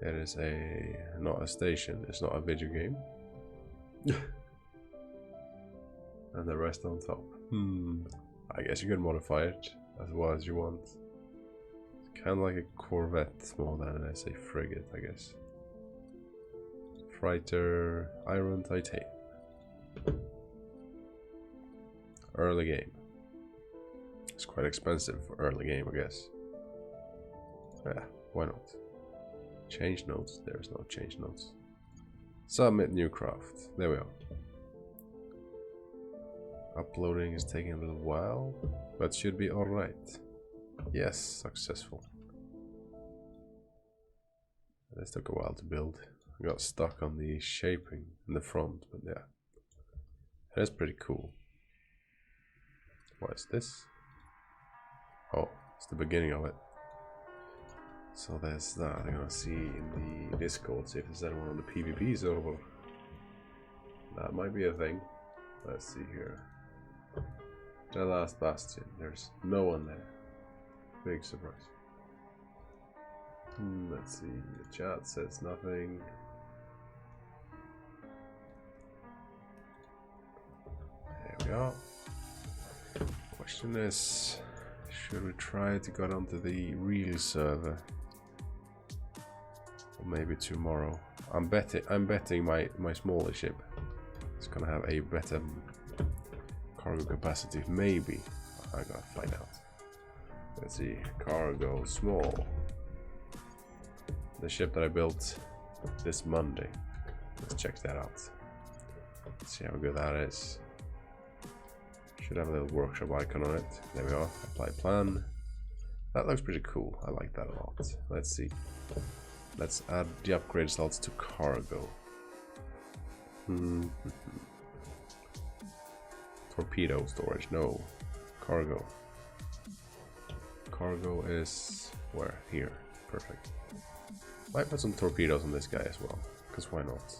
It is not a station, it's not a video game. And the rest on top. I guess you can modify it as well as you want. Kind of like a corvette more than I say frigate, I guess. Freighter, iron, titanium. Early game. It's quite expensive for early game, I guess. Yeah, why not? Change notes. There's no change notes. Submit new craft. There we are. Uploading is taking a little while, but should be alright. Yes, successful. This took a while to build. I got stuck on the shaping in the front, but yeah. That's pretty cool. What is this? Oh, it's the beginning of it. So there's that. I'm gonna see in the Discord, see if there's anyone on the PvP server. That might be a thing. Let's see here. The last bastion. There's no one there. Big surprise. Let's see. The chat says nothing. There we are. Question is, should we try to get onto the real server? Or maybe tomorrow. I'm betting my smaller ship is gonna have a better cargo capacity. Maybe. I gotta find out. Let's see. Cargo small. The ship that I built this Monday. Let's check that out. Let's see how good that is. Should have a little workshop icon on it. There we are. Apply plan. That looks pretty cool. I like that a lot. Let's see. Let's add the upgrade slots to cargo. Torpedo storage. No. Cargo. Cargo is where? Here. Perfect. Might put some torpedoes on this guy as well. Because why not?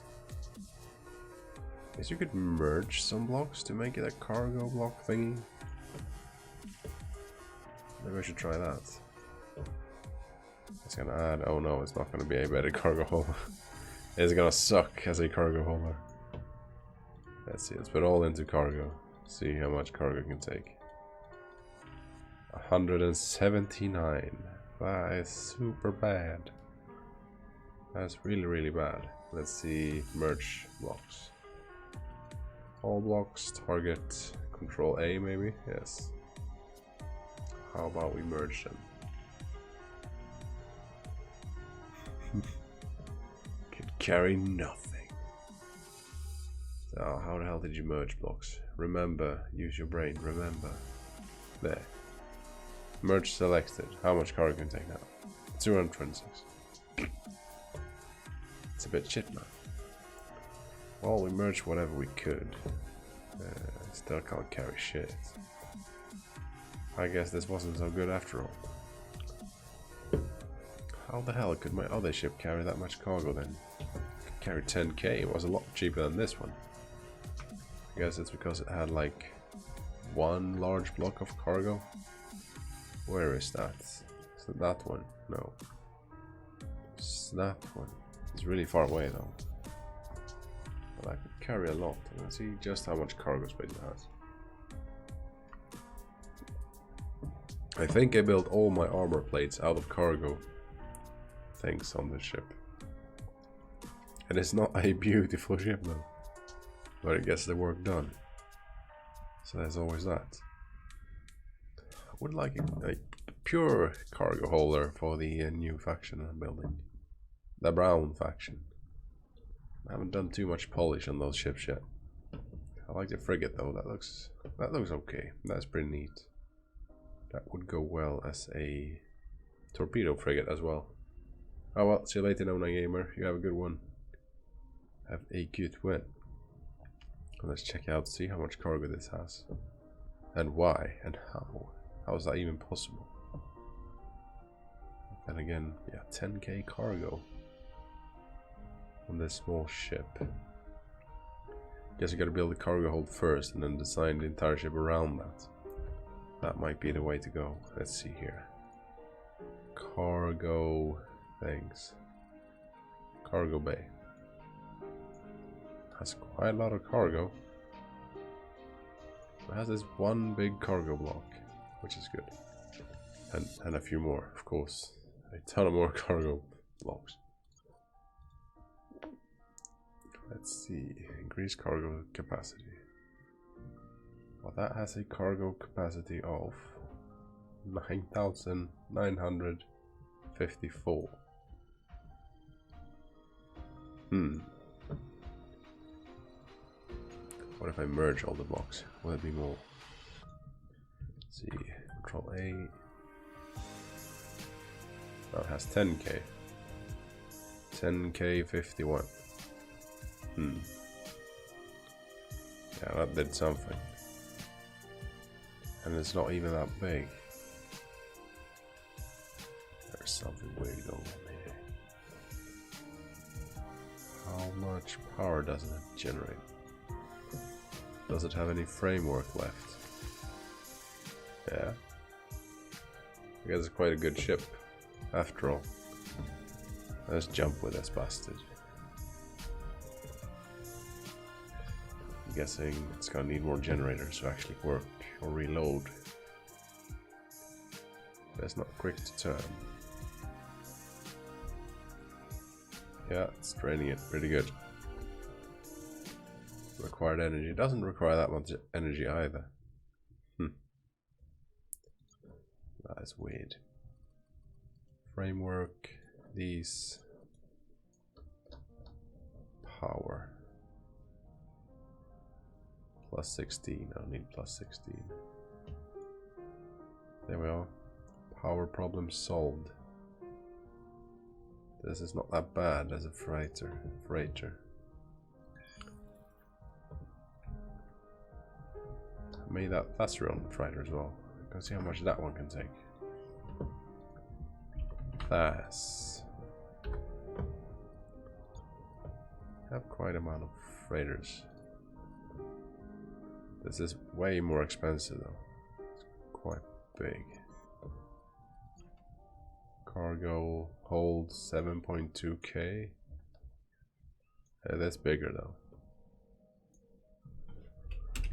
Guess you could merge some blocks to make it a cargo block thingy. Maybe I should try that. It's gonna add. Oh no, it's not gonna be a better cargo holder. It's gonna suck as a cargo holder. Let's see, let's put all into cargo. See how much cargo can take. 179. That is super bad. That's really bad. Let's see, merge blocks. All blocks, target, control A maybe? Yes. How about we merge them? Could carry nothing. So how the hell did you merge blocks? Remember, use your brain, remember. There. Merge selected. How much cargo can take now? 226. It's a bit shit, man. Well, we merged whatever we could. Still can't carry shit. I guess this wasn't so good after all. How the hell could my other ship carry that much cargo then? It could carry 10k, it was a lot cheaper than this one. I guess it's because it had like one large block of cargo. Where is that? Is it that one? No. It's that one. It's really far away though. But I could carry a lot. Let's see just how much cargo space it has. I think I built all my armor plates out of cargo things on this ship. And it's not a beautiful ship though. But it gets the work done. So there's always that. I would like a pure cargo holder for the new faction I'm building. The brown faction. I haven't done too much polish on those ships yet. I like the frigate though, that looks okay. That's pretty neat. That would go well as a torpedo frigate as well. Oh well, see you later Nona Gamer, you have a good one. Have a good one. Let's check out, see how much cargo this has. And why, and how. How is that even possible? And again, yeah, 10k cargo on this small ship. Guess you gotta build the cargo hold first and then design the entire ship around that. That might be the way to go. Let's see here. Cargo things. Cargo bay. Has quite a lot of cargo. It has this one big cargo block, which is good. And a few more, of course. A ton of more cargo blocks. Let's see. Increase cargo capacity. Well, that has a cargo capacity of 9,954. What if I merge all the blocks? Will it be more? Let's see. Control A. Oh, it has 10k. 10k 51. Yeah, that did something. And it's not even that big. There's something weird going on here. How much power does it generate? Does it have any framework left? Yeah. I guess it's quite a good ship, after all. Let's jump with this bastard. I'm guessing it's gonna need more generators to actually work or reload. But it's not quick to turn. Yeah, it's draining it pretty good. Required energy. It doesn't require that much energy either. That is weird. Framework. These. Power. Plus 16. I don't need plus 16. There we are. Power problem solved. This is not that bad as a freighter. I made that Avorion freighter as well. You can see how much that one can take. That's have quite a amount of freighters. This is way more expensive though. It's quite big. Cargo hold 7.2k. Yeah, that's bigger though.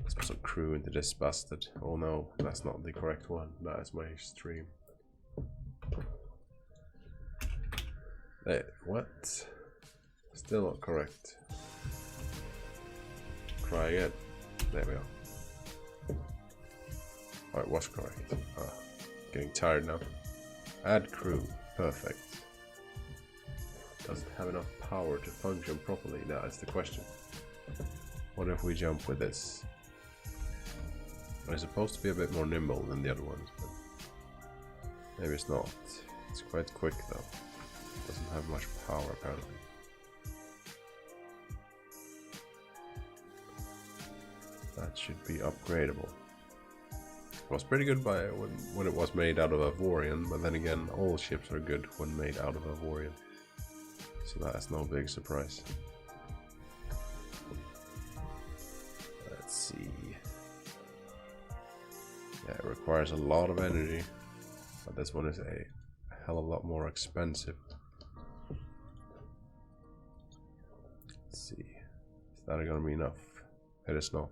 Let's put some crew into this bastard. Oh no, that's not the correct one. That is my stream. Hey, what? Still not correct. Try again. There we are. Oh, it was correct. Getting tired now. Add crew. Perfect. Doesn't have enough power to function properly. That's the question. What if we jump with this? Well, it's supposed to be a bit more nimble than the other ones, but maybe it's not. It's quite quick though. Doesn't have much power apparently. That should be upgradable. It was pretty good when it was made out of Avorion, but then again, all ships are good when made out of Avorion. So that's no big surprise. Let's see. Yeah, it requires a lot of energy, but this one is a hell of a lot more expensive. Let's see. Is that gonna be enough? It is not.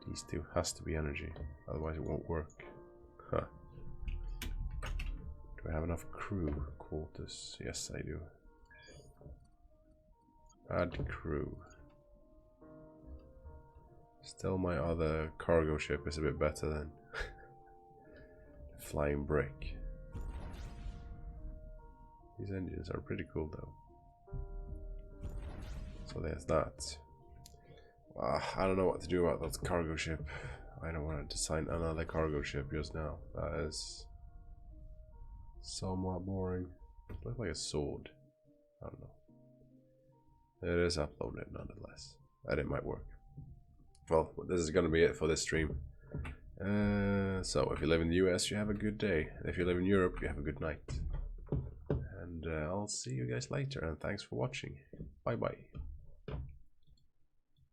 These two has to be energy, otherwise it won't work. Huh. Do I have enough crew quarters? Yes, I do. Add crew. Still, my other cargo ship is a bit better than Flying Brick. These engines are pretty cool though. So there's that. I don't know what to do about that cargo ship. I don't want to design another cargo ship just now. That is somewhat boring. It looks like a sword. I don't know. It is uploaded nonetheless. And it might work. Well, this is going to be it for this stream. So, if you live in the US, you have a good day. If you live in Europe, you have a good night. And I'll see you guys later. And thanks for watching. Bye bye.